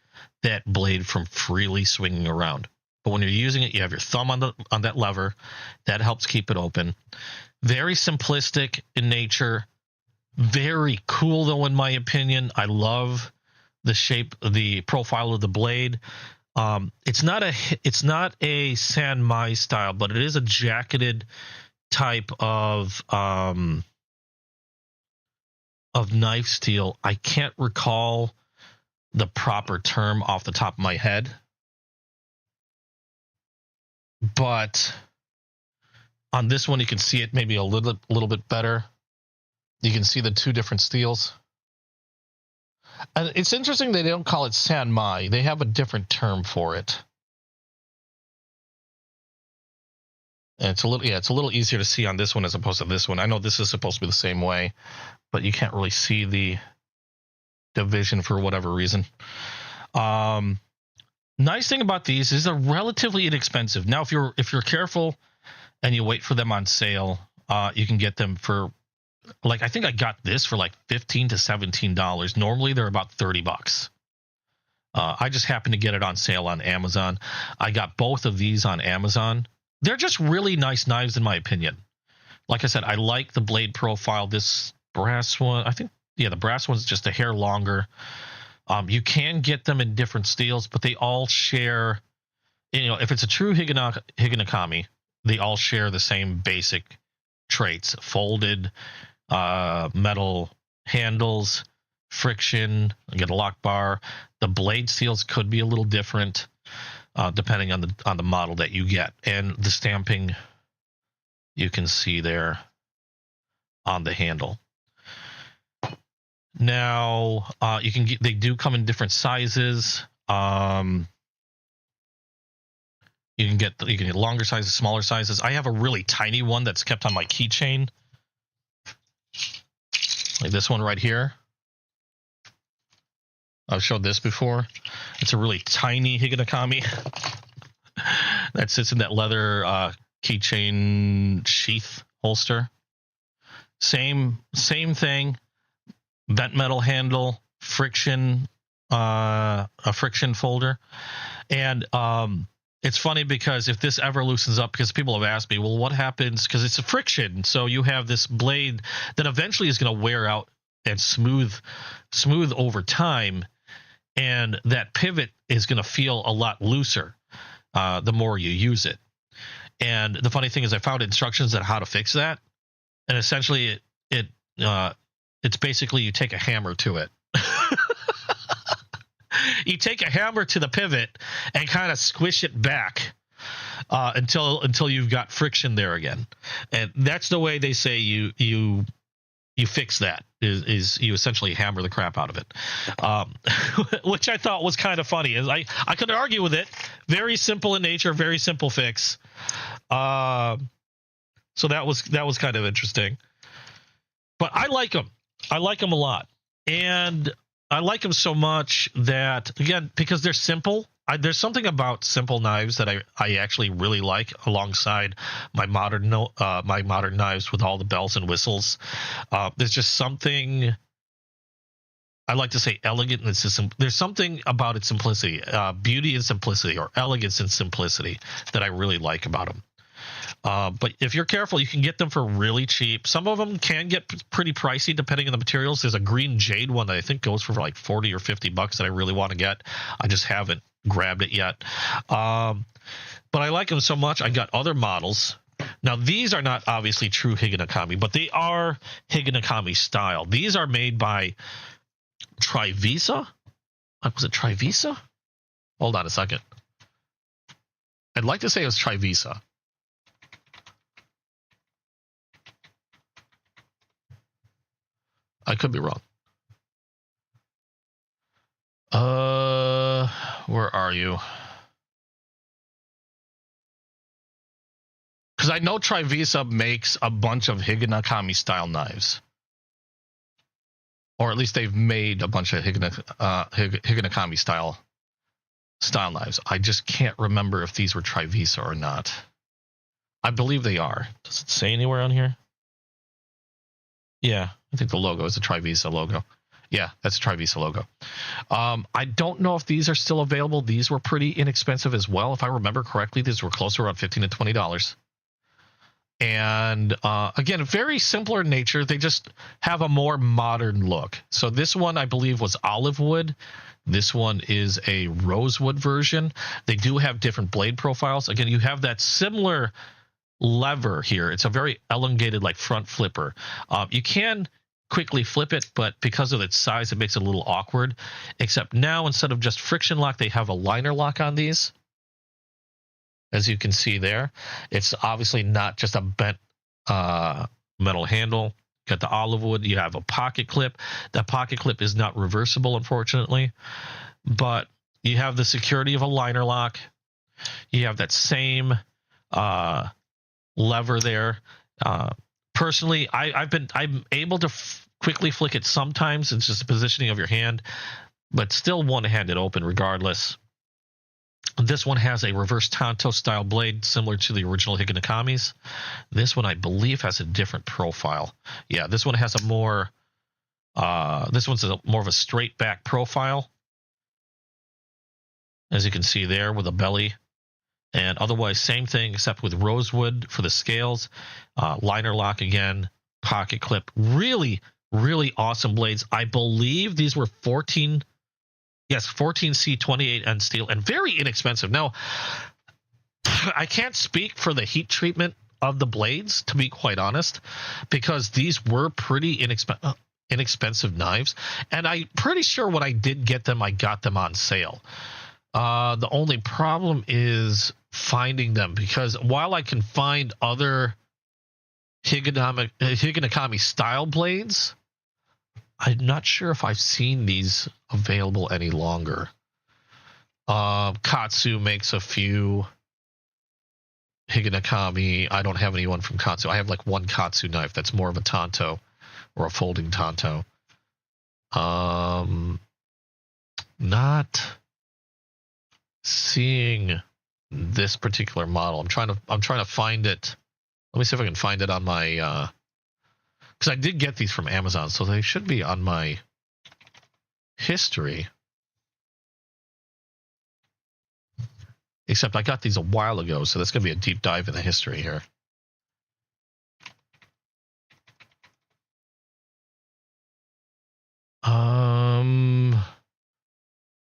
that blade from freely swinging around. But when you're using it, you have your thumb on that lever. That helps keep it open. Very simplistic in nature. Very cool, though, in my opinion. I love the shape, the profile of the blade. It's not a Sanmai style, but it is a jacketed type of knife steel. I can't recall the proper term off the top of my head, but on this one you can see it maybe a little bit better. You can see the two different steels, and it's interesting they don't call it Sanmai. They have a different term for it, and it's a little easier to see on this one as opposed to this one. I know this is supposed to be the same way, but you can't really see the division for whatever reason. Nice thing about these is they're relatively inexpensive. Now, if you're careful and you wait for them on sale, you can get them for, like, I think I got this for like $15 to $17. Normally they're about $30. I just happened to get it on sale on Amazon. I got both of these on Amazon. They're just really nice knives in my opinion. Like I said, I like the blade profile. This brass one, I think, yeah, the brass one's just a hair longer. You can get them in different steels, but they all share, if it's a true Higanakami, they all share the same basic traits: folded metal handles, friction, you get a lock bar. The blade steels could be a little different depending on the model that you get, and the stamping you can see there on the handle. Now, they do come in different sizes. You can get longer sizes, smaller sizes. I have a really tiny one that's kept on my keychain, like this one right here. I've showed this before. It's a really tiny Higanakami that sits in that leather keychain sheath holster. Same thing. Bent metal handle, friction, a friction folder. And it's funny because if this ever loosens up, because people have asked me, well, what happens? Because it's a friction. So you have this blade that eventually is going to wear out and smooth over time, and that pivot is going to feel a lot looser the more you use it. And the funny thing is, I found instructions on how to fix that, and essentially it's basically you take a hammer to it. You take a hammer to the pivot and kind of squish it back until you've got friction there again, and that's the way they say you fix that. Is you essentially hammer the crap out of it, which I thought was kind of funny. As I could argue with it. Very simple in nature, very simple fix. So that was kind of interesting. But I like them. I like them a lot, and I like them so much that, again, because they're simple. There's something about simple knives that I actually really like, alongside my modern knives with all the bells and whistles. There's just something, I like to say, elegant, and there's something about its simplicity, beauty and simplicity, or elegance and simplicity, that I really like about them. But if you're careful, you can get them for really cheap. Some of them can get pretty pricey depending on the materials. There's a green jade one that I think goes for like $40 or $50 that I really want to get. I just haven't grabbed it yet. But I like them so much. I got other models. Now, these are not obviously true Higanakami, but they are Higanakami style. These are made by Trivisa. Was it Trivisa? Hold on a second. I'd like to say it was Trivisa. I could be wrong. Where are you? Because I know Trivisa makes a bunch of Higanakami style knives, or at least they've made a bunch of Higanakami style knives. I just can't remember if these were Trivisa or not. I believe they are. Does it say anywhere on here? Yeah, I think the logo is a Trivisa logo. Yeah, that's a Trivisa logo. I don't know if these are still available. These were pretty inexpensive as well. If I remember correctly, these were closer around $15 to $20. And again, very simpler in nature. They just have a more modern look. So this one, I believe, was olive wood. This one is a rosewood version. They do have different blade profiles. Again, you have that similar lever here. It's a very elongated, like, front flipper. You can quickly flip it, but because of its size, it makes it a little awkward. Except now, instead of just friction lock, they have a liner lock on these. As you can see there, it's obviously not just a bent metal handle. Got the olive wood. You have a pocket clip. That pocket clip is not reversible, unfortunately, but you have the security of a liner lock. You have that same lever there. Personally, I'm able to quickly flick it sometimes. It's just the positioning of your hand, but still one-handed open regardless. This one has a reverse tanto style blade similar to the original Higanakami's. This one, I believe, has a different profile. Yeah, this one has a more this one's more of a straight back profile, as you can see there, with a belly. And otherwise, same thing, except with rosewood for the scales. Liner lock again, pocket clip. Really, really awesome blades. I believe these were 14C28N steel, and very inexpensive. Now, I can't speak for the heat treatment of the blades, to be quite honest, because these were pretty inexpensive knives. And I'm pretty sure when I did get them, I got them on sale. The only problem is finding them, because while I can find other Higanakami style blades, I'm not sure if I've seen these available any longer. Katsu makes a few Higanakami. I don't have anyone from Katsu. I have like one Katsu knife that's more of a tanto or a folding tanto. Not seeing this particular model. I'm trying to find it. Let me see if I can find it on my because I did get these from Amazon, so they should be on my history. Except I got these a while ago, so that's going to be a deep dive in the history here.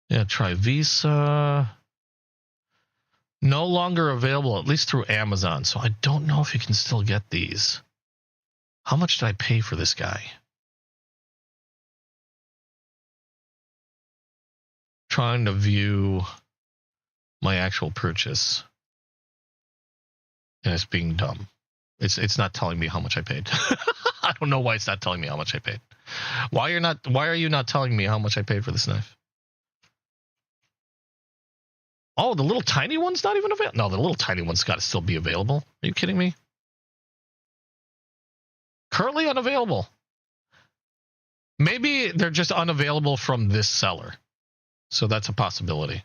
Yeah, try Visa. No longer available, at least through Amazon. So I don't know if you can still get these. How much did I pay for this guy? Trying to view my actual purchase. And it's being dumb. It's not telling me how much I paid. I don't know why it's not telling me how much I paid. Why are you not telling me how much I paid for this knife? Oh, the little tiny one's not even available? No, the little tiny one's got to still be available. Are you kidding me? Currently unavailable. Maybe they're just unavailable from this seller. So that's a possibility.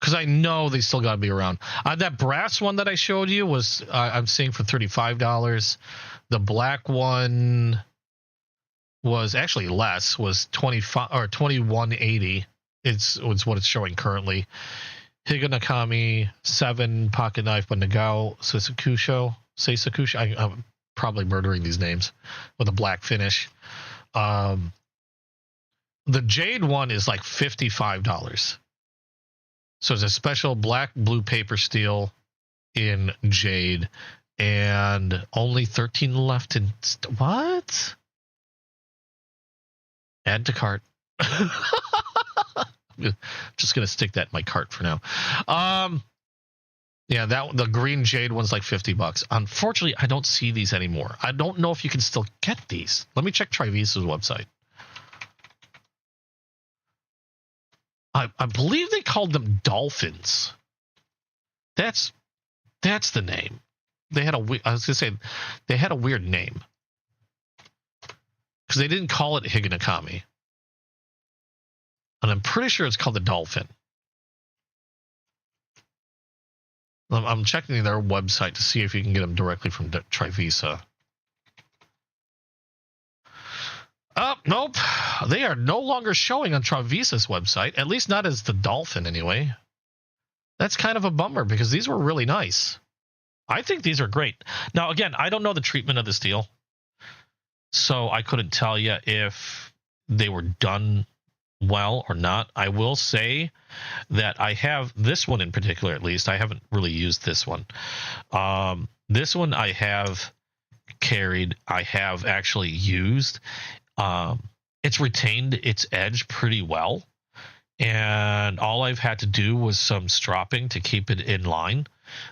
Because I know they still got to be around. That brass one that I showed you was I'm seeing for $35. The black one was actually less, was $25 or $21.80. It's what it's showing currently. Higanakami 7 pocket knife by Nagao Seisakusho. I'm probably murdering these names with a black finish. The jade one is like $55. So it's a special black blue paper steel in jade, and only 13 left in what? Add to cart. Just gonna stick that in my cart for now. Yeah, the green jade one's like $50. Unfortunately, I don't see these anymore. I don't know if you can still get these. Let me check Trivisa's website. I believe they called them dolphins. That's the name. They had they had a weird name because they didn't call it Higanakami, and I'm pretty sure it's called the dolphin. I'm checking their website to see if you can get them directly from Trivisa. Oh, nope. They are no longer showing on Trivisa's website, at least not as the dolphin anyway. That's kind of a bummer because these were really nice. I think these are great. Now, again, I don't know the treatment of the steel, so I couldn't tell you if they were done well or not. I will say that I have this one in particular, at least. I haven't really used this one. This one I have carried. I have actually used. It's retained its edge pretty well, and all I've had to do was some stropping to keep it in line.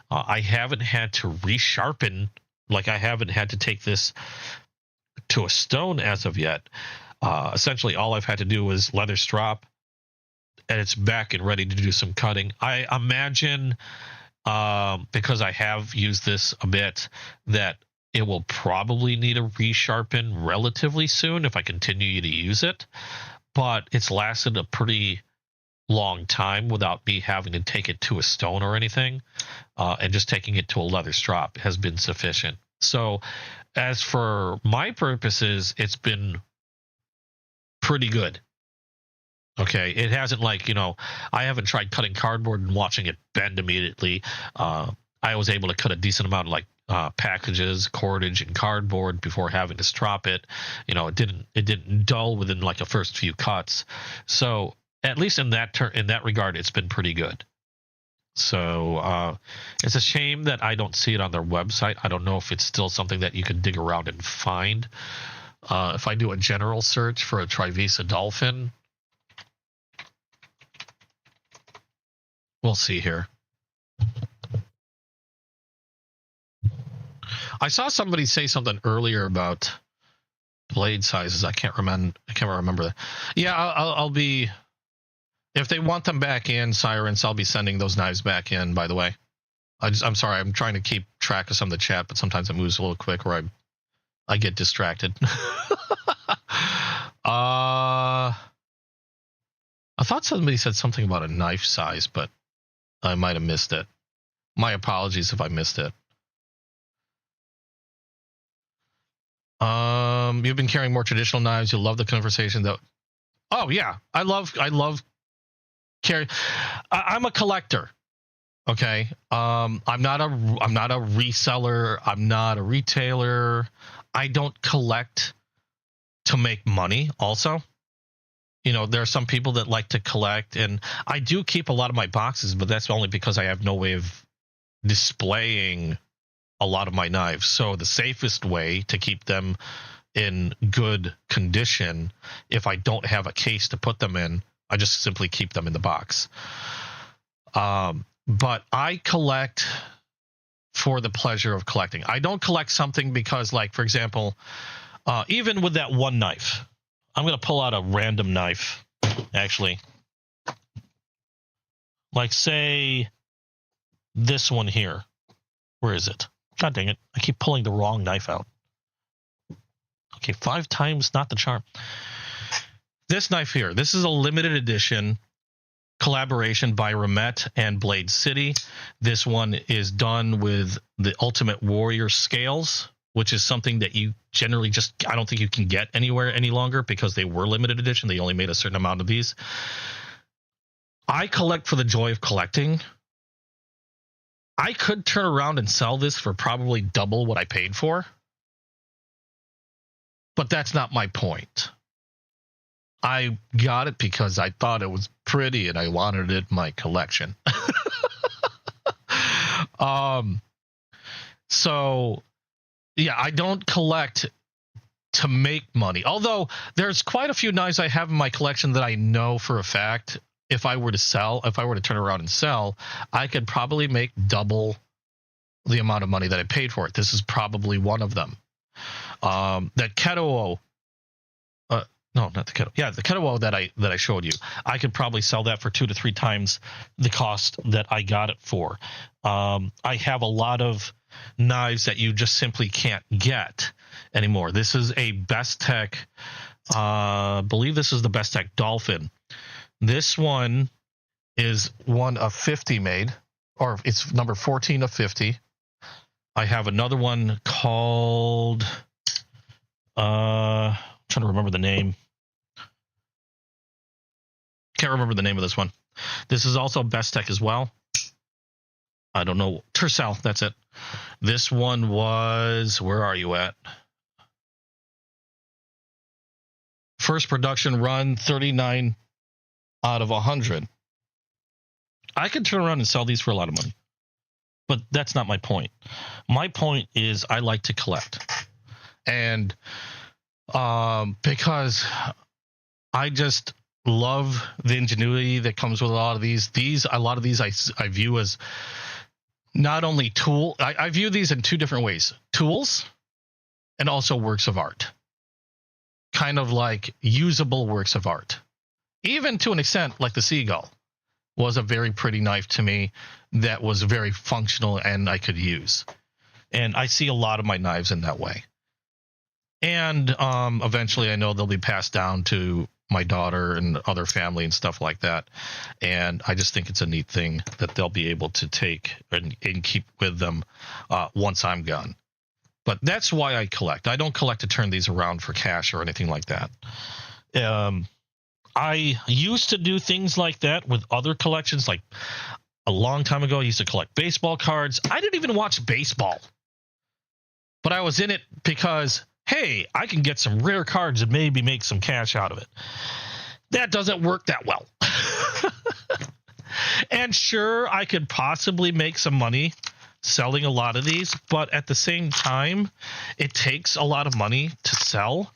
I haven't had to resharpen, like I haven't had to take this to a stone as of yet. Essentially, all I've had to do was leather strop, and it's back and ready to do some cutting. I imagine, because I have used this a bit, that it will probably need a resharpen relatively soon if I continue to use it, but it's lasted a pretty long time without me having to take it to a stone or anything, and just taking it to a leather strop has been sufficient. So as for my purposes, it's been pretty good. Okay, it hasn't I haven't tried cutting cardboard and watching it bend immediately. I was able to cut a decent amount of packages, cordage, and cardboard before having to strop it. It didn't dull within like the first few cuts. So at least in that regard, it's been pretty good. So it's a shame that I don't see it on their website. I don't know if it's still something that you can dig around and find. If I do a general search for a Trivisa Dolphin, we'll see here. I saw somebody say something earlier about blade sizes. I can't remember that. Yeah, I'll be, if they want them back in, Sirens, I'll be sending those knives back in, by the way. I'm sorry, I'm trying to keep track of some of the chat, but sometimes it moves a little quick or I get distracted. I thought somebody said something about a knife size, but I might have missed it. My apologies if I missed it. You've been carrying more traditional knives. You love the conversation though. Oh yeah, I love carry. I'm a collector. Okay. I'm not a reseller. I'm not a retailer. I don't collect to make money also. You know, there are some people that like to collect, and I do keep a lot of my boxes, but that's only because I have no way of displaying a lot of my knives. So the safest way to keep them in good condition, if I don't have a case to put them in, I just simply keep them in the box. But I collect for the pleasure of collecting. I don't collect something because, like, for example, even with that one knife, I'm going to pull out a random knife, actually. Like, say, this one here. Where is it? God dang it. I keep pulling the wrong knife out. Okay, 5 times, not the charm. This knife here. This is a limited edition collaboration by Remette and Blade City. This one is done with the Ultimate Warrior scales, which is something that you generally just, I don't think you can get anywhere any longer because they were limited edition. They only made a certain amount of these. I collect for the joy of collecting. I could turn around and sell this for probably double what I paid for, but that's not my point. I got it because I thought it was pretty and I wanted it in my collection. So yeah, I don't collect to make money. Although there's quite a few knives I have in my collection that I know for a fact, if I were to turn around and sell, I could probably make double the amount of money that I paid for it. This is probably one of them. That Ketuo, no, not the Ketuo. Yeah, the Ketuo that I showed you. I could probably sell that for 2 to 3 times the cost that I got it for. I have a lot of knives that you just simply can't get anymore. This is a Best Tech. I believe this is the Best Tech Dolphin. This one is one of 50 made, or it's number 14 of 50. I have another one called, trying to remember the name. Can't remember the name of this one. This is also Best Tech as well. I don't know. Tercel, that's it. This one was, where are you at? First production run, 39 out of 100. I could turn around and sell these for a lot of money, but that's not my point. My point is I like to collect, and because I just love the ingenuity that comes with a lot of these. A lot of these I view as not only tool. I view these in 2 different ways: tools and also works of art. Kind of like usable works of art. Even to an extent, like the Seagull was a very pretty knife to me that was very functional and I could use. And I see a lot of my knives in that way. And eventually I know they'll be passed down to my daughter and other family and stuff like that. And I just think it's a neat thing that they'll be able to take and keep with them once I'm gone. But that's why I collect. I don't collect to turn these around for cash or anything like that. I used to do things like that with other collections. Like a long time ago, I used to collect baseball cards. I didn't even watch baseball, but I was in it because, hey, I can get some rare cards and maybe make some cash out of it. That doesn't work that well. And sure, I could possibly make some money selling a lot of these, but at the same time, it takes a lot of money to sell.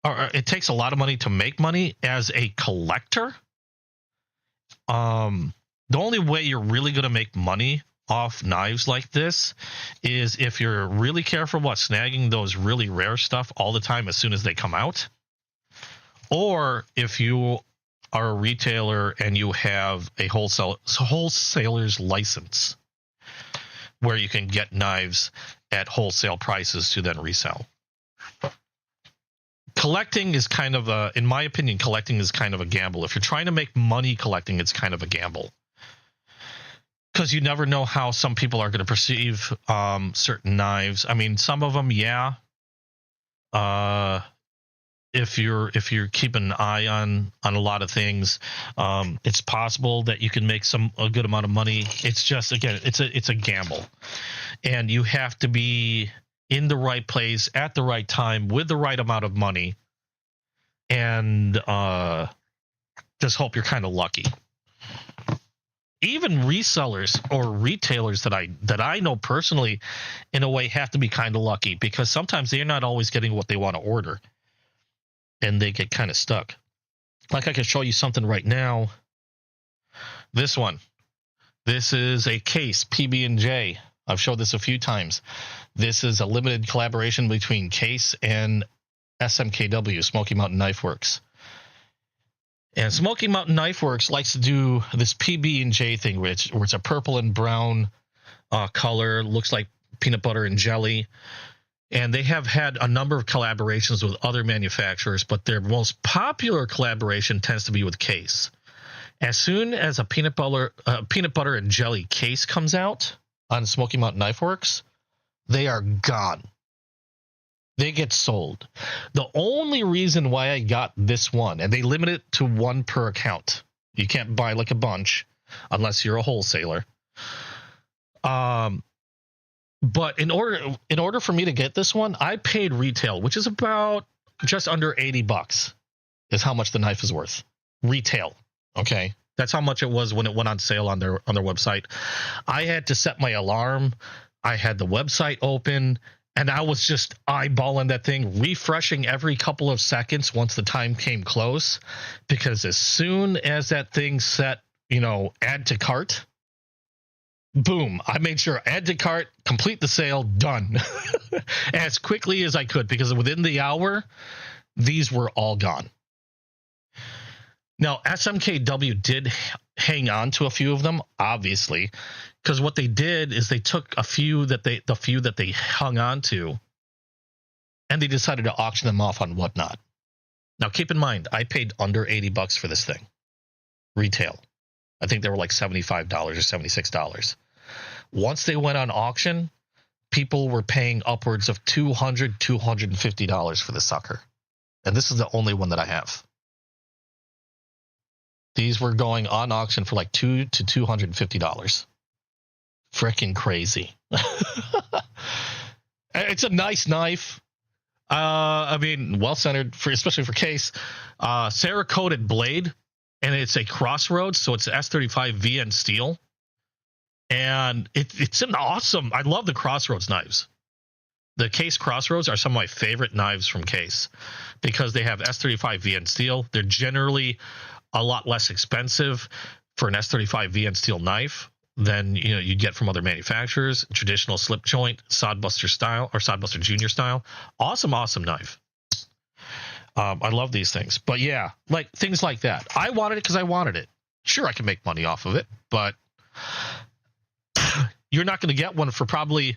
Or it takes a lot of money to make money as a collector. The only way you're really going to make money off knives like this is if you're really careful about snagging those really rare stuff all the time as soon as they come out. Or if you are a retailer and you have a wholesaler's license where you can get knives at wholesale prices to then resell. Collecting is kind of in my opinion, collecting is kind of a gamble. If you're trying to make money collecting, it's kind of a gamble. Because you never know how some people are going to perceive certain knives. I mean, some of them, yeah. If you're keeping an eye on a lot of things, it's possible that you can make a good amount of money. It's just, again, it's a gamble, and you have to be in the right place at the right time with the right amount of money and just hope you're kind of lucky. Even resellers or retailers that I know personally, in a way, have to be kind of lucky, because sometimes they're not always getting what they want to order, and they get kind of stuck. Like, I can show you something right now. This one. This is a case, PB&J. I've showed this a few times. This is a limited collaboration between Case and SMKW, Smoky Mountain Knife Works. And Smoky Mountain Knife Works likes to do this PB&J thing, where it's a purple and brown color, looks like peanut butter and jelly. And they have had a number of collaborations with other manufacturers, but their most popular collaboration tends to be with Case. As soon as a peanut butter and jelly case comes out on Smoky Mountain Knife Works, they are gone. They get sold. The only reason why I got this one, and they limit it to one per account. You can't buy like a bunch unless you're a wholesaler. But in order for me to get this one, I paid retail, which is about just under $80 is how much the knife is worth. Retail. Okay. That's how much it was when it went on sale on their website. I had to set my alarm. I had the website open, and I was just eyeballing that thing, refreshing every couple of seconds once the time came close, because as soon as that thing set, add to cart, boom, I made sure add to cart, complete the sale, done. As quickly as I could, because within the hour, these were all gone. Now, SMKW did hang on to a few of them, obviously, because what they did is they took the few that they hung on to, and they decided to auction them off on Whatnot. Now, keep in mind, I paid under $80 for this thing, retail. I think they were like $75 or $76. Once they went on auction, people were paying upwards of $200, $250 for the sucker. And this is the only one that I have. These were going on auction for like $200 to $250. Freaking crazy. It's a nice knife. Well-centered, especially for Case. Cerakoted blade, and it's a Crossroads, so it's S35 VN steel. And it's an awesome... I love the Crossroads knives. The Case Crossroads are some of my favorite knives from Case, because they have S35 VN steel. They're generally a lot less expensive for an S35 VN steel knife than you get from other manufacturers. Traditional slip joint, Sodbuster style, or Sodbuster Junior style. Awesome knife. I love these things. But yeah, like things like that. I wanted it because I wanted it. Sure, I can make money off of it, but you're not going to get one for probably,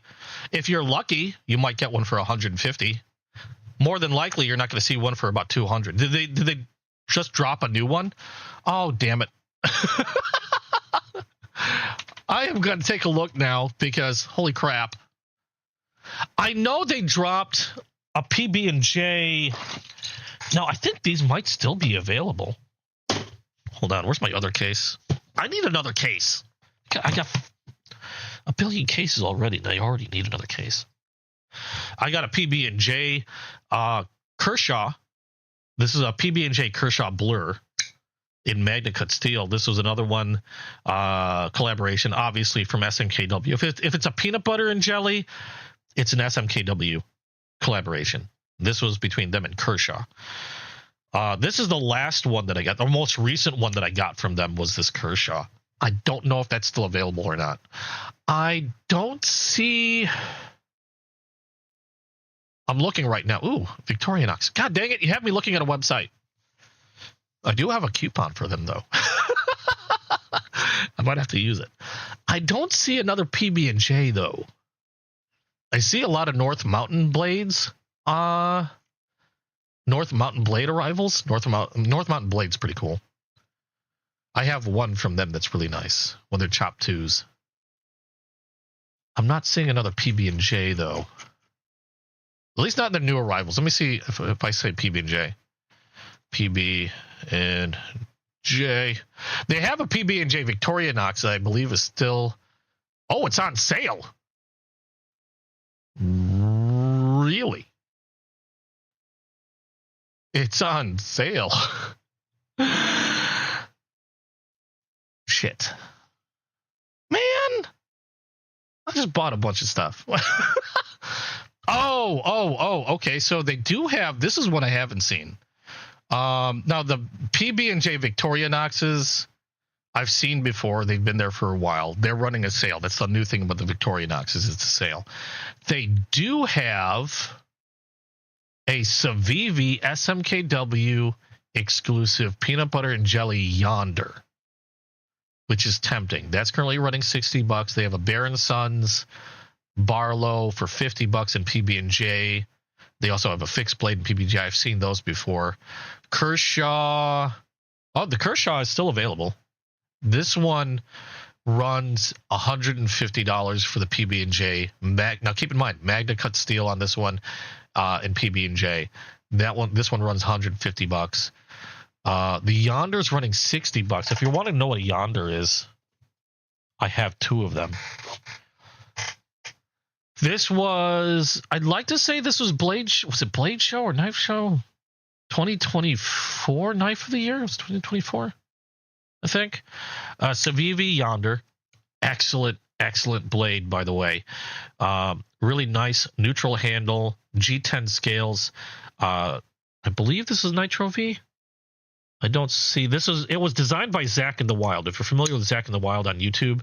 if you're lucky, you might get one for $150. More than likely, you're not going to see one for about $200. Did they just drop a new one? Oh, damn it. I am going to take a look now, because holy crap. I know they dropped a PB&J. Now, I think these might still be available. Hold on. Where's my other case? I need another case. I got a billion cases already, and I already need another case. I got a PB&J Kershaw. This is a PB&J Kershaw Blur in Magna Cut steel. This was another one collaboration, obviously from SMKW. If it's a peanut butter and jelly, it's an SMKW collaboration. This was between them and Kershaw. This is the last one that I got. The most recent one that I got from them was this Kershaw. I don't know if that's still available or not. I don't see... I'm looking right now. Ooh, Victorinox. God dang it, you have me looking at a website. I do have a coupon for them, though. I might have to use it. I don't see another PB&J, though. I see a lot of North Mountain blades. North Mountain blade arrivals. North Mountain blade's pretty cool. I have one from them that's really nice when they're chopped twos. I'm not seeing another PB&J, though. At least not in the new arrivals. Let me see if I say PB&J. PB&J. They have a PB&J Victorinox that I believe is still... Oh, it's on sale. Really? It's on sale. Shit. Man, I just bought a bunch of stuff. Okay. So they do have, this is what I haven't seen. Now the PB&J Victorinoxes I've seen before. They've been there for a while. They're running a sale. That's the new thing about the Victorinoxes. It's a sale. They do have a Civivi SMKW exclusive peanut butter and jelly Yonder, which is tempting. That's currently running $60. They have a Baron Sons Barlow for $50 in PB&J. They also have a fixed blade in PB&J. I've seen those before. Kershaw. Oh, the Kershaw is still available. This one runs $150 for the PB&J. Now, keep in mind, Magna cut steel on this one in PB&J. This one runs $150. The Yonder's running $60. If you want to know what a Yonder is, I have two of them. This was, I'd like to say this was was it Blade Show or Knife Show? 2024 Knife of the Year? It was 2024, I think. Civivi Yonder. Excellent blade, by the way. Really nice neutral handle, G10 scales. I believe this is Nitro V. I don't see, it was designed by Zach in the Wild. If you're familiar with Zach in the Wild on YouTube,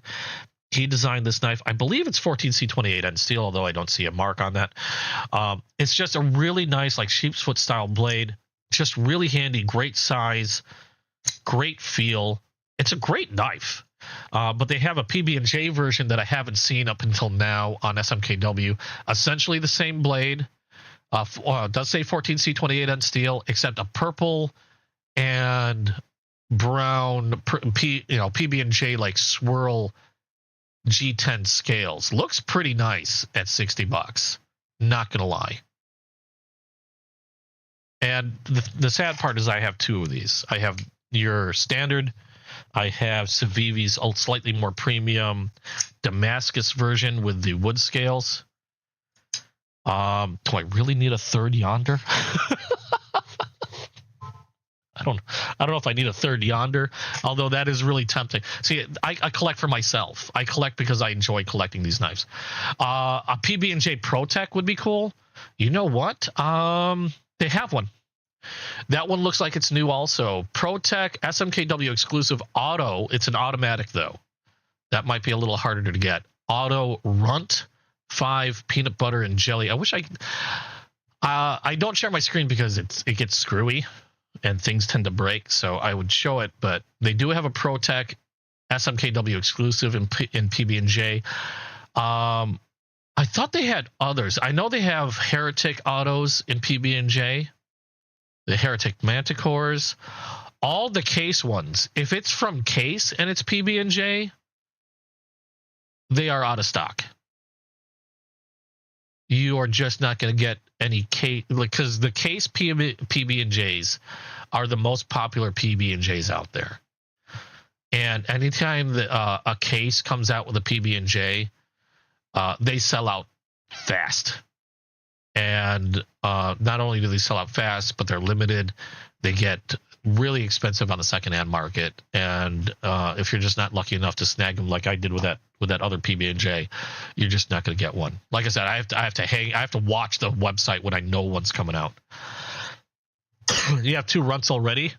he designed this knife. I believe it's 14C28 end steel, although I don't see a mark on that. It's just a really nice, like, sheep's foot style blade. Just really handy, great size, great feel. It's a great knife. But they have a PB&J version that I haven't seen up until now on SMKW. Essentially the same blade. It does say 14C28 end steel, except a purple and brown PB&J like swirl G10 scales. Looks pretty nice at $60. Not gonna lie. And the sad part is I have two of these. I have your standard. I have Civivi's slightly more premium Damascus version with the wood scales. Do I really need a third Yonder? I don't know if I need a third Yonder, although that is really tempting. See, I collect for myself. I collect because I enjoy collecting these knives. A PB&J ProTech would be cool. You know what? They have one. That one looks like it's new also. ProTech SMKW exclusive auto. It's an automatic, though. That might be a little harder to get. Auto Runt 5 peanut butter and jelly. I wish I don't share my screen because it gets screwy and things tend to break, so I would show it, but they do have a ProTech SMKW exclusive in PB&J. I thought they had others. I know they have Heretic autos in PB&J, the Heretic Manticores, all the Case ones. If it's from Case and it's PB&J, they are out of stock. You are just not going to get any Case, because the Case PB&Js are the most popular PB&Js out there. And anytime that a Case comes out with a PB&J, they sell out fast. And not only do they sell out fast, but they're limited. They get really expensive on the secondhand market. And if you're just not lucky enough to snag them like I did with that other PB&J, you're just not going to get one. Like I said, I have to watch the website when I know one's coming out. You have two runts already.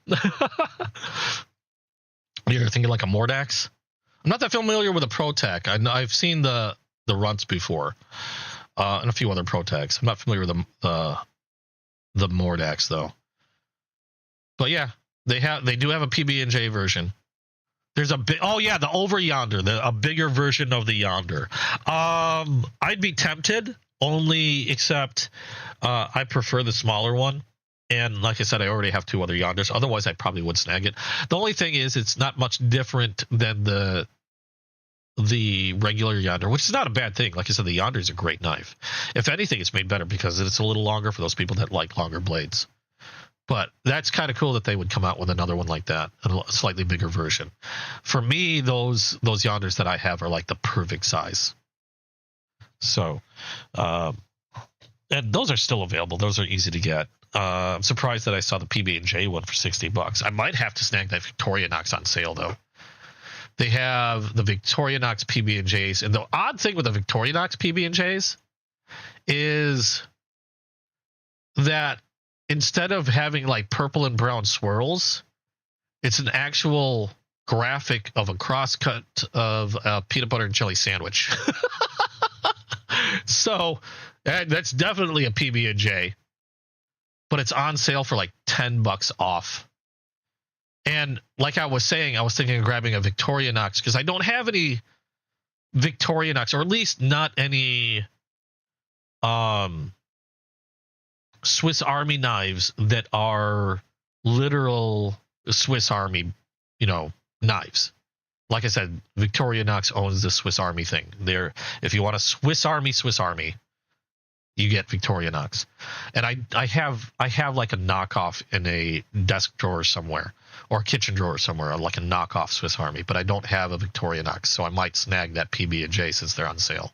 You're thinking like a Mordax. I'm not that familiar with a ProTech. I've seen the runts before, and a few other ProTechs. I'm not familiar with the Mordax though. But yeah, they do have a PB&J version. There's the Over Yonder, a bigger version of the Yonder. I'd be tempted, except I prefer the smaller one. And like I said, I already have two other Yonders. Otherwise, I probably would snag it. The only thing is, it's not much different than the regular Yonder, which is not a bad thing. Like I said, the Yonder is a great knife. If anything, it's made better because it's a little longer for those people that like longer blades. But that's kind of cool that they would come out with another one like that, a slightly bigger version. For me, those Yonders that I have are like the perfect size. So, and those are still available. Those are easy to get. I'm surprised that I saw the PB&J one for $60. I might have to snag that Victorinox on sale though. They have the Victorinox PB&Js, and the odd thing with the Victorinox PB&Js is that instead of having like purple and brown swirls, it's an actual graphic of a crosscut of a peanut butter and jelly sandwich. So that's definitely a PB&J, but it's on sale for like $10 off. And like I was saying, I was thinking of grabbing a Victorinox because I don't have any Victorinox, or at least not any Swiss Army knives that are literal Swiss Army, knives. Like I said, Victorinox owns the Swiss Army thing. If you want a Swiss Army, you get Victorinox. And I have like a knockoff in a desk drawer somewhere, or a kitchen drawer somewhere, like a knockoff Swiss Army, but I don't have a Victorinox, so I might snag that PB&J since they're on sale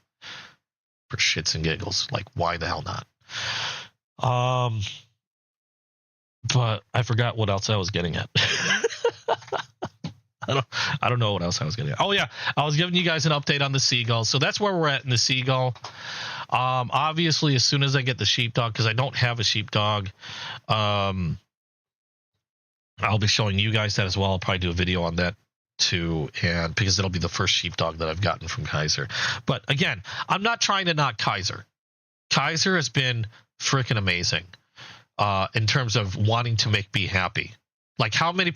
for shits and giggles. Like, why the hell not? But I forgot what else I was getting at. I don't know what else I was getting at. Oh yeah, I was giving you guys an update on the Seagull. So that's where we're at in the Seagull. Obviously, as soon as I get the sheepdog, because I don't have a sheepdog, I'll be showing you guys that as well. I'll probably do a video on that too, and because it'll be the first sheepdog that I've gotten from Kaiser. But again, I'm not trying to knock Kaiser. Kaiser has been freaking amazing in terms of wanting to make me happy. Like, how many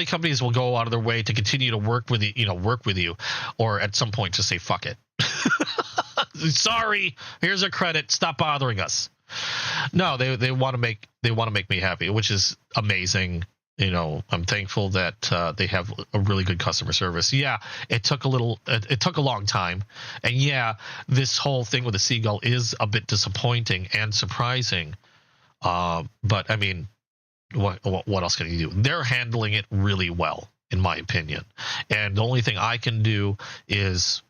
companies will go out of their way to continue to work with you, or at some point just say fuck it. Sorry, here's a credit, stop bothering us. No, they want to make me happy, which is amazing. I'm thankful that they have a really good customer service. Yeah, it took a long time, and yeah, this whole thing with the Seagull is a bit disappointing and surprising. But I mean, what else can you do? They're handling it really well, in my opinion, and the only thing I can do is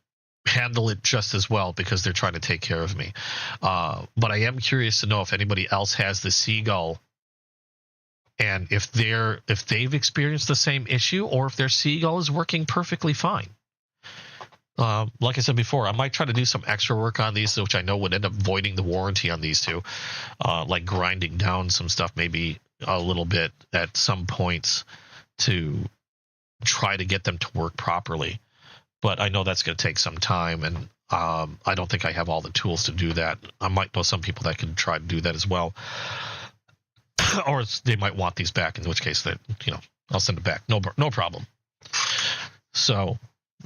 handle it just as well because they're trying to take care of me. But I am curious to know if anybody else has the Seagull, and if they've experienced the same issue, or if their Seagull is working perfectly fine. Like I said before, I might try to do some extra work on these, which I know would end up voiding the warranty on these two, like grinding down some stuff maybe a little bit at some points to try to get them to work properly. But I know that's going to take some time, and I don't think I have all the tools to do that. I might know some people that can try to do that as well. Or they might want these back, in which case I'll send it back. No problem. So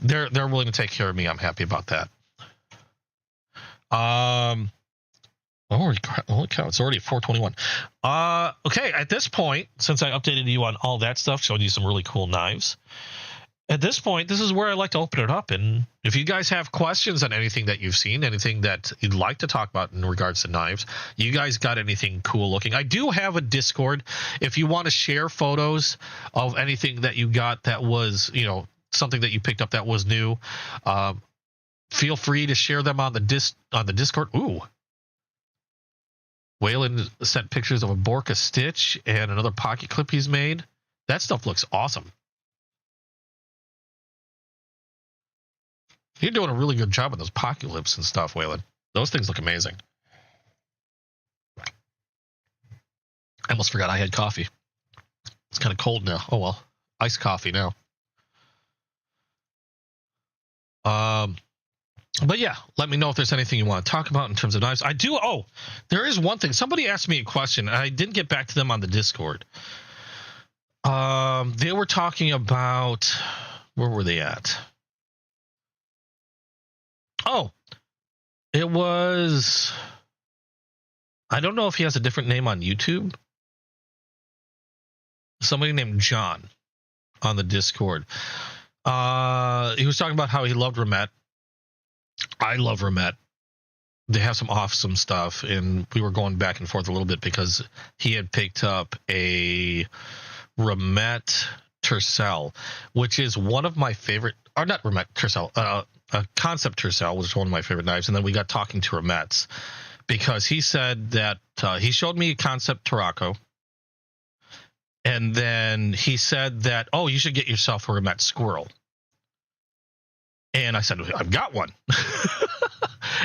they're willing to take care of me. I'm happy about that. Holy cow, it's already 4:21. Okay, at this point, since I updated you on all that stuff, showed you some really cool knives, at this point, this is where I like to open it up. And if you guys have questions on anything that you've seen, anything that you'd like to talk about in regards to knives, you guys got anything cool looking, I do have a Discord. If you want to share photos of anything that you got that was, something that you picked up that was new, feel free to share them on the Discord. Ooh. Waylon sent pictures of a Borka Stitch and another pocket clip he's made. That stuff looks awesome. You're doing a really good job with those pocket clips and stuff, Waylon. Those things look amazing. I almost forgot I had coffee. It's kind of cold now. Oh, well. Iced coffee now. But yeah, let me know if there's anything you want to talk about in terms of knives. There is one thing. Somebody asked me a question, and I didn't get back to them on the Discord. They were talking about... Where were they at? Oh, it was... I don't know if he has a different name on YouTube. Somebody named John on the Discord. He was talking about how he loved Remette. I love Remette. They have some awesome stuff, and we were going back and forth a little bit because he had picked up a Remette Tercel, which is one of my favorite, or not Remette Tercel, a Concept Tercel, which is one of my favorite knives, and then we got talking to Remettes because he said that he showed me a concept Tarako, and then he said that, oh, you should get yourself a Remette Squirrel. And I said, I've got one.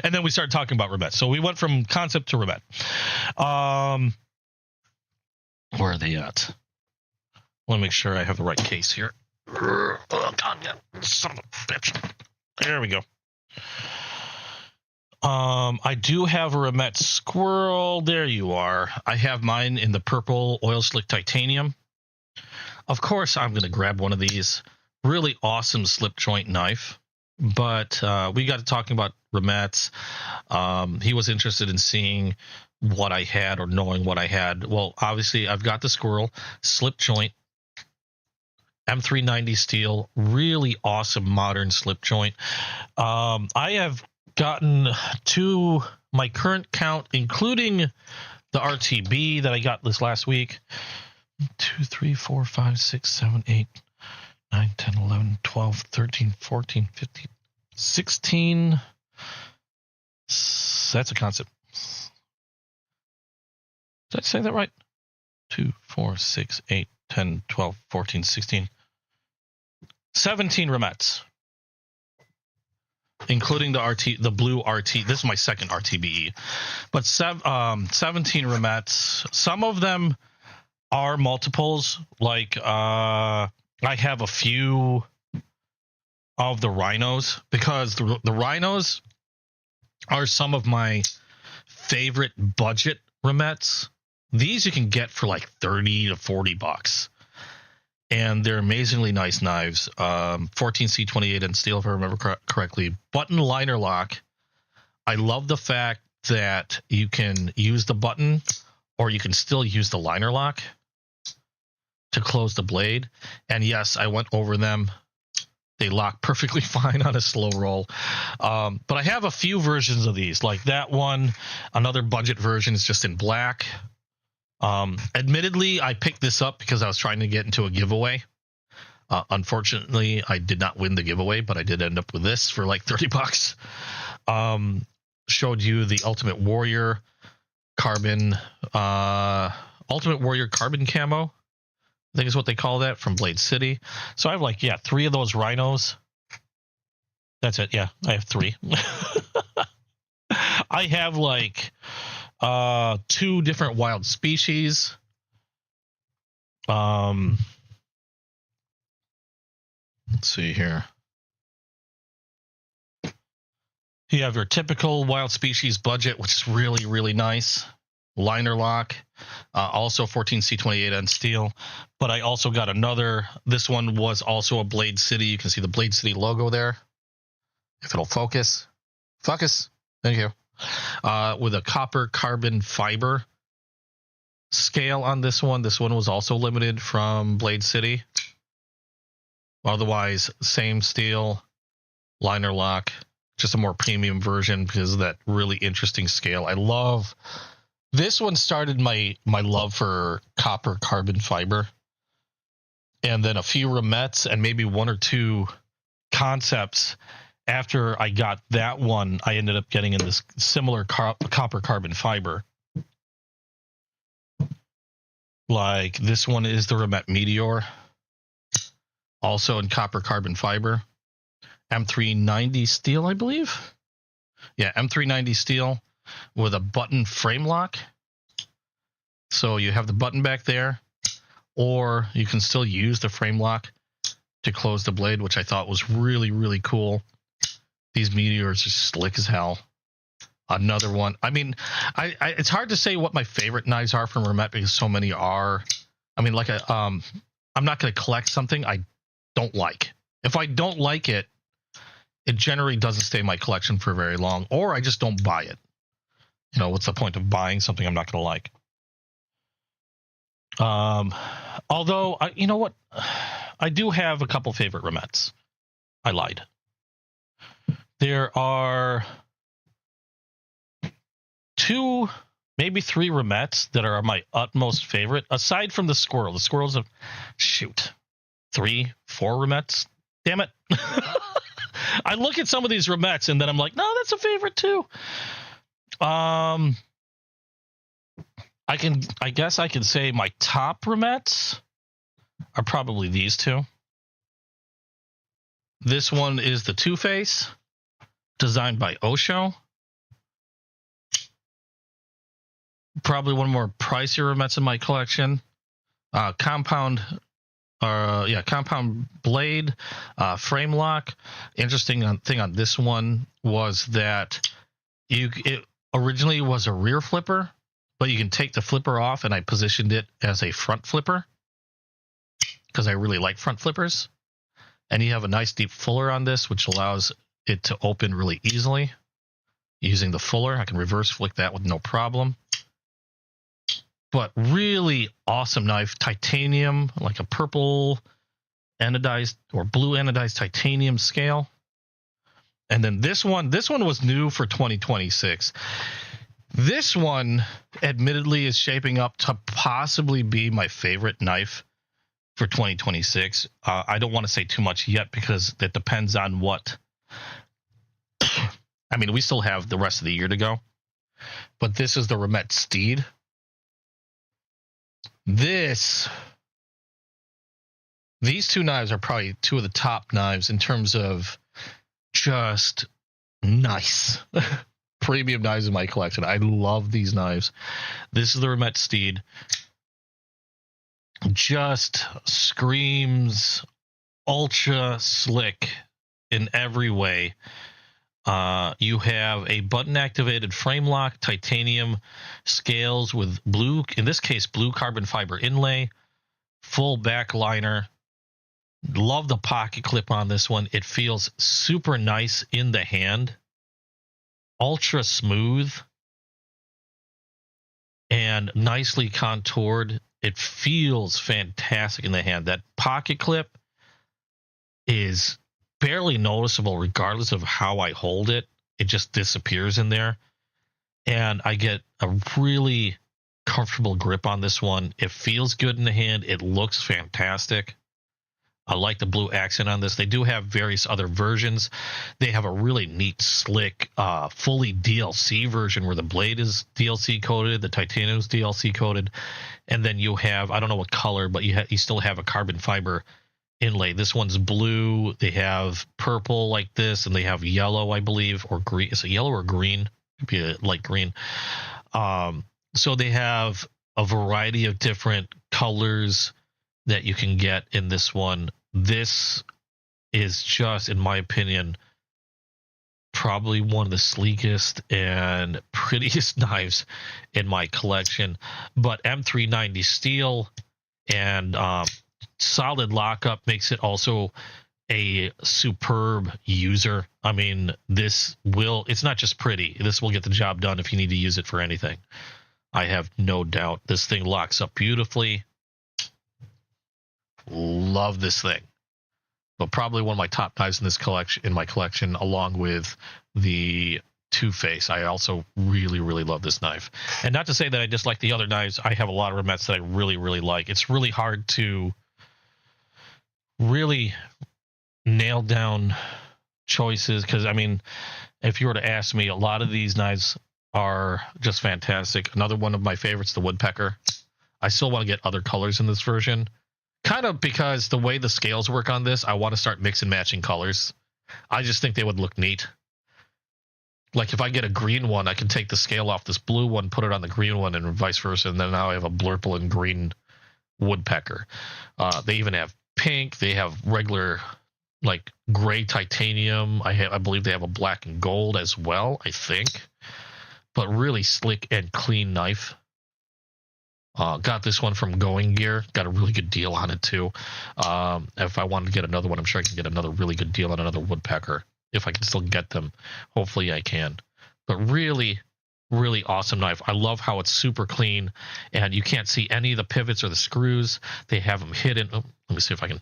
And then we started talking about Remette. So we went from concept to Remette. Where are they at? I want to make sure I have the right case here. Oh, God, yeah. Son of a bitch. There we go. I do have a Remette Squirrel. There you are. I have mine in the purple oil slick titanium. Of course, I'm going to grab one of these. Really awesome slip joint knife. But we got to talking about Remettes. He was interested in seeing what I had or knowing what I had. Well, obviously, I've got the Squirrel, slip joint, M390 steel, really awesome modern slip joint. I have gotten to my current count, including the RTB that I got this last week. 2, 3, 4, 5, 6, 7, 8, 9, 10, 11, 12, 13, 14, 15, 16. That's a concept. Did I say that right? 2, 4, 6, 8, 10, 12, 14, 16. 17 Remettes. Including the blue RT. This is my second RTBE. But 17 Remettes. Some of them are multiples. Like, I have a few of the rhinos, because the rhinos are some of my favorite budget Remettes. These you can get for like 30 to 40 bucks. And they're amazingly nice knives. 14C28 and steel, if I remember correctly. Button liner lock. I love the fact that you can use the button, or you can still use the liner lock to close the blade. And yes, I went over them. They lock perfectly fine on a slow roll. But I have a few versions of these. Like that one, another budget version is just in black. Admittedly, I picked this up because I was trying to get into a giveaway. Unfortunately, I did not win the giveaway, but I did end up with this for like 30 bucks. Showed you the Ultimate Warrior carbon camo, I think is what they call that, from Blade City. So I have like, 3 of those rhinos. That's it. Yeah, I have 3. I have like 2 different wild species. Let's see here. You have your typical wild species budget, which is really, really nice. Liner lock, also 14C28 on steel. But I also got another. This one was also a Blade City. You can see the Blade City logo there. If it'll focus. Focus. Thank you. With a copper carbon fiber scale on this one. This one was also limited from Blade City. Otherwise, same steel, liner lock, just a more premium version because of that really interesting scale. I love this one. Started my love for copper carbon fiber, and then a few Remettes and maybe 1 or 2 concepts. After I got that one, I ended up getting in this similar copper carbon fiber. Like this one is the Remette Meteor, also in copper carbon fiber. M390 steel, I believe. Yeah, M390 steel with a button frame lock. So you have the button back there, or you can still use the frame lock to close the blade, which I thought was really, really cool. These meteors are slick as hell. Another one. I mean, it's hard to say what my favorite knives are from Remette because so many are. I mean, like I'm not going to collect something I don't like. If I don't like it, it generally doesn't stay in my collection for very long, or I just don't buy it. You know, what's the point of buying something I'm not going to like? Although, you know what? I do have a couple favorite Remettes. I lied. There are 2, maybe 3 Remettes that are my utmost favorite, aside from the Squirrel. The Squirrel's 3, 4 Remettes. Damn it. I look at some of these Remettes and then I'm like, no, that's a favorite too. I guess I can say my top Remettes are probably these two. This one is the Two-Face, designed by Osho. Probably one of the more pricier Remettes in my collection. Compound blade, frame lock. Interesting thing on this one was that it originally was a rear flipper, but you can take the flipper off, and I positioned it as a front flipper because I really like front flippers. And you have a nice deep fuller on this, which allows it to open really easily using the fuller. I can reverse flick that with no problem. But really awesome knife, titanium, like a purple anodized or blue anodized titanium scale. And then this one was new for 2026. This one, admittedly, is shaping up to possibly be my favorite knife for 2026. I don't want to say too much yet because that depends on what. I mean, we still have the rest of the year to go. But this is the Remette Steed. These two knives are probably two of the top knives in terms of just nice premium knives in my collection. I love these knives. This is the Remette Steed. Just screams ultra slick in every way. You have a button activated frame lock, titanium scales with blue, in this case, blue carbon fiber inlay, full back liner. Love the pocket clip on this one. It feels super nice in the hand, ultra smooth and nicely contoured. It feels fantastic in the hand. That pocket clip is barely noticeable regardless of how I hold it. It just disappears in there. And I get a really comfortable grip on this one. It feels good in the hand. It looks fantastic. I like the blue accent on this. They do have various other versions. They have a really neat, slick, fully DLC version where the blade is DLC coated, the titanium is DLC coated, and then you have, I don't know what color, but you still have a carbon fiber inlay. This one's blue. They have purple like this, and they have yellow, I believe, or green. Is it yellow or green? Could be a light green. So they have a variety of different colors that you can get in this one. This is just, in my opinion, probably one of the sleekest and prettiest knives in my collection. But M390 steel and solid lockup makes it also a superb user. I mean, it's not just pretty. This will get the job done if you need to use it for anything. I have no doubt. This thing locks up beautifully. Love this thing. But probably one of my top knives in my collection, along with the Two-Face. I also really, really love this knife. And not to say that I dislike the other knives. I have a lot of Remettes that I really, really like. It's really hard to really nail down choices because, I mean, if you were to ask me, a lot of these knives are just fantastic. Another one of my favorites, the Woodpecker. I still want to get other colors in this version. Kind of because the way the scales work on this, I want to start mix and matching colors. I just think they would look neat. Like if I get a green one, I can take the scale off this blue one, put it on the green one, and vice versa. And then now I have a blurple and green Woodpecker. They even have pink. They have regular like gray titanium. I believe they have a black and gold as well, I think. But really slick and clean knife. Got this one from Going Gear. Got a really good deal on it too. If I wanted to get another one, I'm sure I can get another really good deal on another Woodpecker. If I can still get them. Hopefully I can. But really, really awesome knife. I love how it's super clean and you can't see any of the pivots or the screws. They have them hidden. Oh, let me see if I can.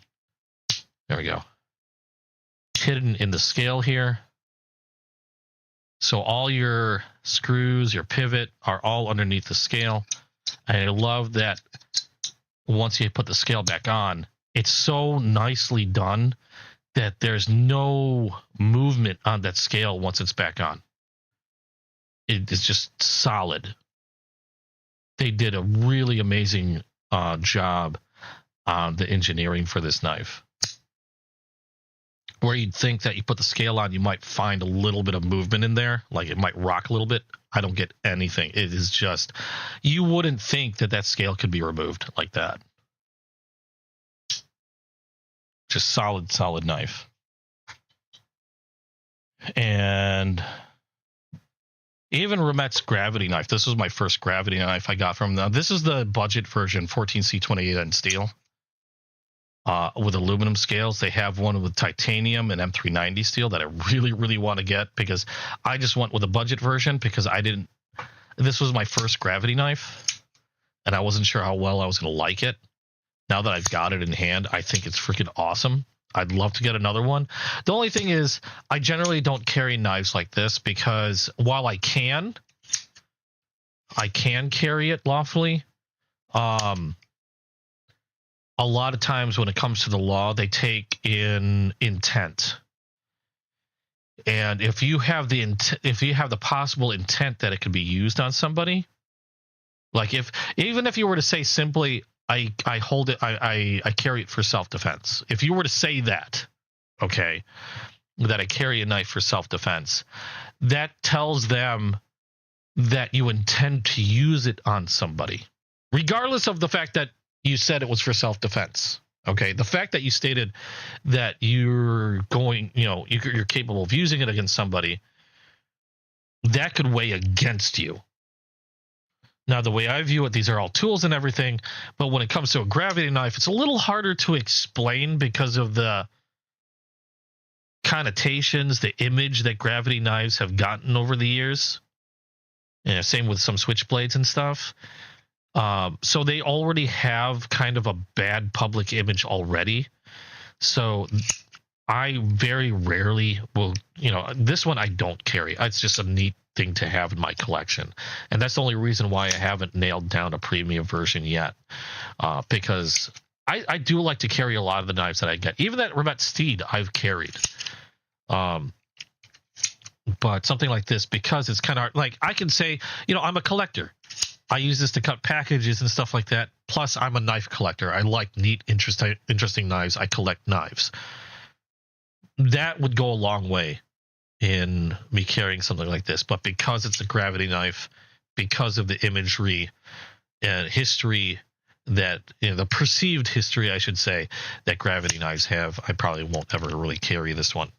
There we go. Hidden in the scale here. So all your screws, your pivot are all underneath the scale. I love that once you put the scale back on, it's so nicely done that there's no movement on that scale once it's back on. it is just solid. They did a really amazing job on the engineering for this knife. Where you'd think that you put the scale on, you might find a little bit of movement in there, like it might rock a little bit. I don't get anything. It is just, you wouldn't think that that scale could be removed like that. Just solid knife. And even Remette's gravity knife. This was my first gravity knife I got from them. This is the budget version, 14C28N steel. With aluminum scales. They have one with titanium and M390 steel that I really want to get, because I just went with a budget version because this was my first gravity knife and I wasn't sure how well I was going to like it. Now that I've got it in hand, I think it's freaking awesome. I'd love to get another one. The only thing is I generally don't carry knives like this because while I can carry it lawfully, a lot of times when it comes to the law, they take in intent. And if you have the possible intent that it could be used on somebody, like even if you were to say simply, I hold it, I carry it for self-defense. If you were to say that, okay, that I carry a knife for self-defense, that tells them that you intend to use it on somebody, regardless of the fact that you said it was for self-defense. Okay, the fact that you stated that you're capable of using it against somebody, that could weigh against you. Now, the way I view it, these are all tools and everything, but when it comes to a gravity knife, it's a little harder to explain because of the connotations, the image that gravity knives have gotten over the years. Yeah, same with some switchblades and stuff. So they already have kind of a bad public image already. So I very rarely will, this one I don't carry. It's just a neat thing to have in my collection. And that's the only reason why I haven't nailed down a premium version yet. Because I do like to carry a lot of the knives that I get. Even that Remette Steed I've carried. But something like this, because it's kind of like, I can say, I'm a collector. I use this to cut packages and stuff like that. Plus, I'm a knife collector. I like neat, interesting knives. I collect knives. That would go a long way in me carrying something like this. But because it's a gravity knife, because of the imagery and history that, the perceived history, I should say, that gravity knives have, I probably won't ever really carry this one.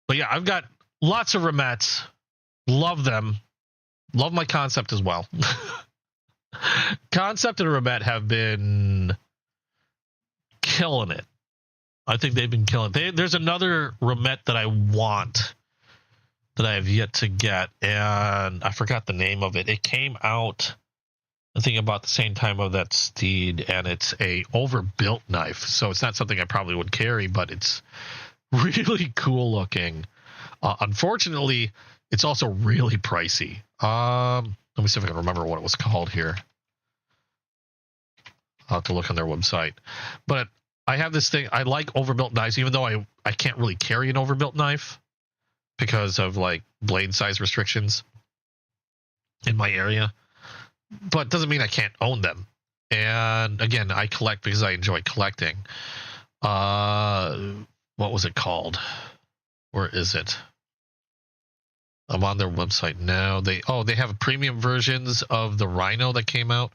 But yeah, I've got lots of Remettes. Love them. Love my Concept as well. Concept and Remette have been killing it. I think they've been killing it. There's another Remette that I want that I have yet to get, and I forgot the name of it. It came out, I think, about the same time of that Steed, and it's a overbuilt knife, so it's not something I probably would carry, but it's really cool looking. Unfortunately, it's also really pricey. Let me see if I can remember what it was called here. I'll have to look on their website. But I have this thing. I like overbuilt knives, even though I can't really carry an overbuilt knife because of like blade size restrictions in my area. But doesn't mean I can't own them. And again, I collect because I enjoy collecting. What was it called? Where is it? I'm on their website now. They have premium versions of the Rhino that came out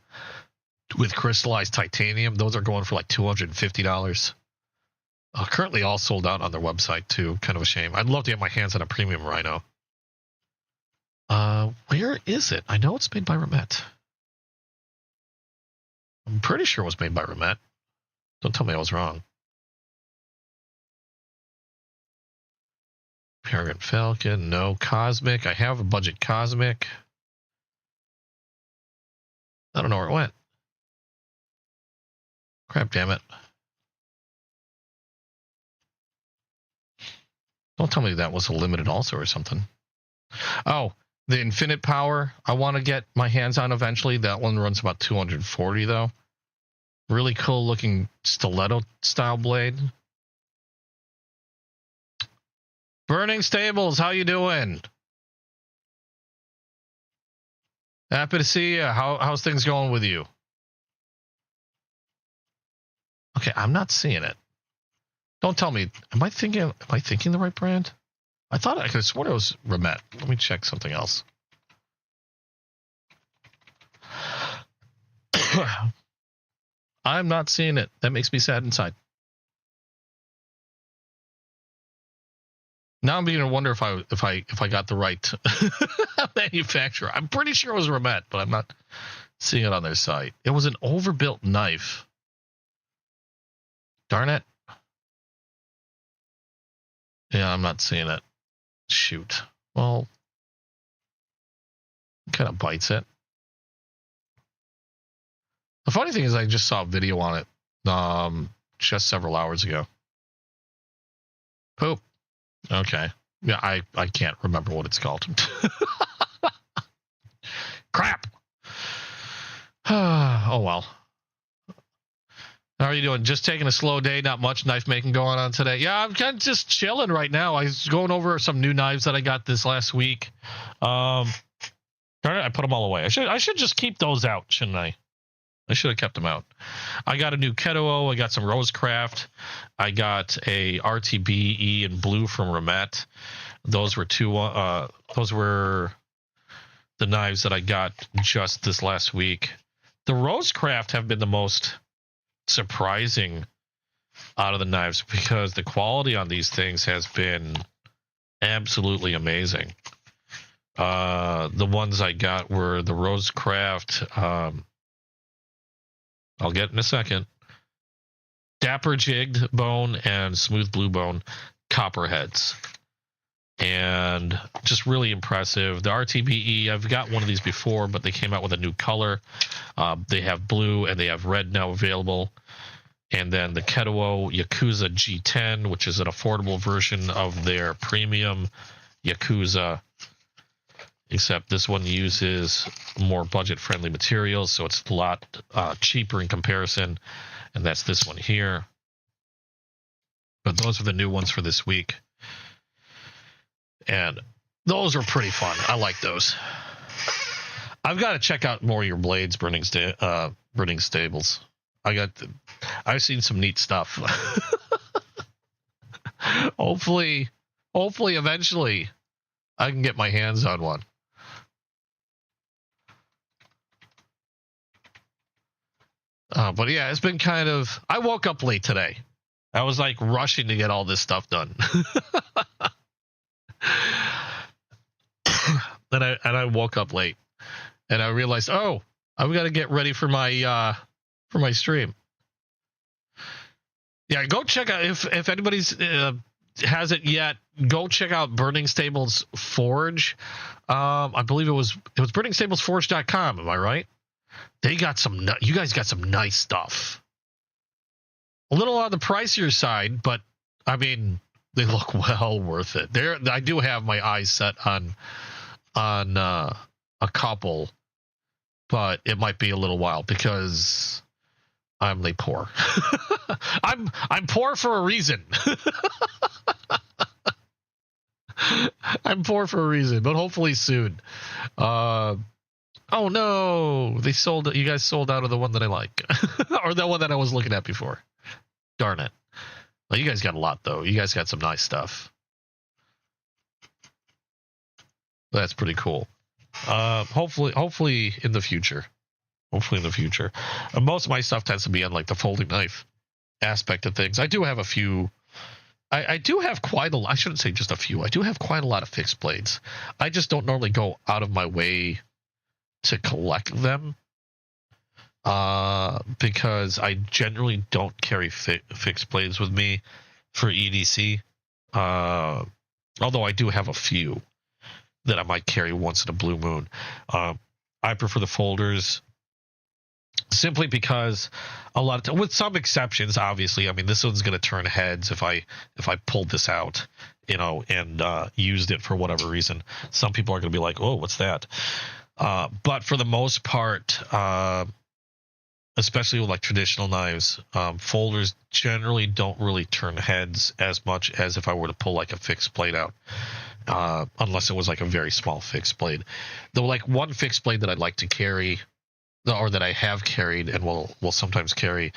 with crystallized titanium. Those are going for like $250. Currently all sold out on their website too. Kind of a shame. I'd love to get my hands on a premium Rhino. Where is it? I know it's made by Remette. I'm pretty sure it was made by Remette. Don't tell me I was wrong. Peregrine Falcon, no. Cosmic. I have a budget Cosmic. I don't know where it went. Crap, damn it. Don't tell me that was a limited also or something. Oh, the Infinite Power I want to get my hands on eventually. That one runs about $240 though. Really cool looking stiletto style blade. Burning Stables, how you doing? Happy to see you. How's things going with you? Okay, I'm not seeing it. Don't tell me. Am I thinking the right brand? I thought I could have sworn it was Remette. Let me check something else. I'm not seeing it. That makes me sad inside. Now I'm beginning to wonder if I got the right manufacturer. I'm pretty sure it was Remette, but I'm not seeing it on their site. It was an overbuilt knife. Darn it. Yeah, I'm not seeing it. Shoot. Well, kind of bites it. The funny thing is I just saw a video on it just several hours ago. Poop. Okay. Yeah, I can't remember what it's called. Crap. Oh, well. How are you doing? Just taking a slow day, not much knife making going on today. Yeah, I'm kind of just chilling right now. I was going over some new knives that I got this last week. Darn it, I put them all away. I should just keep those out, shouldn't I? I should have kept them out. I got a new Ketuo. I got some RoseCraft. I got a RTBE in blue from Remette. Those were those were the knives that I got just this last week. The RoseCraft have been the most surprising out of the knives because the quality on these things has been absolutely amazing. The ones I got were the RoseCraft. I'll get in a second. Dapper jigged bone and smooth blue bone copperheads. And just really impressive. The RTBE, I've got one of these before, but they came out with a new color. They have blue and they have red now available. And then the Ketuo Yakuza G10, which is an affordable version of their premium Yakuza, except this one uses more budget-friendly materials, so it's a lot cheaper in comparison, and that's this one here. But those are the new ones for this week, and those are pretty fun. I like those. I've got to check out more of your blades, Burning Stables. I've seen some neat stuff. Hopefully, eventually, I can get my hands on one. But yeah, it's been kind of. I woke up late today. I was like rushing to get all this stuff done. and I woke up late, and I realized, oh, I've got to get ready for my stream. Yeah, go check out if anybody's hasn't yet. Go check out Burning Stables Forge. I believe it was burningstablesforge.com. Am I right? They got you guys got some nice stuff. A little on the pricier side, but I mean, they look well worth it. I do have my eyes set on a couple, but it might be a little while because I'm poor. I'm poor for a reason. I'm poor for a reason, but hopefully soon. Oh no, you guys sold out of the one that I like. Or the one that I was looking at before. Darn it. Well, you guys got a lot though. You guys got some nice stuff. That's pretty cool. Hopefully in the future. Hopefully in the future. Most of my stuff tends to be on like the folding knife aspect of things. I do have a few. I do have quite a lot. I shouldn't say just a few. I do have quite a lot of fixed blades. I just don't normally go out of my way to collect them because I generally don't carry fixed blades with me for EDC. Although I do have a few that I might carry once in a blue moon. I prefer the folders simply because a lot of time, with some exceptions, obviously. I mean, this one's going to turn heads if I pulled this out, and used it for whatever reason. Some people are going to be like, "Oh, what's that?" But for the most part, especially with like traditional knives, folders generally don't really turn heads as much as if I were to pull like a fixed blade out, unless it was like a very small fixed blade. Though, like one fixed blade that I'd like to carry, or that I have carried and will sometimes carry,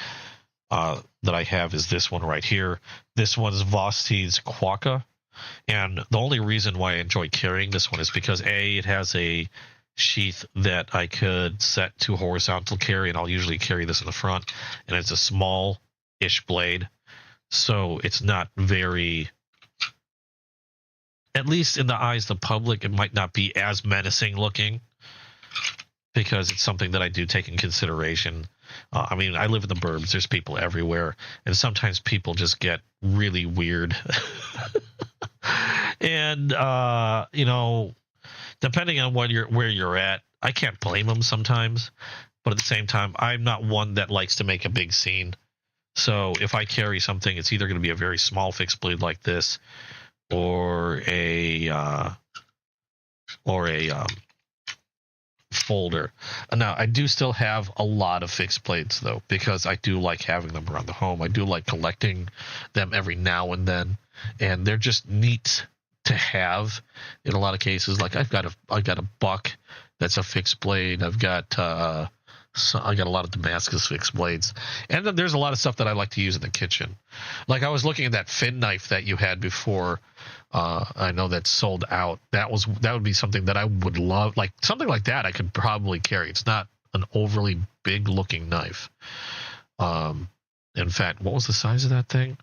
that I have is this one right here. This one's Vosti's Quokka, and the only reason why I enjoy carrying this one is because it has a sheath that I could set to horizontal carry, and I'll usually carry this in the front, and it's a small-ish blade, so it's not very, at least in the eyes of the public, it might not be as menacing looking, because it's something that I do take in consideration. I mean, I live in the burbs, there's people everywhere, and sometimes people just get really weird. And you know, depending on where you're at, I can't blame them sometimes. But at the same time, I'm not one that likes to make a big scene. So if I carry something, it's either going to be a very small fixed blade like this, or a folder. Now, I do still have a lot of fixed blades though, because I do like having them around the home. I do like collecting them every now and then, and they're just neat to have in a lot of cases. Like I got a buck that's a fixed blade. I got a lot of Damascus fixed blades, and then there's a lot of stuff that I like to use in the kitchen. Like I was looking at that fin knife that you had before. I know that's sold out. That would be something that I would love. Like something like that, I could probably carry. It's not an overly big looking knife. In fact, what was the size of that thing?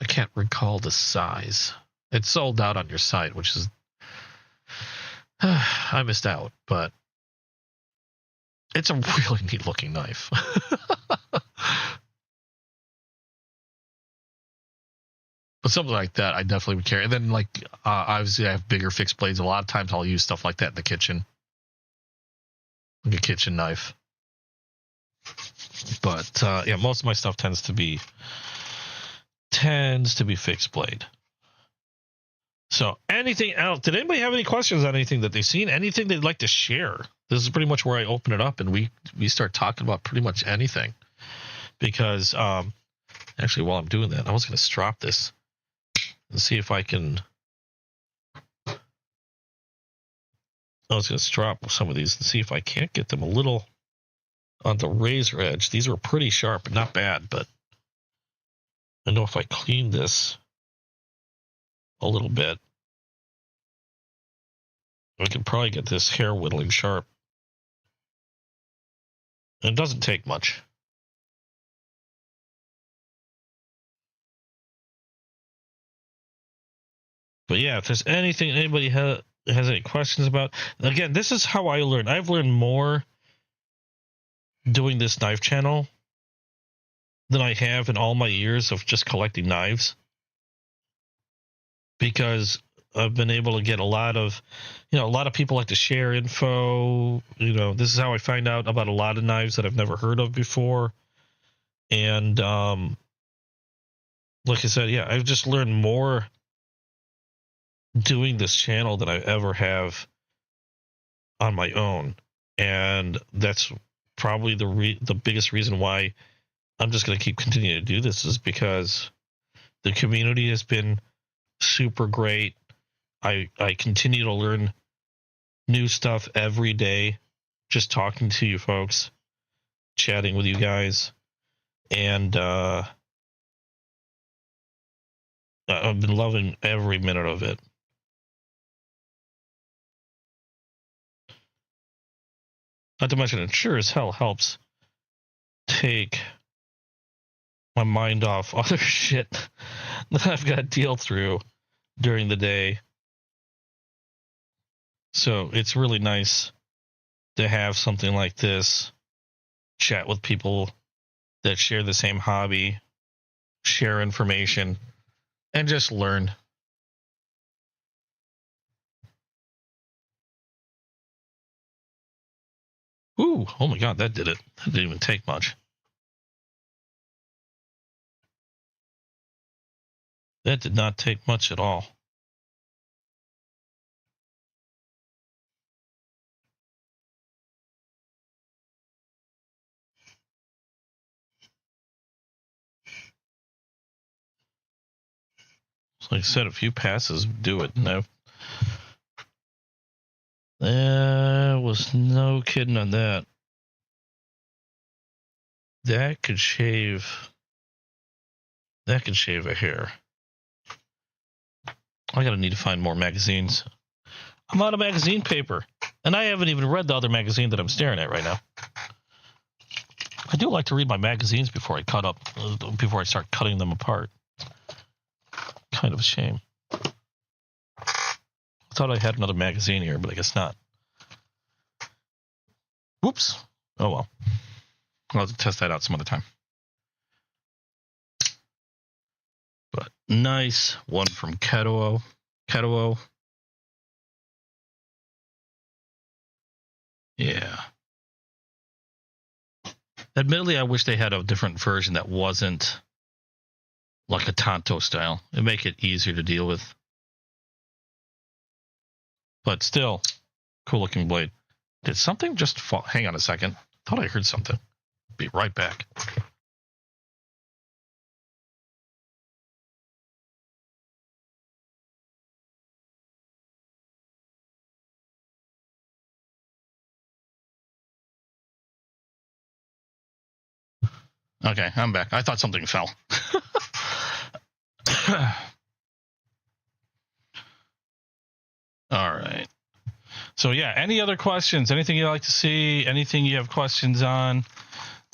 I can't recall the size. It's sold out on your site, which is I missed out, but it's a really neat looking knife. But something like that, I definitely would carry. And then, like, obviously, I have bigger fixed blades. A lot of times, I'll use stuff like that in the kitchen, like a kitchen knife. But yeah, most of my stuff tends to be fixed blade. So, anything else? Did anybody have any questions on anything that they've seen? Anything they'd like to share? This is pretty much where I open it up, and we start talking about pretty much anything. Because actually, while I'm doing that, I was going to strop this and see if I can. I was going to strop some of these and see if I can't get them a little on the razor edge. These were pretty sharp, not bad, but I know if I clean this a little bit, I can probably get this hair whittling sharp. And it doesn't take much. But yeah, if there's anything anybody has any questions about, again, this is how I learn. I've learned more doing this knife channel than I have in all my years of just collecting knives, because I've been able to get a lot of people like to share info. This is how I find out about a lot of knives that I've never heard of before. And like I said, yeah, I've just learned more doing this channel than I ever have on my own. And that's probably the biggest reason why I'm just going to keep continuing to do this, is because the community has been super great. I continue to learn new stuff every day, just talking to you folks, chatting with you guys, and I've been loving every minute of it. Not to mention, it sure as hell helps take my mind off other shit that I've got to deal through during the day. So it's really nice to have something like this, chat with people that share the same hobby, share information, and just learn. Ooh, oh my god, that did it. That didn't even take much. That did not take much at all. Like I said, a few passes do it. No, there was no kidding on that. That could shave a hair. I gotta need to find more magazines. I'm out of magazine paper, and I haven't even read the other magazine that I'm staring at right now. I do like to read my magazines before I start cutting them apart. Kind of a shame. I thought I had another magazine here, but I guess not. Whoops. Oh well. I'll have to test that out some other time. But nice one from Ketuo. Yeah. Admittedly, I wish they had a different version that wasn't like a Tonto style. It'd make it easier to deal with. But still, cool looking blade. Did something just fall? Hang on a second. Thought I heard something. Be right back. Okay, I'm back. I thought something fell. All right. So yeah, any other questions? Anything you'd like to see? Anything you have questions on?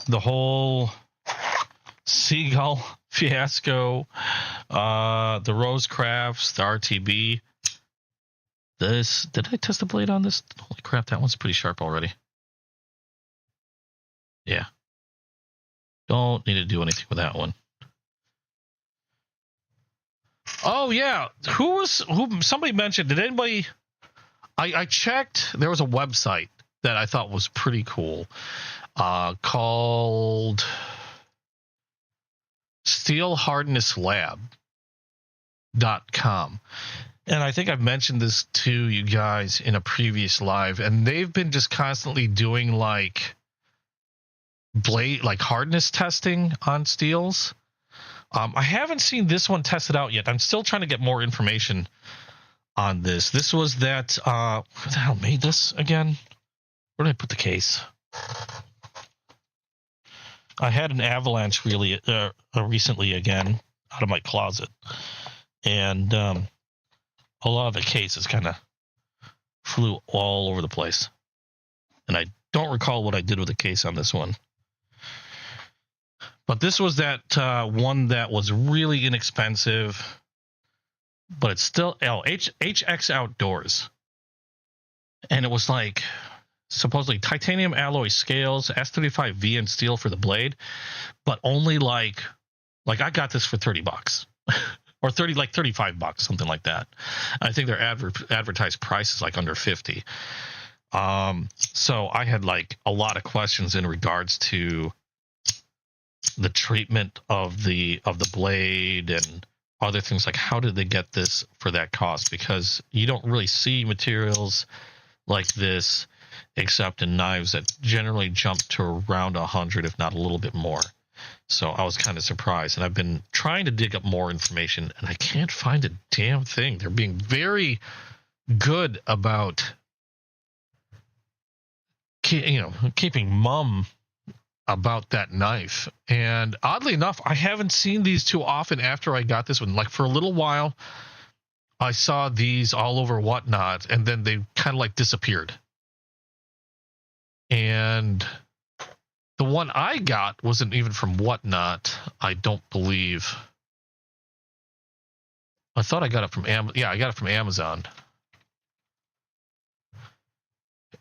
The whole seagull fiasco, the RoseCrafts, the RTB. Did I test the blade on this? Holy crap, that one's pretty sharp already. Yeah. Don't need to do anything with that one. Oh yeah, who somebody mentioned, did anybody, I checked, there was a website that I thought was pretty cool, called steelhardnesslab.com. And I think I've mentioned this to you guys in a previous live, and they've been just constantly doing like hardness testing on steels. I haven't seen this one tested out yet. I'm still trying to get more information on this. This was that, who the hell made this again? Where did I put the case? I had an avalanche really recently again out of my closet. And a lot of the cases kind of flew all over the place. And I don't recall what I did with the case on this one. But this was that one that was really inexpensive, but it's still HX Outdoors. And it was like supposedly titanium alloy scales, S35 VN steel for the blade, but only like I got this for $30 or $35, something like that. I think their advertised price is like under 50. So I had like a lot of questions in regards to the treatment of the blade and other things, like how did they get this for that cost, because you don't really see materials like this except in knives that generally jump to around 100, if not a little bit more. So I was kind of surprised, and I've been trying to dig up more information and I can't find a damn thing. They're being very good about keeping mum about that knife. And oddly enough, I haven't seen these too often after I got this one. Like for a little while, I saw these all over Whatnot, and then they kind of like disappeared. And the one I got wasn't even from Whatnot, I don't believe. I thought I got it from Amazon. Yeah, I got it from Amazon.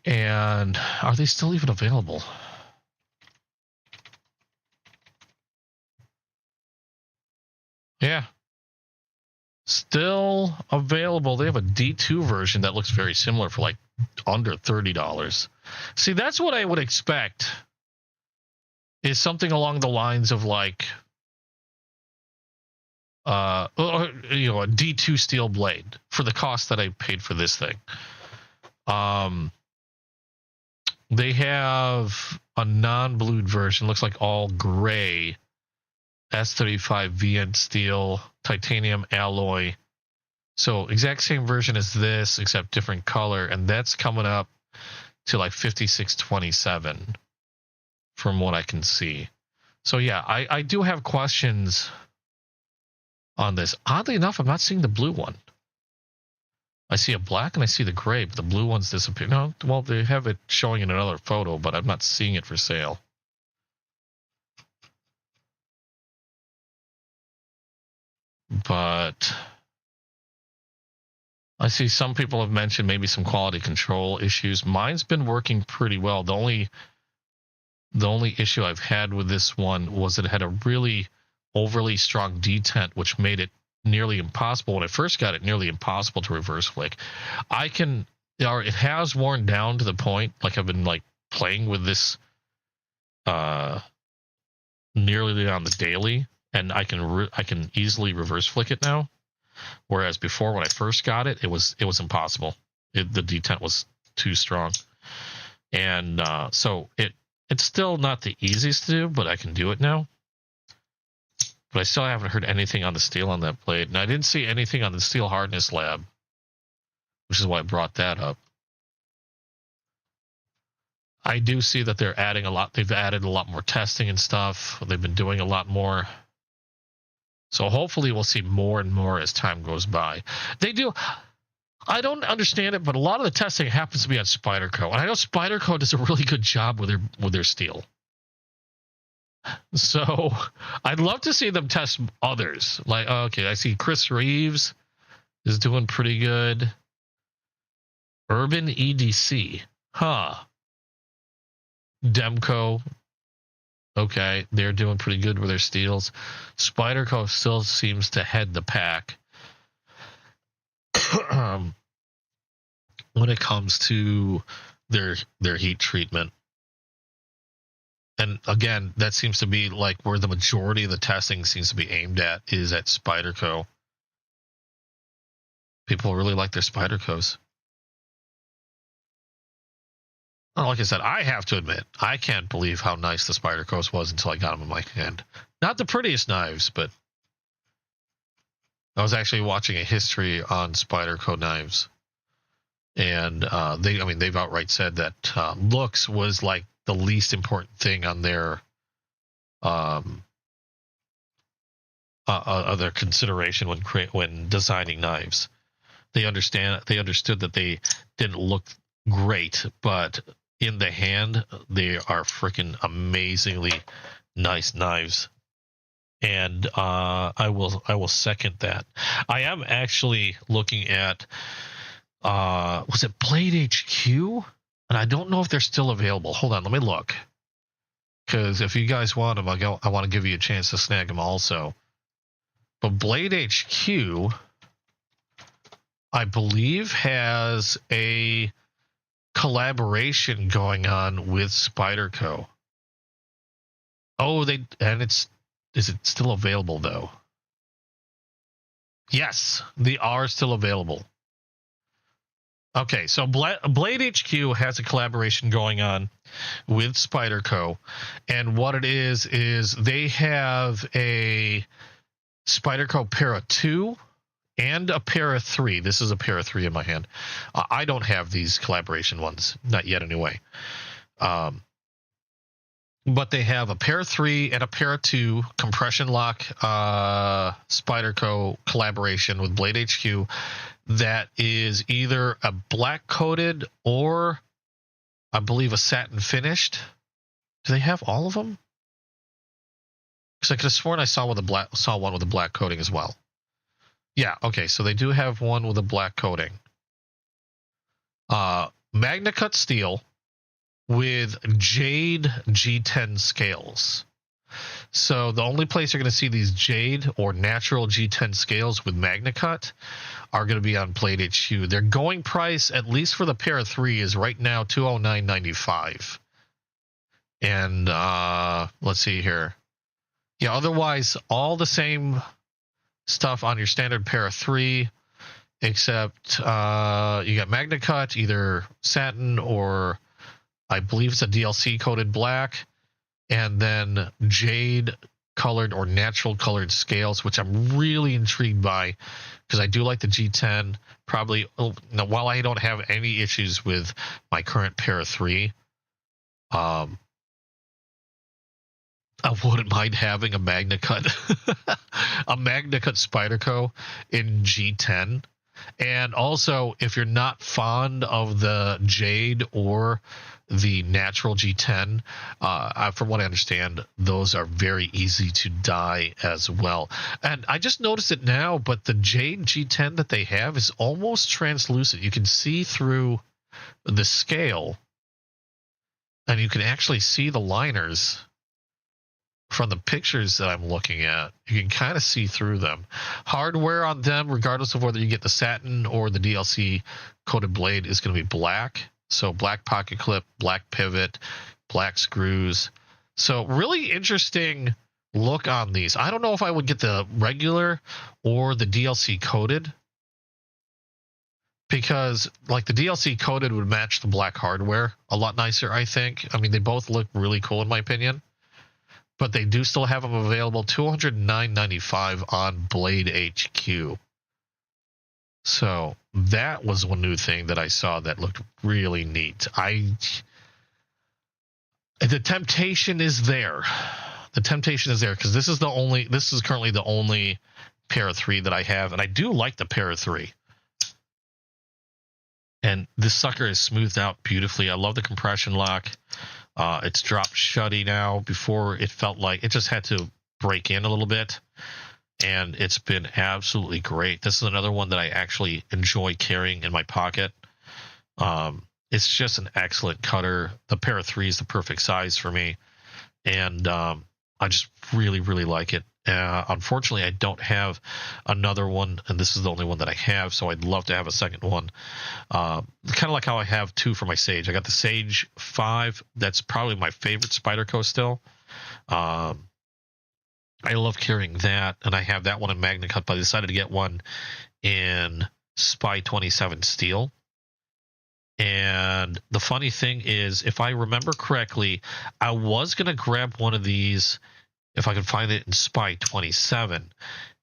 And are they still even available? Yeah. Still available. They have a D2 version that looks very similar for like under $30. See, that's what I would expect, is something along the lines of like a D2 steel blade for the cost that I paid for this thing. They have a non-blued version, looks like all gray, S35 VN steel, titanium alloy,
So exact same version as this, except different color, and that's coming up to like 5627 from what I can see. So yeah, I do have questions on this. Oddly enough, I'm not seeing the blue one. I see a black and I see the gray, but the blue one's disappeared. No, well, they have it showing in another photo, but I'm not seeing it for sale. But I see some people have mentioned maybe some quality control issues. Mine's been working pretty well. The only issue I've had with this one was that it had a really overly strong detent, which made it nearly impossible. When I first got it, nearly impossible to reverse flick. It has worn down to the point, like I've been like playing with this nearly on the daily, and I can easily reverse flick it now. Whereas before, when I first got it, it was impossible. The detent was too strong, and so it's still not the easiest to do, but I can do it now. But I still haven't heard anything on the steel on that blade, and I didn't see anything on the steel hardness lab, which is why I brought that up. I do see that they're adding a lot. They've added a lot more testing and stuff. They've been doing a lot more. So hopefully we'll see more and more as time goes by. They do. I don't understand it, but a lot of the testing happens to be on Spyderco, and I know Spyderco does a really good job with their steel. So I'd love to see them test others. Like, okay, I see Chris Reeves is doing pretty good. Urban EDC, Demco, okay, they're doing pretty good with their steels. Spyderco still seems to head the pack when it comes to their heat treatment. And again, that seems to be like where the majority of the testing seems to be aimed at, is at Spyderco. People really like their Spydercos. Well, like I said, I have to admit, I can't believe how nice the Spydercos was until I got them in my hand. Not the prettiest knives, but I was actually watching a history on Spyderco knives, and they've outright said that looks was like the least important thing on their other consideration when designing knives. They understood that they didn't look great, but in the hand they are freaking amazingly nice knives. And I will second that. I am actually looking at was it Blade HQ? And I don't know if they're still available. Hold on, let me look. Because if you guys want them, I want to give you a chance to snag them also. But Blade HQ, I believe, has a collaboration going on with Spyderco. Oh, is it still available though? Yes, they are still available. Okay, so Blade HQ has a collaboration going on with Spyderco, and what it is they have a Spyderco Para 2 and a Para 3. This is a Para 3 in my hand. I don't have these collaboration ones, not yet anyway. But they have a Para 3 and a Para 2 compression lock Spyderco collaboration with Blade HQ that is either a black coated or I believe a satin finished. Do they have all of them? Because I could have sworn I saw one with a black coating as well. Yeah, okay, so they do have one with a black coating. Magna cut steel with jade G10 scales. So the only place you're going to see these jade or natural G10 scales with Magna cut are going to be on Blade HQ. Their going price, at least for the Para 3, is right now $209.95. And let's see here. Yeah, otherwise all the same stuff on your standard Para 3, except you got Magna cut, either satin or I believe it's a DLC coated black, and then jade colored or natural colored scales, which I'm really intrigued by because I do like the G10. Probably, now, while I don't have any issues with my current Para 3, I wouldn't mind having a MagnaCut, a MagnaCut Spyderco in G10. And also, if you're not fond of the Jade or the natural G10, from what I understand, those are very easy to dye as well. And I just noticed it now, but the Jade G10 that they have is almost translucent. You can see through the scale, and you can actually see the liners from the pictures that I'm looking at. You can kind of see through them. Hardware on them, regardless of whether you get the satin or the DLC coated blade, is going to be black. So black pocket clip, black pivot, black screws. So really interesting look on these. I don't know if I would get the regular or the DLC coated, because like the DLC coated would match the black hardware a lot nicer, I think. I mean, they both look really cool in my opinion. But they do still have them available, $209.95 on Blade HQ. So that was one new thing that I saw that looked really neat. The temptation is there. The temptation is there because this is currently the only Para 3 that I have, and I do like the Para 3. And this sucker is smoothed out beautifully. I love the compression lock. It's dropped shutty now. Before it felt like it just had to break in a little bit, and it's been absolutely great. This is another one that I actually enjoy carrying in my pocket. It's just an excellent cutter. The Para 3 is the perfect size for me, and I just really, really like it. Unfortunately, I don't have another one, and this is the only one that I have, so I'd love to have a second one. Kind of like how I have two for my Sage. I got the Sage 5. That's probably my favorite Spyderco still. I love carrying that, and I have that one in MagnaCut, but I decided to get one in Spy 27 steel. And the funny thing is, if I remember correctly, I was going to grab one of these if I could find it in Spy 27.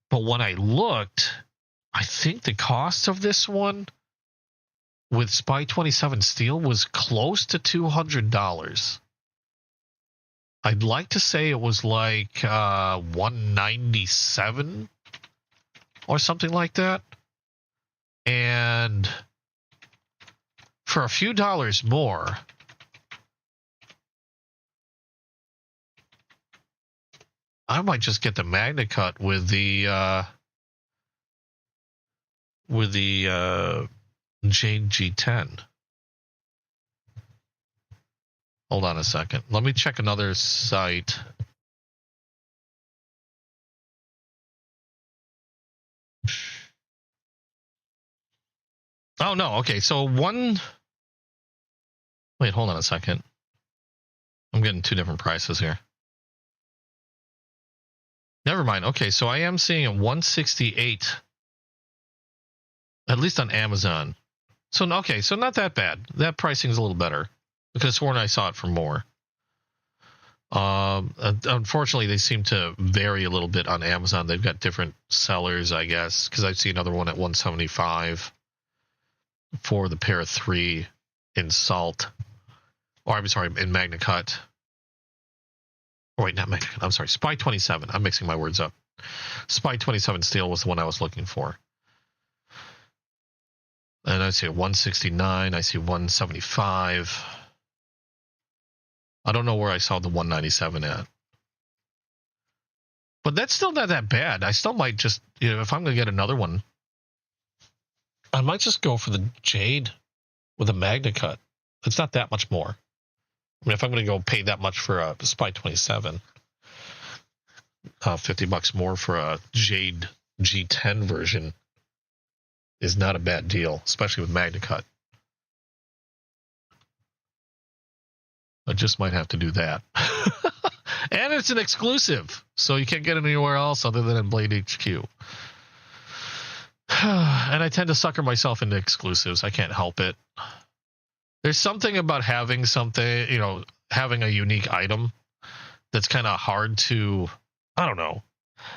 But when I looked, I think the cost of this one with Spy 27 steel was close to $200. I'd like to say it was like $197 or something like that. And for a few dollars more, I might just get the MagnaCut with the Jade G10. Hold on a second. Let me check another site. Oh no, okay. So wait, hold on a second. I'm getting two different prices here. Never mind. Okay, so I am seeing a 168, at least on Amazon. So okay, so not that bad. That pricing is a little better because sworn I saw it for more. Unfortunately, they seem to vary a little bit on Amazon. They've got different sellers, I guess, because I see another one at 175 for the Para 3 in Salt, or I'm sorry, in MagnaCut. Oh, wait, not MagnaCut. I'm sorry, Spy 27. I'm mixing my words up. Spy 27 steel was the one I was looking for. And I see a 169. I see 175. I don't know where I saw the 197 at. But that's still not that bad. I still might just, if I'm going to get another one, I might just go for the Jade with a MagnaCut. It's not that much more. I mean, if I'm going to go pay that much for a Spy 27, $50 more for a Jade G10 version is not a bad deal, especially with MagnaCut. I just might have to do that. And it's an exclusive, so you can't get it anywhere else other than in Blade HQ. And I tend to sucker myself into exclusives. I can't help it. There's something about having something, having a unique item that's kind of hard to, I don't know.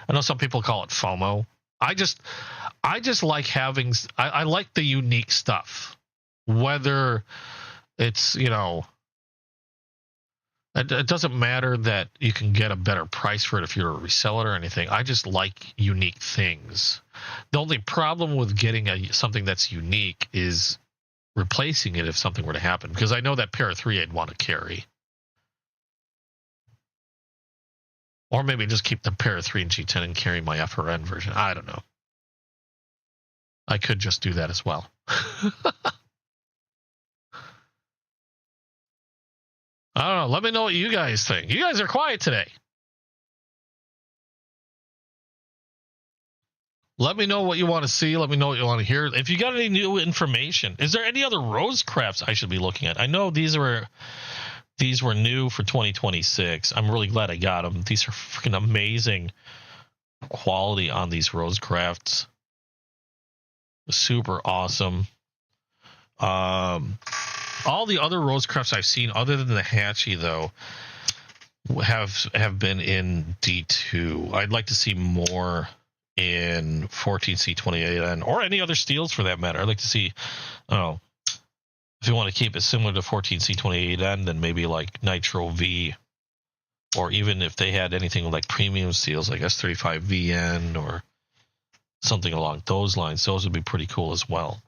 I know some people call it FOMO. I just like having. I like the unique stuff, whether it's It doesn't matter that you can get a better price for it if you're a reseller or anything. I just like unique things. The only problem with getting something that's unique is replacing it if something were to happen. Because I know that pair of 3 I'd want to carry. Or maybe just keep the pair of 3 in G10 and carry my FRN version. I don't know. I could just do that as well. I don't know. Let me know what you guys think. You guys are quiet today. Let me know what you want to see. Let me know what you want to hear. If you got any new information, is there any other RoseCrafts I should be looking at? I know these were new for 2026. I'm really glad I got them. These are freaking amazing quality on these RoseCrafts. Super awesome. All the other RoseCrafts I've seen, other than the Hatchie, though, have been in D2. I'd like to see more in 14C28N or any other steels for that matter. I'd like to see, I don't know, if you want to keep it similar to 14C28N, then maybe like Nitro V, or even if they had anything like premium steels like S35VN or something along those lines, those would be pretty cool as well.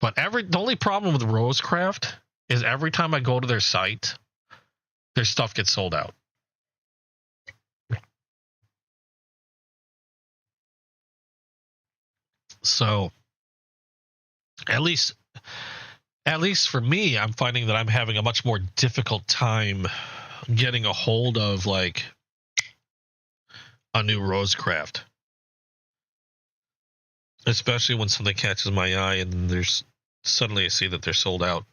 But the only problem with RoseCraft is every time I go to their site, their stuff gets sold out. So at least for me, I'm finding that I'm having a much more difficult time getting a hold of like a new RoseCraft. Especially when something catches my eye and suddenly I see that they're sold out.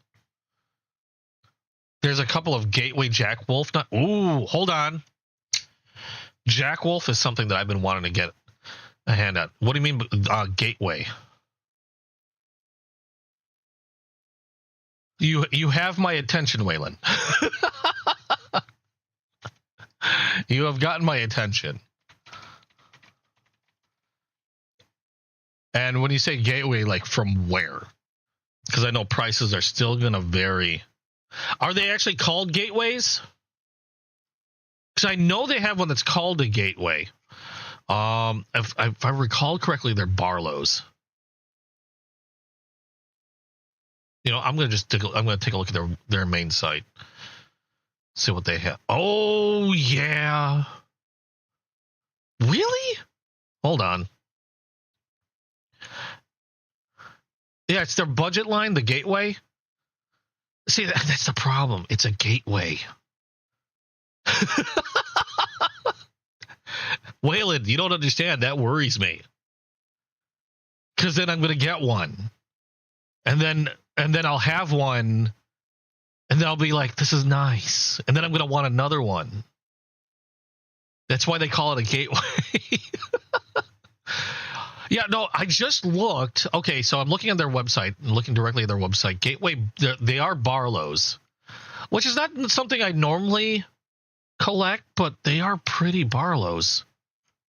There's a couple of Gateway Jack Wolf. Hold on. Jack Wolf is something that I've been wanting to get a hand at. What do you mean Gateway? You have my attention, Waylon. You have gotten my attention. And when you say gateway, like from where? Because I know prices are still going to vary. Are they actually called gateways? Because I know they have one that's called a gateway. If I recall correctly, they're Barlow's. I'm going to take a look at their main site. See what they have. Oh yeah. Really? Hold on. Yeah, it's their budget line, the Gateway. See, that's the problem. It's a Gateway. Waylon, you don't understand. That worries me. Because then I'm going to get one. And then I'll have one. And then I'll be like, this is nice. And then I'm going to want another one. That's why they call it a Gateway. Yeah, no, I just looked. Okay, so I'm looking at their website, looking directly at their website. Gateway, they are Barlow's, which is not something I normally collect, but they are pretty Barlow's.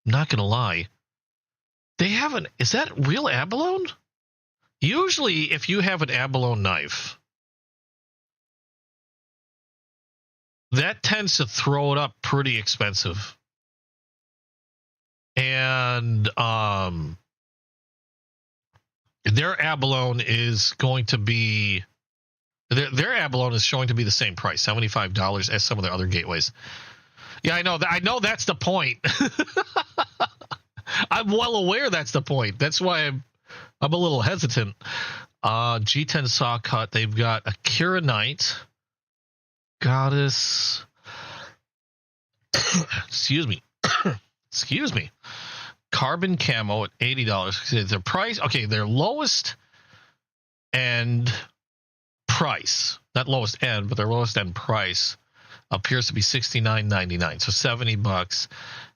I'm not going to lie. They have is that real abalone? Usually, if you have an abalone knife, that tends to throw it up pretty expensive. And, their abalone is going to be their abalone is showing to be the same price, $75, as some of the other gateways. Yeah, I know that. I know that's the point. I'm well aware that's the point. That's why I'm a little hesitant. G10 saw cut. They've got a Kira Knight, Goddess. Excuse me. Excuse me. Carbon camo at $80. Their price, okay, their lowest end price, not lowest end, but their lowest end price appears to be $69.99, so $70,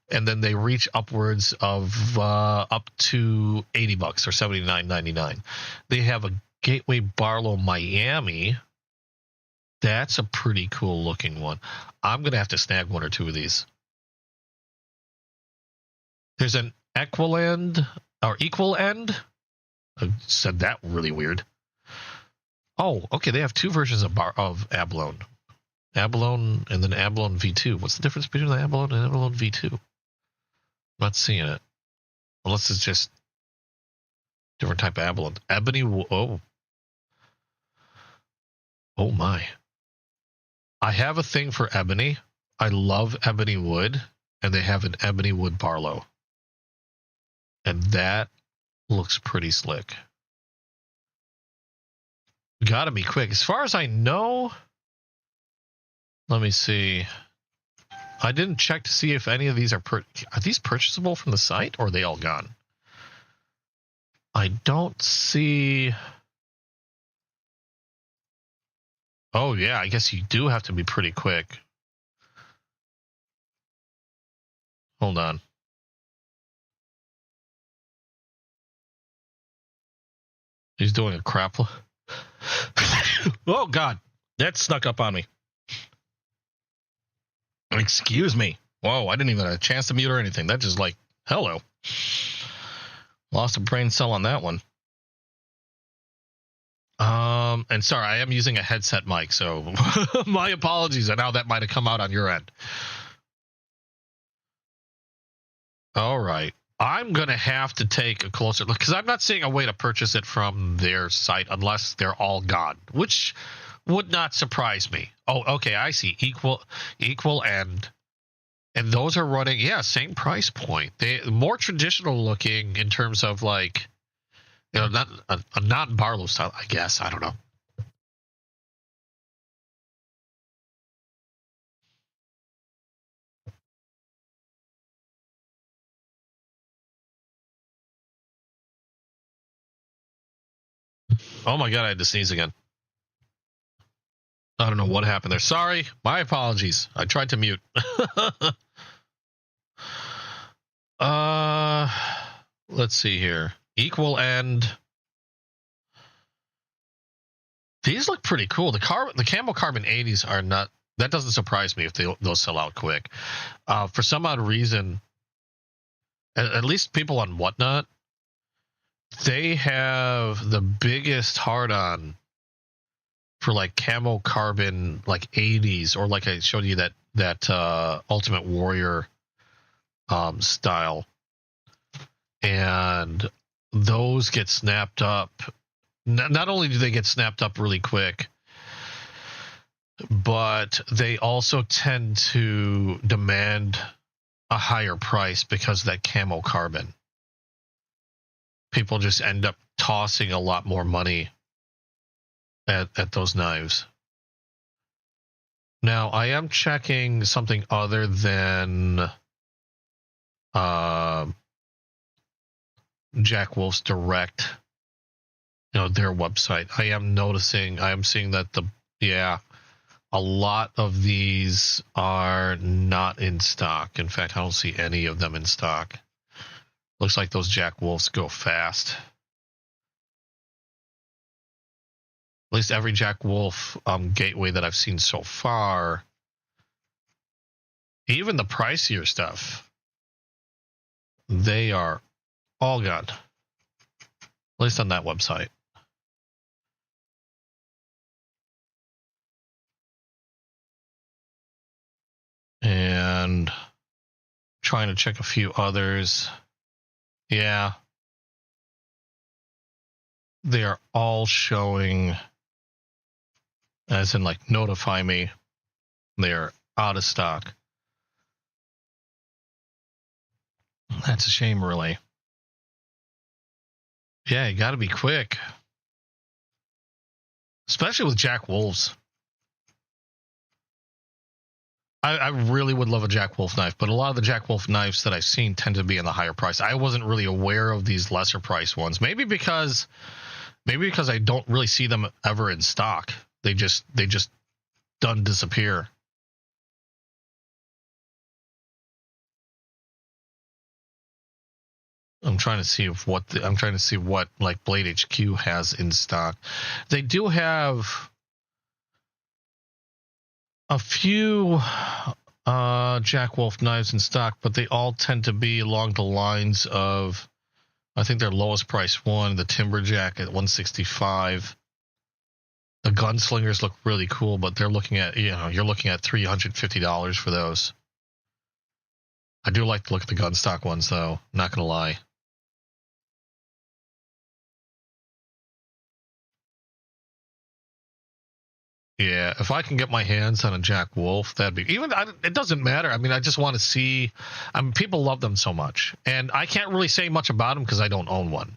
and then they reach upwards of up to $80 or $79.99. They have a Gateway Barlow Miami That's a pretty cool looking one. I'm going to have to snag one or two of these. There's an equal end. I said that really weird. Oh, okay. They have two versions of Abalone. Abalone and then Abalone V2. What's the difference between the Abalone and Abalone V2? I'm not seeing it. Unless it's just different type of abalone. Ebony. Oh my. I have a thing for ebony. I love ebony wood, and they have an ebony wood Barlow. And that looks pretty slick. Gotta be quick. As far as I know, let me see. I didn't check to see if any of these are these purchasable from the site, or are they all gone? I don't see. Oh yeah, I guess you do have to be pretty quick. Hold on. He's doing a crap. Oh God, that snuck up on me. Excuse me. Whoa, I didn't even have a chance to mute or anything. That just like, hello. Lost a brain cell on that one. And sorry, I am using a headset mic, so my apologies on how that might have come out on your end. All right. I'm going to have to take a closer look because I'm not seeing a way to purchase it from their site unless they're all gone, which would not surprise me. Oh, okay, I see. Equal and those are running, yeah, same price point. They more traditional looking in terms of like, you know, not a non-Barlow style, I guess. I don't know. Oh my God, I had to sneeze again. I don't know what happened there. Sorry, my apologies. I tried to mute. Let's see here. Equal end. These look pretty cool. The Camo Carbon 80s are not. That doesn't surprise me if they'll sell out quick. For some odd reason, at least people on Whatnot, they have the biggest hard-on for like Camo Carbon like 80s, or like I showed you that Ultimate Warrior style, and those get snapped up. Not only do they get snapped up really quick, but they also tend to demand a higher price because of that Camo Carbon. People just end up tossing a lot more money at those knives. Now, I am checking something other than Jack Wolf's direct, their website. I am seeing that a lot of these are not in stock. In fact, I don't see any of them in stock. Looks like those Jack Wolfs go fast. At least every Jack Wolf gateway that I've seen so far, even the pricier stuff, they are all gone. At least on that website. And trying to check a few others. Yeah. They are all showing, as in like notify me, they're out of stock. That's a shame, really. Yeah, you got to be quick. Especially with Jack Wolves. I really would love a Jack Wolf knife, but a lot of the Jack Wolf knives that I've seen tend to be in the higher price. I wasn't really aware of these lesser price ones. Maybe because I don't really see them ever in stock. They just done disappear. I'm trying to see what like Blade HQ has in stock. They do have a few Jack Wolf knives in stock, but they all tend to be along the lines of, I think their lowest price one, the Timberjack at $165. The gunslingers look really cool, but they're looking at, you're looking at $350 for those. I do like to look at the gun stock ones, though. Not gonna lie. Yeah, if I can get my hands on a Jack Wolf, that'd be it doesn't matter. I mean, I just want to see. I mean, people love them so much, and I can't really say much about them because I don't own one.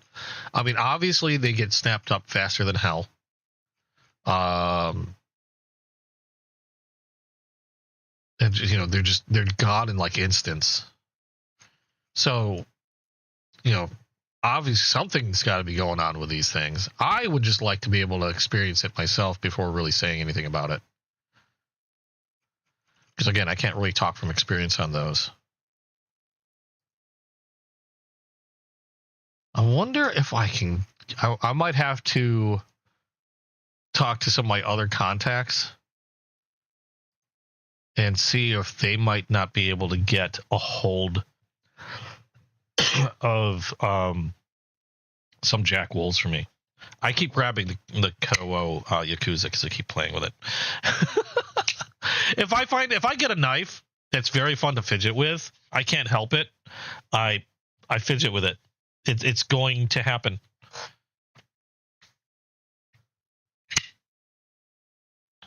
I mean, obviously they get snapped up faster than hell. And they're gone in like instants. So, obviously something's got to be going on with these things. I would just like to be able to experience it myself before really saying anything about it. Because again, I can't really talk from experience on those. I wonder if I can. I might have to talk to some of my other contacts and see if they might not be able to get a hold of some Jack Wolves for me. I keep grabbing the Ketuo Yakuza because I keep playing with it. If I get a knife that's very fun to fidget with, I can't help it. I fidget with it. It's going to happen.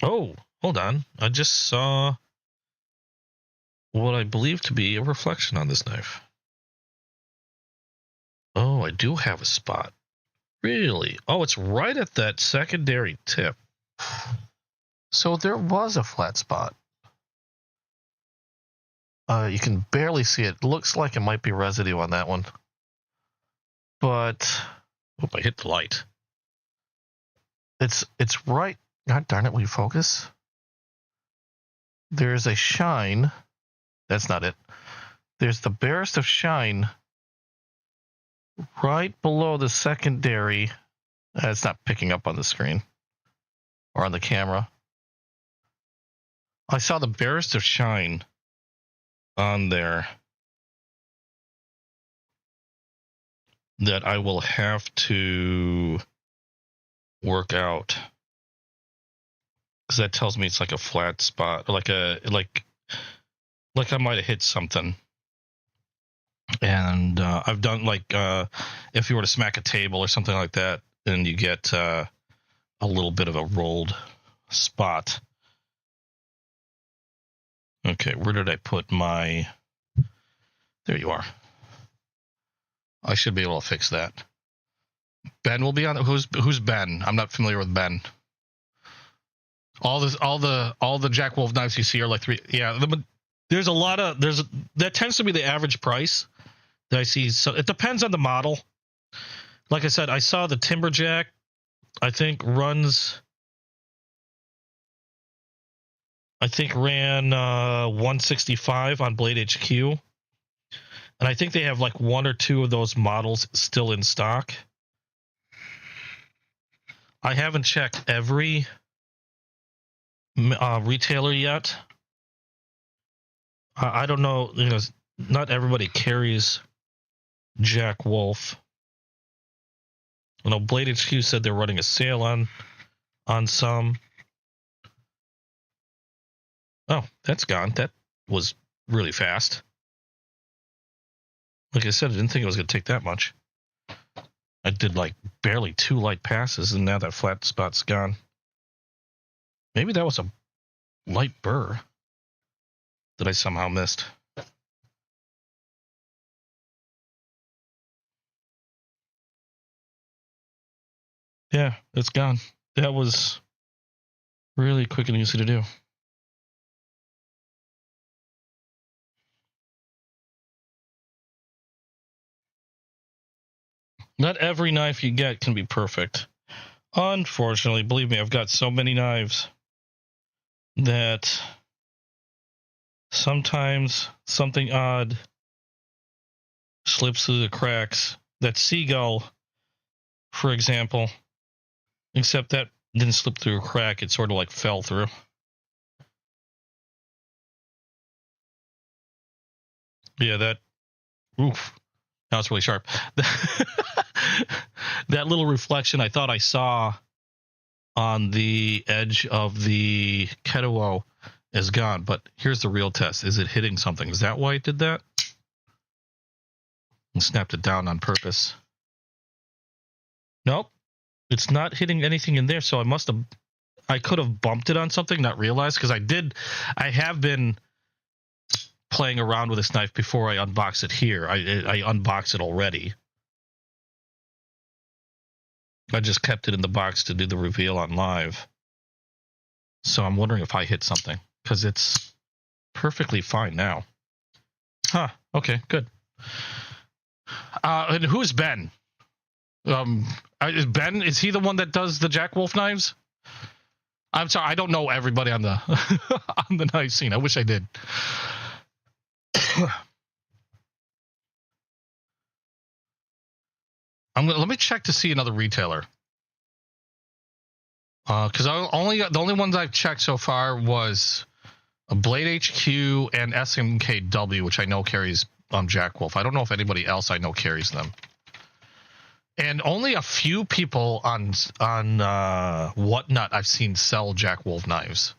Oh, hold on. I just saw what I believe to be a reflection on this knife. Oh, I do have a spot. Really? Oh, it's right at that secondary tip. So there was a flat spot. You can barely see it. Looks like it might be residue on that one. But I hit the light. It's right. God darn it, will you focus? There's a shine. That's not it. There's the barest of shine right below the secondary. It's not picking up on the screen or on the camera. I saw the barest of shine on there that I will have to work out, because that tells me it's like a flat spot, like I might have hit something. And I've done if you were to smack a table or something like that, then you get a little bit of a rolled spot. Okay, where did I put my? There you are. I should be able to fix that. Ben will be on. Who's Ben? I'm not familiar with Ben. All the Jack Wolf knives you see are like 3. Yeah, there's a lot of that tends to be the average price that I see. So it depends on the model. Like I said, I saw the Timberjack. I think ran 165 on Blade HQ, and I think they have like 1 or 2 of those models still in stock. I haven't checked every retailer yet. I don't know. Not everybody carries Jack Wolf. Blade HQ said they're running a sale on some. Oh, that's gone. That was really fast. Like I said, I didn't think it was going to take that much. I did like barely 2 light passes, and now that flat spot's gone. Maybe that was a light burr that I somehow missed. Yeah, it's gone. That was really quick and easy to do. Not every knife you get can be perfect. Unfortunately, believe me, I've got so many knives that sometimes something odd slips through the cracks. That seagull, for example, except that didn't slip through a crack, it sort of like fell through. Yeah, that. Oof. That was really sharp. That little reflection I thought I saw on the edge of the Ketuo is gone. But here's the real test. Is it hitting something? Is that why it did that? And snapped it down on purpose. Nope. It's not hitting anything in there, so I could have bumped it on something, not realized, because I have been playing around with this knife before I unbox it here. I unboxed it already. I just kept it in the box to do the reveal on live. So I'm wondering if I hit something, because it's perfectly fine now. Huh. Okay, good. And who's Ben? Is Ben, is he the one that does the Jack Wolf knives? I'm sorry, I don't know everybody on the on the knife scene. I wish I did. Let me check to see another retailer. Because the only ones I've checked so far was Blade HQ and SMKW, which I know carries Jack Wolf. I don't know if anybody else I know carries them. And only a few people on Whatnot I've seen sell Jack Wolf knives.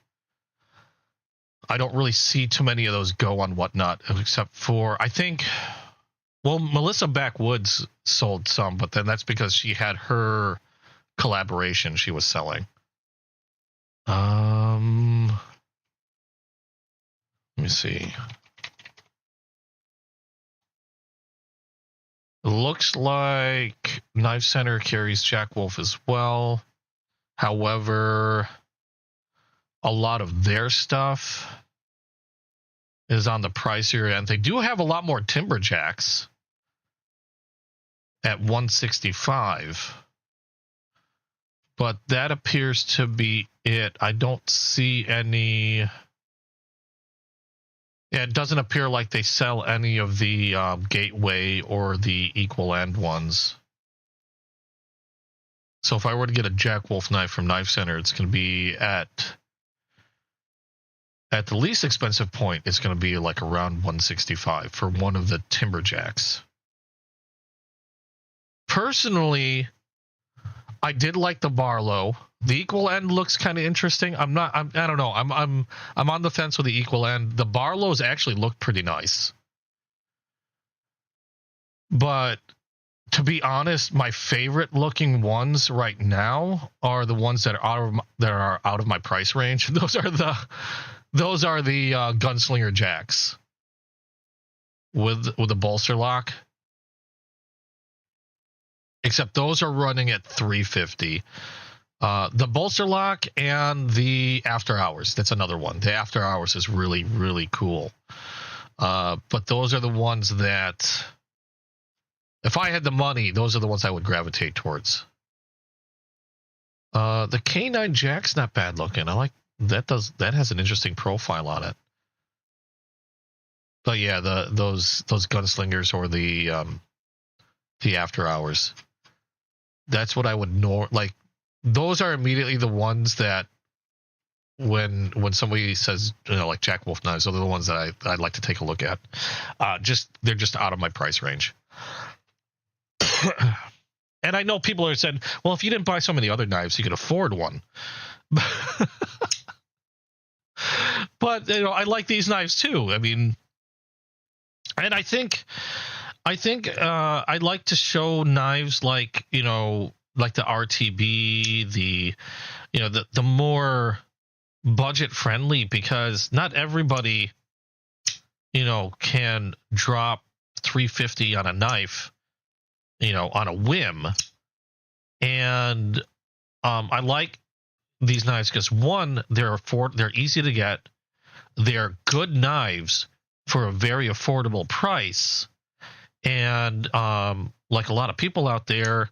I don't really see too many of those go on Whatnot, except for, I think, well, Melissa Backwoods sold some, but then that's because she had her collaboration she was selling. Let me see. Looks like Knife Center carries Jack Wolf as well. However, a lot of their stuff is on the pricier end. They do have a lot more Timberjacks at $165, but that appears to be it. I don't see any. Yeah, it doesn't appear like they sell any of the Gateway or the Equal End ones. So if I were to get a Jack Wolf knife from Knife Center, it's going to be at the least expensive point. It's going to be like around $165 for one of the Timberjacks. Personally, I did like the Barlow. The Equal End looks kind of interesting. I don't know. I'm on the fence with the Equal End. The Barlows actually look pretty nice. But to be honest, my favorite looking ones right now are the ones that are out of my price range. Those are the Gunslinger Jacks with the bolster lock. Except those are running at $350. The bolster lock and the After Hours. That's another one. The After Hours is really, really cool. But those are the ones that, if I had the money, those are the ones I would gravitate towards. The K9 Jack's not bad looking. I like that. That has an interesting profile on it. But yeah, those Gunslingers or the After Hours. That's what I would know. Like, those are immediately the ones that when somebody says, like Jack Wolf knives, those are the ones that I'd like to take a look at. They're just out of my price range. And I know people are saying, well, if you didn't buy so many other knives, you could afford one. But I like these knives too. I mean, and I think I like to show knives like, like the RTB, the more budget friendly, because not everybody, can drop $350 on a knife, on a whim. And I like these knives because, one, they're easy to get. They're good knives for a very affordable price. And like a lot of people out there,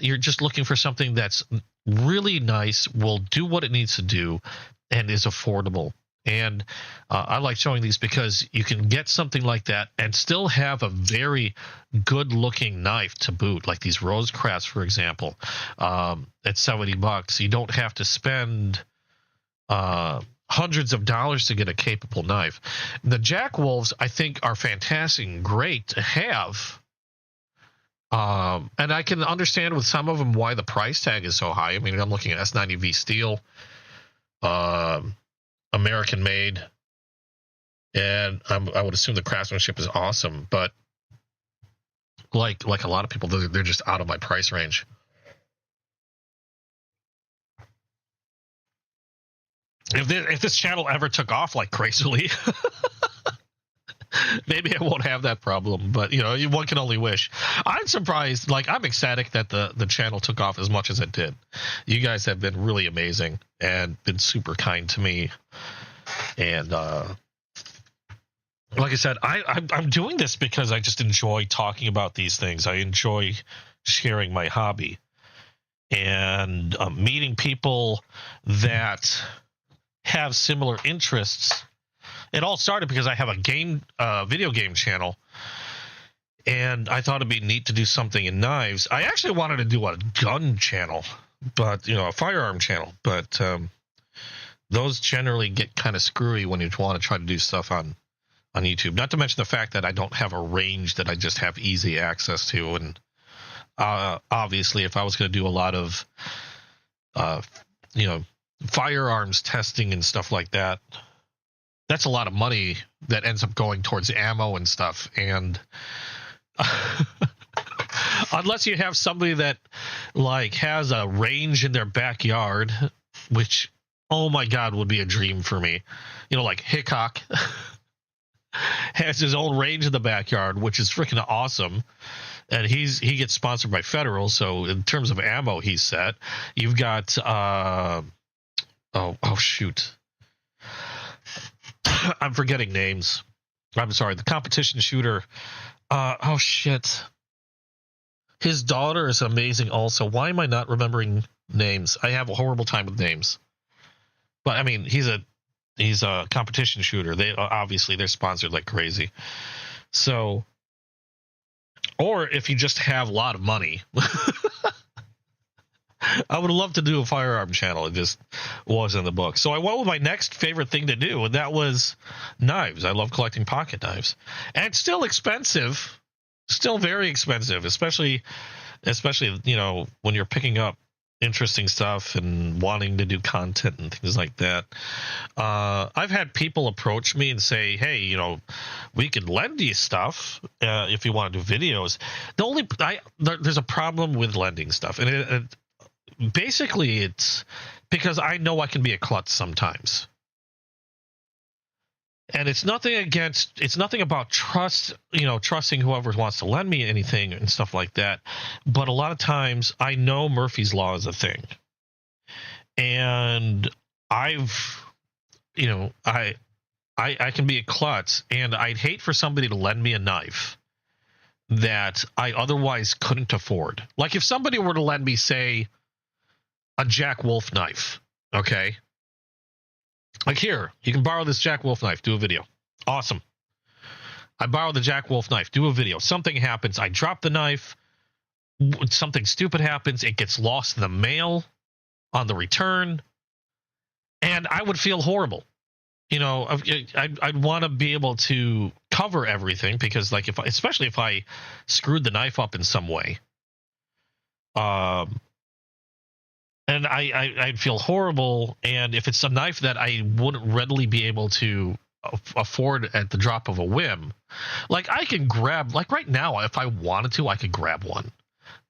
you're just looking for something that's really nice, will do what it needs to do, and is affordable. And I like showing these because you can get something like that and still have a very good-looking knife to boot, like these RoseCrafts, for example. At $70, you don't have to spend hundreds of dollars to get a capable knife. The Jack Wolves, I think, are fantastic and great to have. And I can understand with some of them why the price tag is so high. I mean, I'm looking at S90V steel, American made, and I would assume the craftsmanship is awesome. But like a lot of people, they're just out of my price range. If this channel ever took off like crazily, maybe I won't have that problem. But one can only wish. I'm surprised. Like, I'm ecstatic that the channel took off as much as it did. You guys have been really amazing and been super kind to me. And like I said, I'm doing this because I just enjoy talking about these things. I enjoy sharing my hobby and meeting people that have similar interests. It all started because I have a video game channel, and I thought it'd be neat to do something in knives. I actually wanted to do a gun channel, but a firearm channel, but those generally get kind of screwy when you want to try to do stuff on YouTube. Not to mention the fact that I don't have a range that I just have easy access to, and obviously, if I was going to do a lot of firearms testing and stuff like that, that's a lot of money that ends up going towards ammo and stuff. And unless you have somebody that like has a range in their backyard, which, oh my God, would be a dream for me. Like Hickok has his own range in the backyard, which is freaking awesome. And he gets sponsored by Federal. So in terms of ammo, he's set. You've got, oh shoot. I'm forgetting names. I'm sorry. The competition shooter. Oh shit. His daughter is amazing also. Why am I not remembering names? I have a horrible time with names. But I mean, he's a competition shooter. They're sponsored like crazy. So, or if you just have a lot of money, I would love to do a firearm channel. It just wasn't in the book. So I went with my next favorite thing to do, and that was knives. I love collecting pocket knives. And it's still expensive. Still very expensive, especially when you're picking up interesting stuff and wanting to do content and things like that. I've had people approach me and say, hey, we can lend you stuff if you want to do videos. There's a problem with lending stuff, and basically it's because I know I can be a klutz sometimes. And it's nothing about trust, trusting whoever wants to lend me anything and stuff like that. But a lot of times I know Murphy's Law is a thing. And I can be a klutz, and I'd hate for somebody to lend me a knife that I otherwise couldn't afford. Like if somebody were to lend me, say, a Jack Wolf knife, okay? Like, here, you can borrow this Jack Wolf knife, do a video. Awesome. I borrow the Jack Wolf knife, do a video. Something happens, I drop the knife, something stupid happens, it gets lost in the mail on the return, and I would feel horrible. I'd want to be able to cover everything, because especially if I screwed the knife up in some way. And I'd feel horrible, and if it's a knife that I wouldn't readily be able to afford at the drop of a whim, like I can grab, like right now, if I wanted to, I could grab one,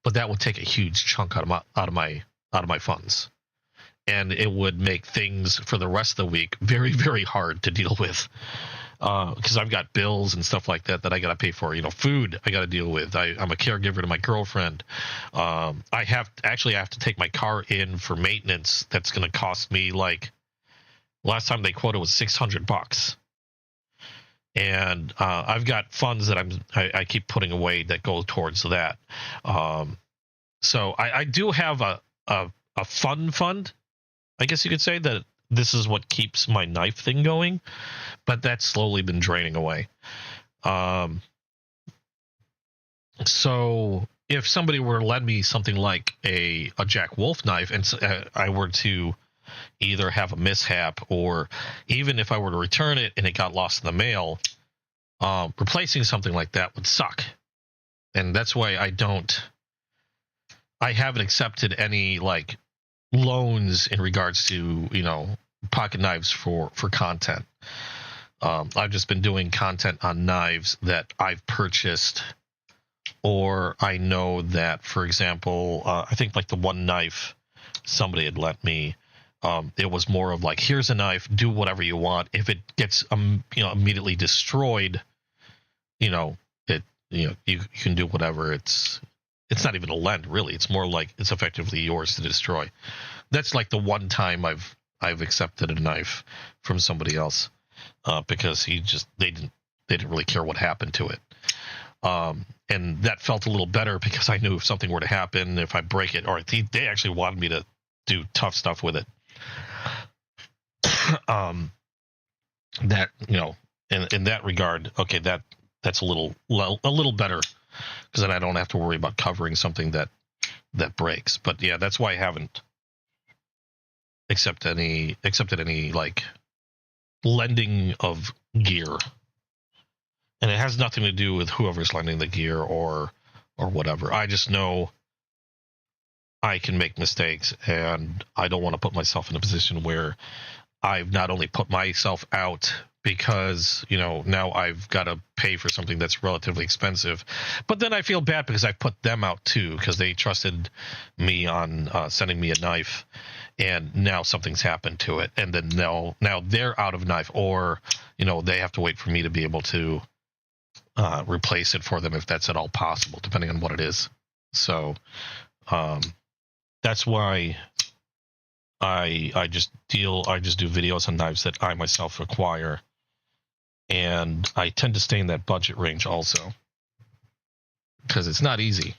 but that would take a huge chunk out of my funds, and it would make things for the rest of the week very, very hard to deal with. Because I've got bills and stuff like that I got to pay for. Food I got to deal with. I'm a caregiver to my girlfriend. I have to take my car in for maintenance. That's going to cost me, like, last time they quoted was $600. And I've got funds that I keep putting away that go towards that. So I do have a fund, I guess you could say, that this is what keeps my knife thing going, but that's slowly been draining away. So if somebody were to lend me something like a Jack Wolf knife, and I were to either have a mishap, or even if I were to return it and it got lost in the mail, replacing something like that would suck. And that's why I haven't accepted any like loans in regards to, pocket knives for content. I've just been doing content on knives that I've purchased, or I know that, for example, I think like the one knife somebody had lent me, it was more of like, here's a knife, do whatever you want. If it gets immediately destroyed, you can do whatever. It's not even a lend, really. It's more like it's effectively yours to destroy. That's like the one time I've accepted a knife from somebody else, because they didn't really care what happened to it. And that felt a little better because I knew if something were to happen, if I break it, or they actually wanted me to do tough stuff with it. That, in that regard, okay, that's a little better, because then I don't have to worry about covering something that breaks. But yeah, that's why I haven't accepted any like lending of gear. And it has nothing to do with whoever's lending the gear or whatever. I just know I can make mistakes, and I don't want to put myself in a position where I've not only put myself out because, now I've got to pay for something that's relatively expensive, but then I feel bad because I put them out too, because they trusted me on sending me a knife, and now something's happened to it, and then now they're out of knife, or they have to wait for me to be able to replace it for them if that's at all possible, depending on what it is. So that's why I just do videos on knives that I myself acquire, and I tend to stay in that budget range also, because it's not easy.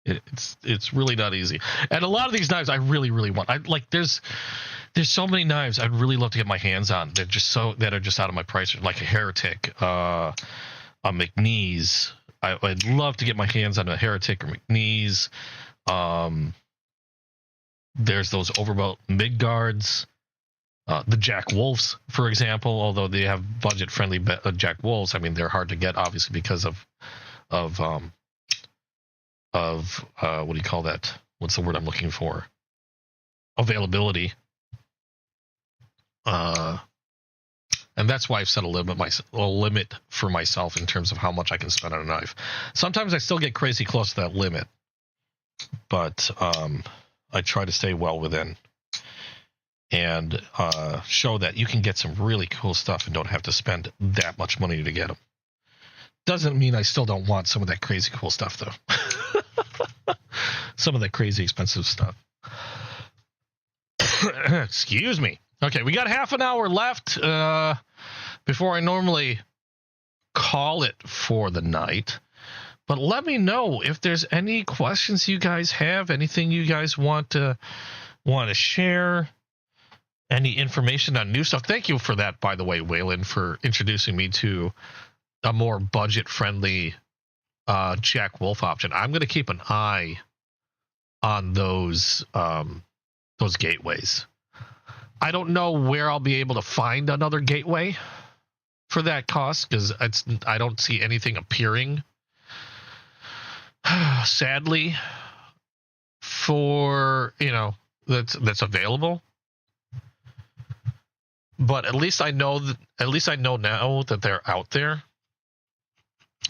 It's really not easy. And a lot of these knives I really, really want. There's so many knives I'd really love to get my hands on. That are just out of my price range, like a Heretic, a McNeese. I'd love to get my hands on a Heretic or McNeese. There's those overbolt mid guards, the Jack Wolfs, for example. Although they have budget-friendly Jack Wolfs, I mean, they're hard to get, obviously, because of what do you call that? What's the word I'm looking for? Availability. And that's why I've set a limit for myself in terms of how much I can spend on a knife. Sometimes I still get crazy close to that limit, but I try to stay well within, and show that you can get some really cool stuff and don't have to spend that much money to get them. Doesn't mean I still don't want some of that crazy cool stuff, though. Some of that crazy expensive stuff. Excuse me. Okay, we got half an hour left before I normally call it for the night. But let me know if there's any questions you guys have, anything you guys want to share, any information on new stuff. Thank you for that, by the way, Waylon, for introducing me to a more budget-friendly Jack Wolf option. I'm going to keep an eye on those gateways. I don't know where I'll be able to find another gateway for that cost, because I don't see anything appearing, sadly, for that's available. But at least I know now that they're out there,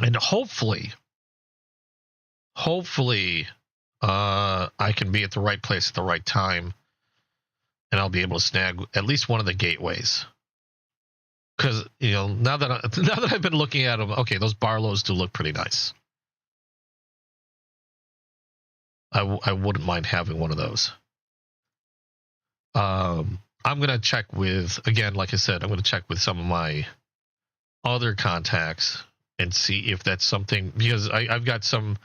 and hopefully I can be at the right place at the right time, and I'll be able to snag at least one of the gateways. Because now that I've been looking at them, okay, those Barlows do look pretty nice. I wouldn't mind having one of those. I'm gonna check with, again, like I said, I'm gonna check with some of my other contacts and see if that's something, because I've got some.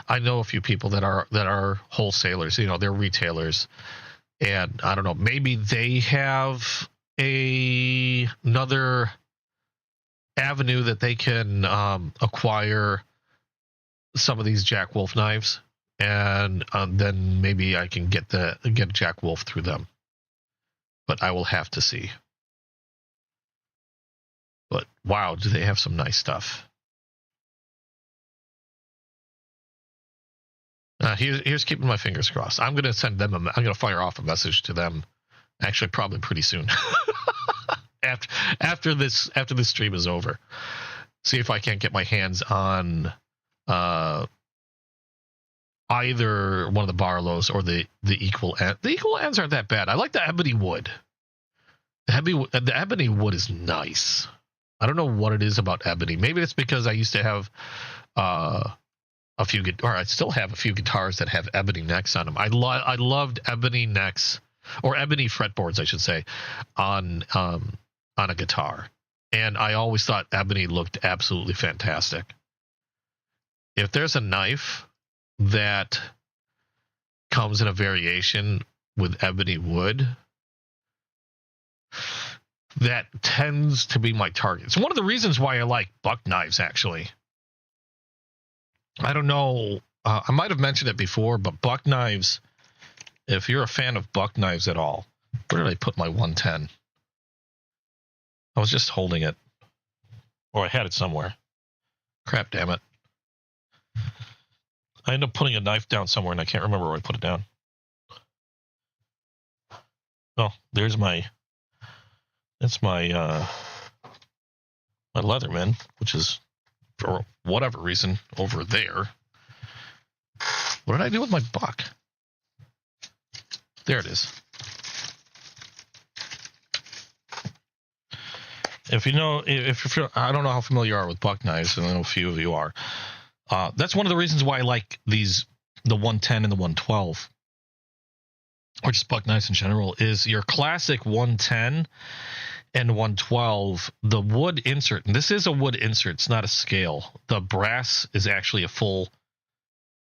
I know a few people that are wholesalers. They're retailers. And I don't know, maybe they have another avenue that they can acquire some of these Jack Wolf knives and then maybe I can get Jack Wolf through them. But I will have to see. But wow, do they have some nice stuff? Here's keeping my fingers crossed. I'm gonna send them. I'm gonna fire off a message to them. Actually, probably pretty soon. after this stream is over, see if I can't get my hands on either one of the Barlows or the equal end. The equal ends aren't that bad. I like the ebony wood. The ebony wood is nice. I don't know what it is about ebony. Maybe it's because I used to have I still have a few guitars that have ebony necks on them. I loved ebony necks, or ebony fretboards, I should say, on a guitar. And I always thought ebony looked absolutely fantastic. If there's a knife that comes in a variation with ebony wood, that tends to be my target. It's one of the reasons why I like buck knives, actually. I don't know. I might have mentioned it before, but buck knives, if you're a fan of buck knives at all, where did I put my 110? I was just holding it. Or I had it somewhere. Crap, damn it. I ended up putting a knife down somewhere, and I can't remember where I put it down. Oh, there's my... That's my Leatherman, which is, for whatever reason, over there. What did I do with my buck? There it is. If you know, I don't know how familiar you are with buck knives, and I know a few of you are. That's one of the reasons why I like the 110 and the 112, or just buck knives in general, is your classic 110 and 112, the wood insert, and this is a wood insert, it's not a scale. The brass is actually a full,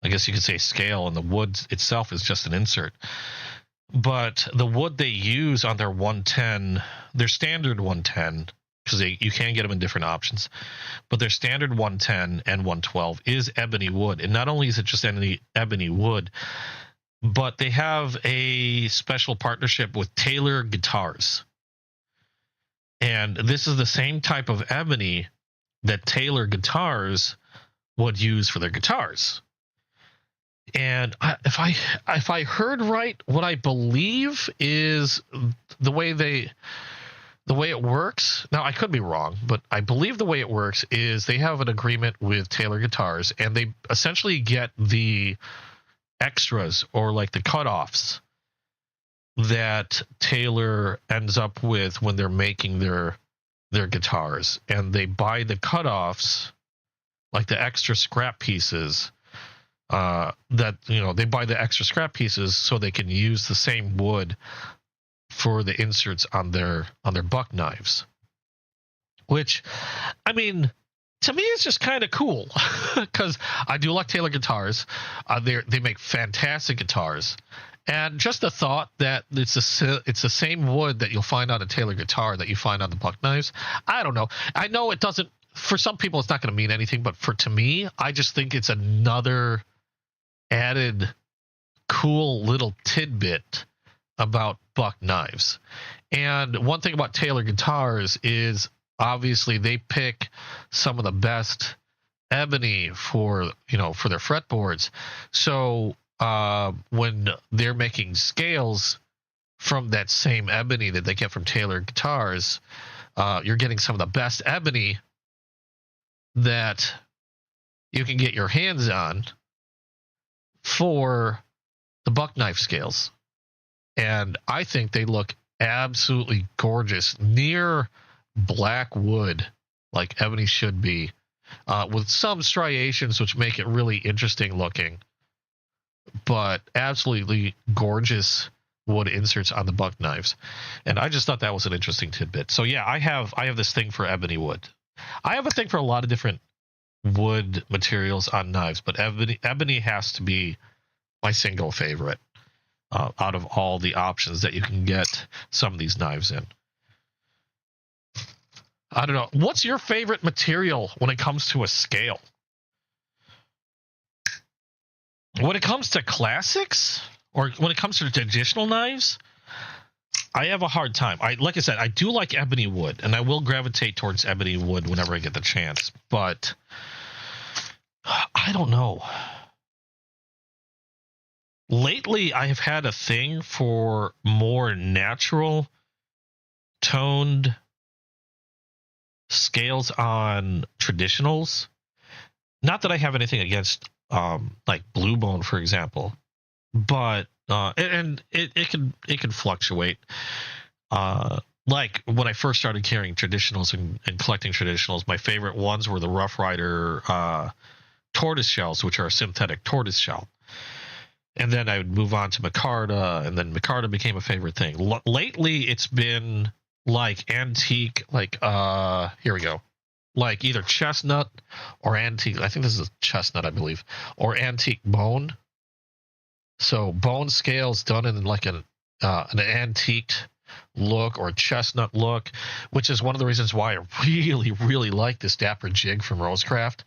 I guess you could say, scale, and the wood itself is just an insert. But the wood they use on their 110, their standard 110, because you can get them in different options, but their standard 110 and 112 is ebony wood. And not only is it just ebony wood, but they have a special partnership with Taylor Guitars. And this is the same type of ebony that Taylor Guitars would use for their guitars. And if I heard right, what I believe is the way it works. Now, I could be wrong, but I believe the way it works is they have an agreement with Taylor Guitars, and they essentially get the extras, or like the cutoffs, that Taylor ends up with when they're making their guitars, and they buy the cutoffs, like the extra scrap pieces, they buy the extra scrap pieces so they can use the same wood for the inserts on their buck knives. Which, I mean, to me, it's just kind of cool, because I do like Taylor Guitars. They make fantastic guitars. And just the thought that it's the same wood that you'll find on a Taylor guitar that you find on the buck knives. I don't know. I know it doesn't, for some people it's not going to mean anything, but to me, I just think it's another added cool little tidbit about buck knives. And one thing about Taylor Guitars is obviously they pick some of the best ebony for their fretboards. So when they're making scales from that same ebony that they get from Taylor Guitars, you're getting some of the best ebony that you can get your hands on for the buck knife scales. And I think they look absolutely gorgeous, near black wood, like ebony should be, with some striations which make it really interesting looking, but absolutely gorgeous wood inserts on the buck knives. And I just thought that was an interesting tidbit. So yeah, I have this thing for ebony wood. I have a thing for a lot of different wood materials on knives, but ebony has to be my single favorite out of all the options that you can get some of these knives in. I don't know. What's your favorite material when it comes to a scale? When it comes to classics, or when it comes to traditional knives, I have a hard time. Like I said, I do like ebony wood, and I will gravitate towards ebony wood whenever I get the chance. But I don't know. Lately, I have had a thing for more natural toned scales on traditionals. Not that I have anything against like Blue Bone, for example, but and it can fluctuate. Like when I first started carrying traditionals and collecting traditionals, my favorite ones were the Rough Rider tortoise shells, which are a synthetic tortoise shell. And then I would move on to Micarta, and then Micarta became a favorite thing. Lately, it's been like antique, like here we go, like either chestnut or antique. I think this is chestnut, I believe, or antique bone. So bone scales done in like an antique look or chestnut look, which is one of the reasons why I really, really like this Dapper Jig from RoseCraft.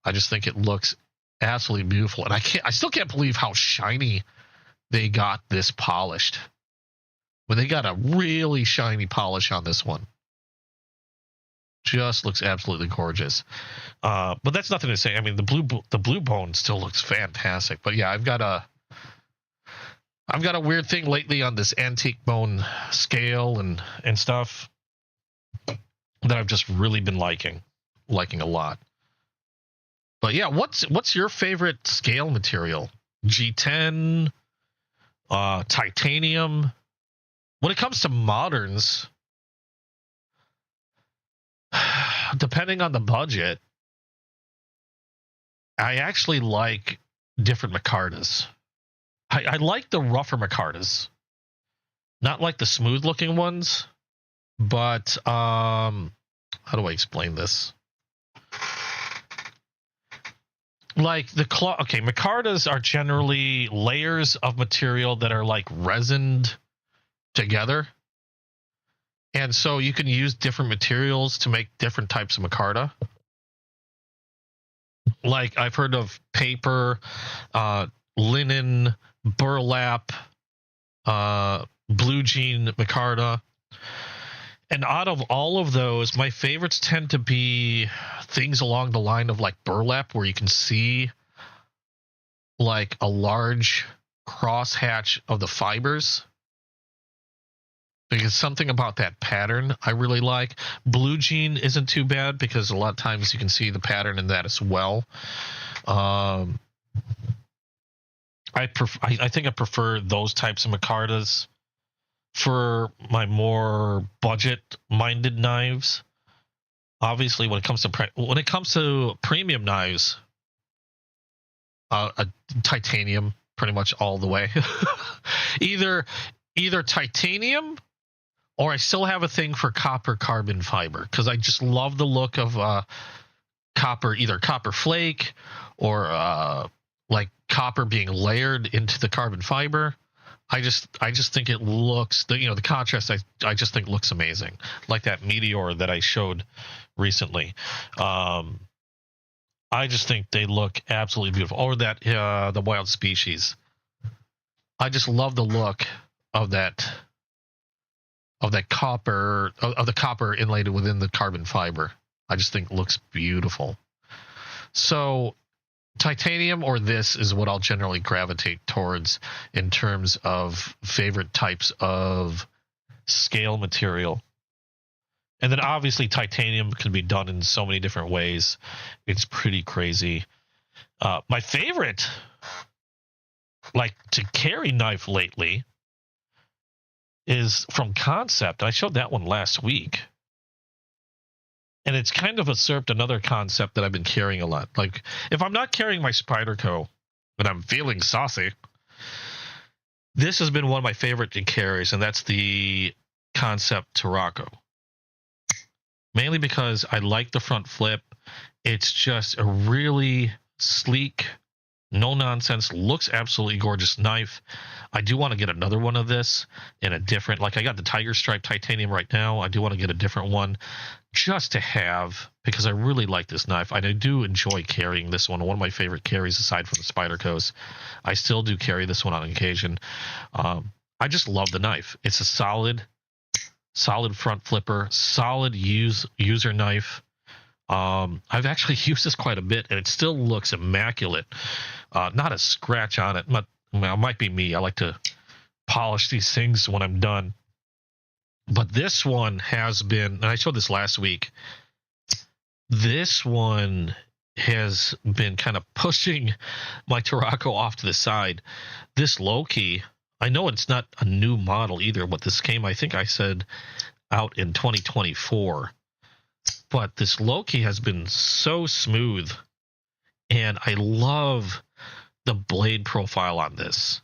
I just think it looks absolutely beautiful, and I still can't believe how shiny they got this polished. When they got a really shiny polish on this one, just looks absolutely gorgeous. But that's nothing to say. I mean, the blue bone still looks fantastic. But yeah, I've got a weird thing lately on this antique bone scale and stuff that I've just really been liking a lot. But yeah, what's your favorite scale material? G10, titanium. When it comes to moderns, depending on the budget, I actually like different micartas. I like the rougher micartas, not like the smooth looking ones. But how do I explain this? Like okay, micartas are generally layers of material that are like resined together, and so you can use different materials to make different types of micarta. Like I've heard of paper, linen, burlap, blue jean micarta. And out of all of those, my favorites tend to be things along the line of like burlap, where you can see like a large crosshatch of the fibers. Because something about that pattern I really like. Blue jean isn't too bad because a lot of times you can see the pattern in that as well. I think I prefer those types of micartas for my more budget-minded knives. Obviously, when it comes to premium knives, a titanium pretty much all the way. either titanium, or I still have a thing for copper carbon fiber because I just love the look of copper, either copper flake or like copper being layered into the carbon fiber. I just think it looks, the contrast I just think looks amazing. Like that meteor that I showed recently. I just think they look absolutely beautiful. Or that the wild species. I just love the look of that copper, of the copper inlaid within the carbon fiber. I just think it looks beautiful. So titanium or this is what I'll generally gravitate towards in terms of favorite types of scale material. And then obviously titanium can be done in so many different ways. It's pretty crazy. My favorite, like, to carry knife lately is from Concept. I showed that one last week. And it's kind of usurped another concept that I've been carrying a lot. Like, if I'm not carrying my Spyderco and I'm feeling saucy, this has been one of my favorite carries, and that's the Concept Tarraco. Mainly because I like the front flip. It's just a really sleek No nonsense. Looks absolutely gorgeous knife. I do want to get another one of this in a different, like I got the Tiger Stripe titanium right now. I do want to get a different one just to have, because I really like this knife. I do enjoy carrying this one. One of my favorite carries aside from the Spyderco's. I still do carry this one on occasion. I just love the knife. It's a solid front flipper, solid user knife. I've actually used this quite a bit, and it still looks immaculate. Not a scratch on it. Well, it might be me. I like to polish these things when I'm done. But this one has been, and I showed this last week, this one has been kind of pushing my Tarako off to the side. This Loki, I know it's not a new model either, but this came, I think I said, out in 2024. But this Loki has been so smooth, and I love the blade profile on this.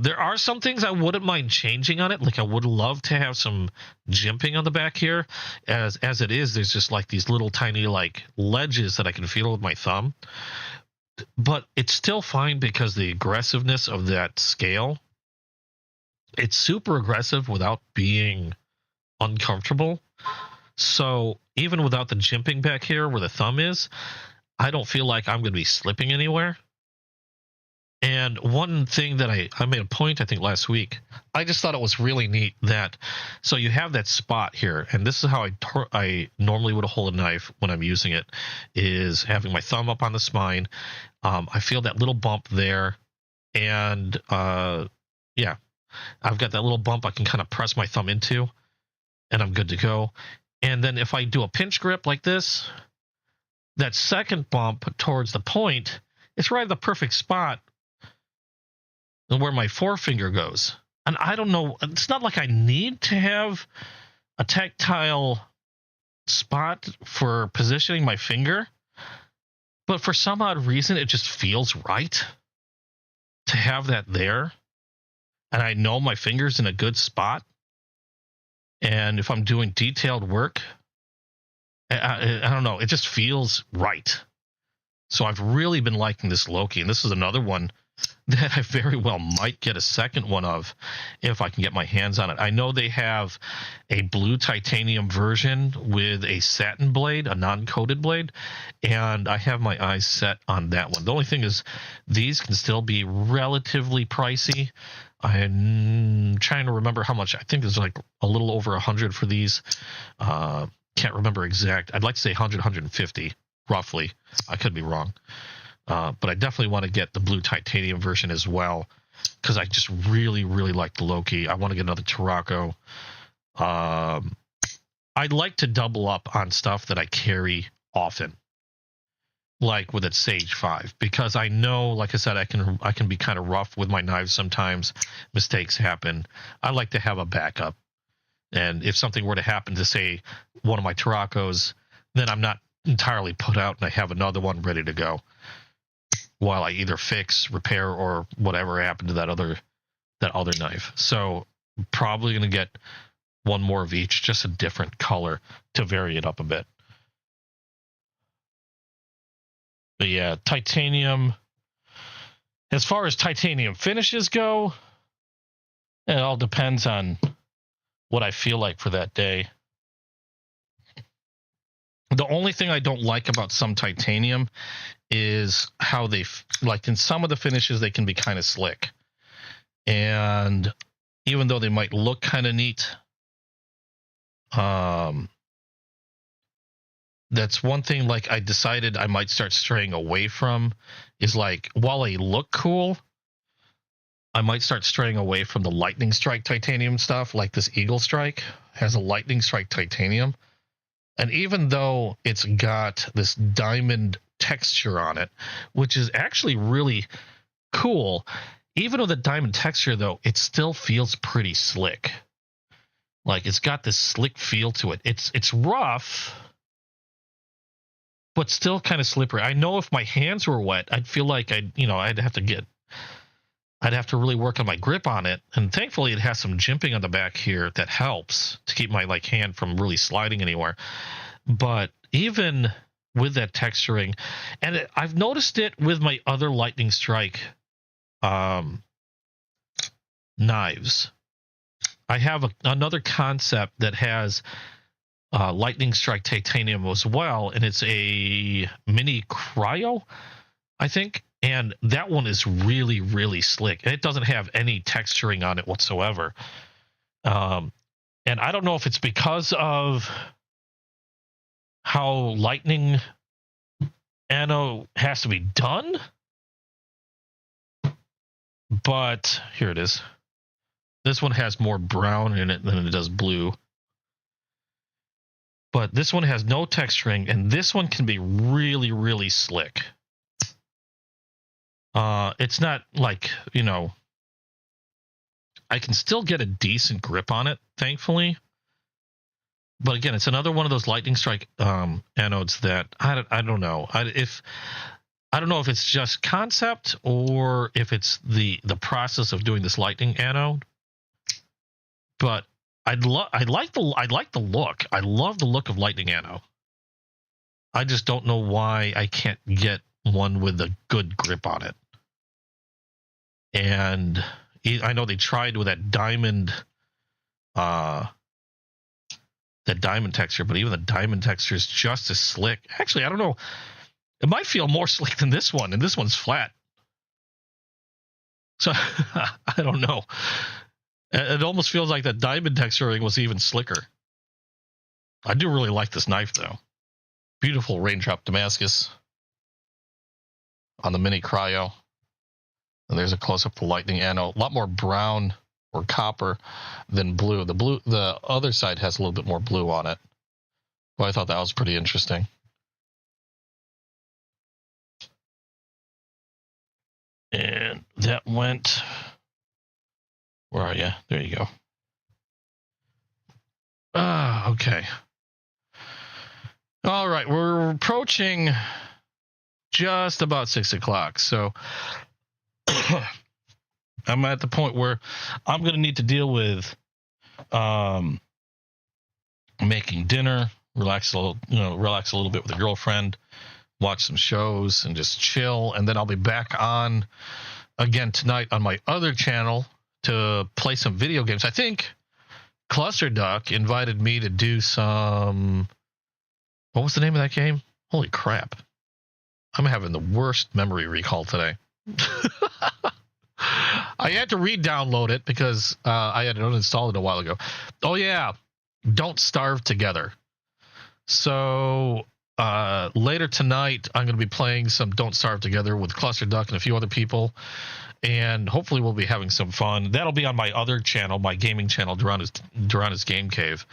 There are some things I wouldn't mind changing on it. Like I would love to have some jimping on the back here. As it is, there's just like these little tiny like ledges that I can feel with my thumb. But it's still fine because the aggressiveness of that scale, it's super aggressive without being uncomfortable. So even without the jimping back here where the thumb is, I don't feel like I'm going to be slipping anywhere. And one thing that I made a point, I think last week, I just thought it was really neat that, so you have that spot here, and this is how I normally would hold a knife when I'm using it, is having my thumb up on the spine. I feel that little bump there, and yeah, I've got that little bump I can kind of press my thumb into, and I'm good to go. And then if I do a pinch grip like this, that second bump towards the point, it's right at the perfect spot where my forefinger goes. And I don't know, it's not like I need to have a tactile spot for positioning my finger, but for some odd reason, it just feels right to have that there. And I know my finger's in a good spot. And if I'm doing detailed work, I don't know, it just feels right. So I've really been liking this Loki, and this is another one that I very well might get a second one of if I can get my hands on it. I know they have a blue titanium version with a satin blade, a non-coated blade, and I have my eyes set on that one. The only thing is these can still be relatively pricey. I'm trying to remember how much. I think there's like a little over 100 for these. Can't remember exact. I'd like to say 100, 150 roughly. I could be wrong. But I definitely want to get the blue titanium version as well, because I just really, really like the Loki. I want to get another Tarako. I'd like to double up on stuff that I carry often, like with its Sage 5, because I know, like I said, I can be kind of rough with my knives sometimes. Mistakes happen. I like to have a backup. And if something were to happen to, say, one of my Tarakos, then I'm not entirely put out and I have another one ready to go while I either fix, repair, or whatever happened to that other knife. So probably going to get one more of each, just a different color to vary it up a bit. But yeah, titanium, as far as titanium finishes go, it all depends on what I feel like for that day. The only thing I don't like about some titanium is how they, like in some of the finishes, they can be kind of slick. And even though they might look kind of neat, that's one thing like I decided I might start straying away from, is like, while they look cool, I might start straying away from the lightning strike titanium stuff. Like this Eagle Strike has a lightning strike titanium. And even though it's got this diamond texture on it, which is actually really cool, even with the diamond texture, though, it still feels pretty slick. Like, it's got this slick feel to it. It's rough, but still kind of slippery. I know if my hands were wet, I'd feel like I'd have to really work on my grip on it. And thankfully it has some jimping on the back here that helps to keep my hand from really sliding anywhere. But even with that texturing, and I've noticed it with my other lightning strike knives. I have another concept that has lightning strike titanium as well, and it's a mini cryo, I think, and that one is really, really slick. It doesn't have any texturing on it whatsoever. And I don't know if it's because of how lightning anno has to be done, but here it is. This one has more brown in it than it does blue. But this one has no texturing, and this one can be really, really slick. It's not like, you know, I can still get a decent grip on it, thankfully. But again, it's another one of those lightning strike anodes that I don't know. I don't know if it's just concept or if it's the process of doing this lightning anode. But I like the look. I love the look of lightning anode. I just don't know why I can't get one with a good grip on it. And I know they tried with that diamond texture, but even the diamond texture is just as slick. Actually, I don't know. It might feel more slick than this one, and this one's flat. So I don't know. It almost feels like that diamond texturing was even slicker. I do really like this knife, though. Beautiful raindrop Damascus on the mini cryo. And there's a close-up of the lightning anode. A lot more brown or copper than blue. The other side has a little bit more blue on it. But I thought that was pretty interesting. And that went... Where are you? There you go. Okay. All right, we're approaching just about 6 o'clock. So I'm at the point where I'm going to need to deal with making dinner, relax a little bit with a girlfriend, watch some shows, and just chill. And then I'll be back on again tonight on my other channel to play some video games. I think Cluster Duck invited me to do some... What was the name of that game? Holy crap. I'm having the worst memory recall today. I had to re-download it because I had uninstalled it a while ago. Oh, yeah. Don't Starve Together. So later tonight, I'm going to be playing some Don't Starve Together with Cluster Duck and a few other people. And hopefully we'll be having some fun. That'll be on my other channel, my gaming channel, Durana's Game Cave.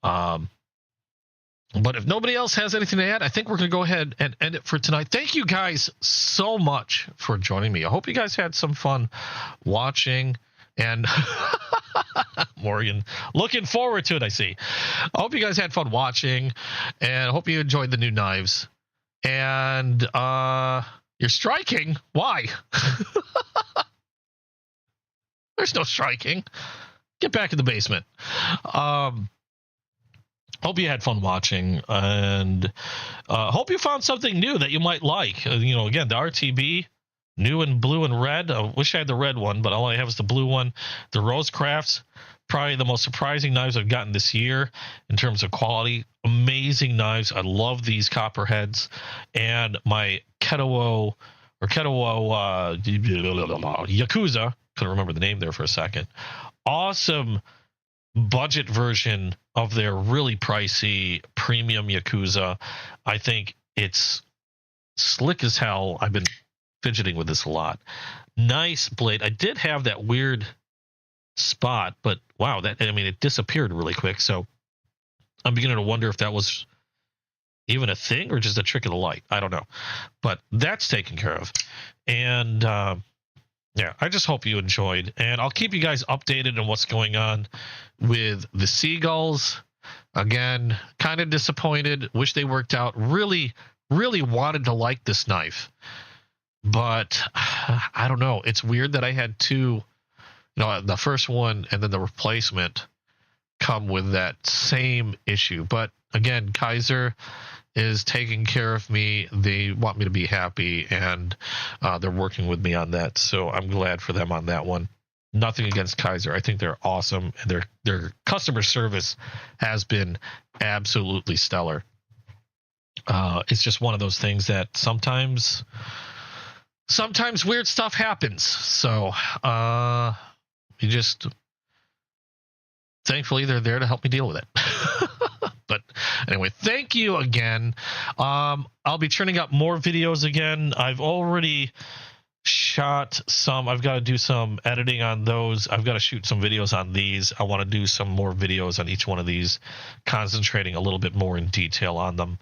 But if nobody else has anything to add, I think we're going to go ahead and end it for tonight. Thank you guys so much for joining me. I hope you guys had some fun watching. And Morgan, looking forward to it, I see. I hope you guys had fun watching. And I hope you enjoyed the new knives. And you're striking? Why? There's no striking. Get back in the basement. Hope you had fun watching, and hope you found something new that you might like. Again, the RTB, new in blue and red. I wish I had the red one, but all I have is the blue one. The RoseCrafts, probably the most surprising knives I've gotten this year in terms of quality. Amazing knives. I love these copperheads. And my Ketuo Yakuza, couldn't remember the name there for a second. Awesome budget version of their really pricey premium Yakuza. I think it's slick as hell. I've been fidgeting with this a lot. Nice blade. I did have that weird spot, but wow, it disappeared really quick. So I'm beginning to wonder if that was even a thing or just a trick of the light. I don't know, but that's taken care of. And yeah, I just hope you enjoyed, and I'll keep you guys updated on what's going on with the seagulls. Again, kind of disappointed. Wish they worked out. Really, really wanted to like this knife, but I don't know. It's weird that I had two, the first one and then the replacement come with that same issue. But again, Kaiser, is taking care of me. They want me to be happy, and they're working with me on that. So I'm glad for them on that one. Nothing against Kaiser. I think they're awesome. Their customer service has been absolutely stellar. It's just one of those things that sometimes weird stuff happens. So you just, thankfully they're there to help me deal with it. But anyway, thank you again. I'll be turning up more videos again. I've already shot some. I've got to do some editing on those. I've got to shoot some videos on these. I want to do some more videos on each one of these, concentrating a little bit more in detail on them.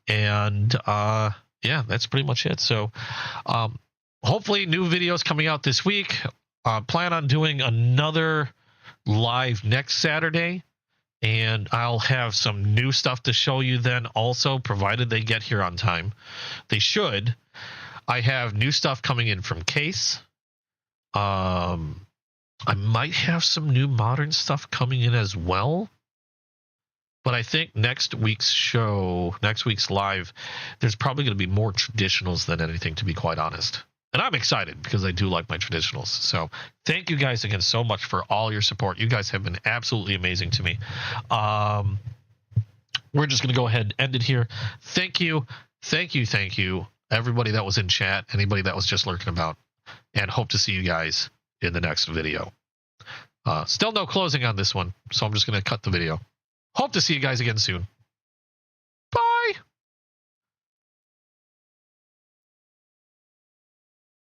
And yeah, that's pretty much it. So hopefully new videos coming out this week. Plan on doing another live next Saturday, and I'll have some new stuff to show you then also, provided they get here on time. They should. I have new stuff coming in from Case. I might have some new modern stuff coming in as well. But I think next week's show, next week's live, there's probably going to be more traditionals than anything, to be quite honest. And I'm excited because I do like my traditionals. So thank you guys again so much for all your support. You guys have been absolutely amazing to me. We're just going to go ahead and end it here. Thank you. Thank you. Thank you. Everybody that was in chat, anybody that was just lurking about, and hope to see you guys in the next video. Still no closing on this one, so I'm just going to cut the video. Hope to see you guys again soon.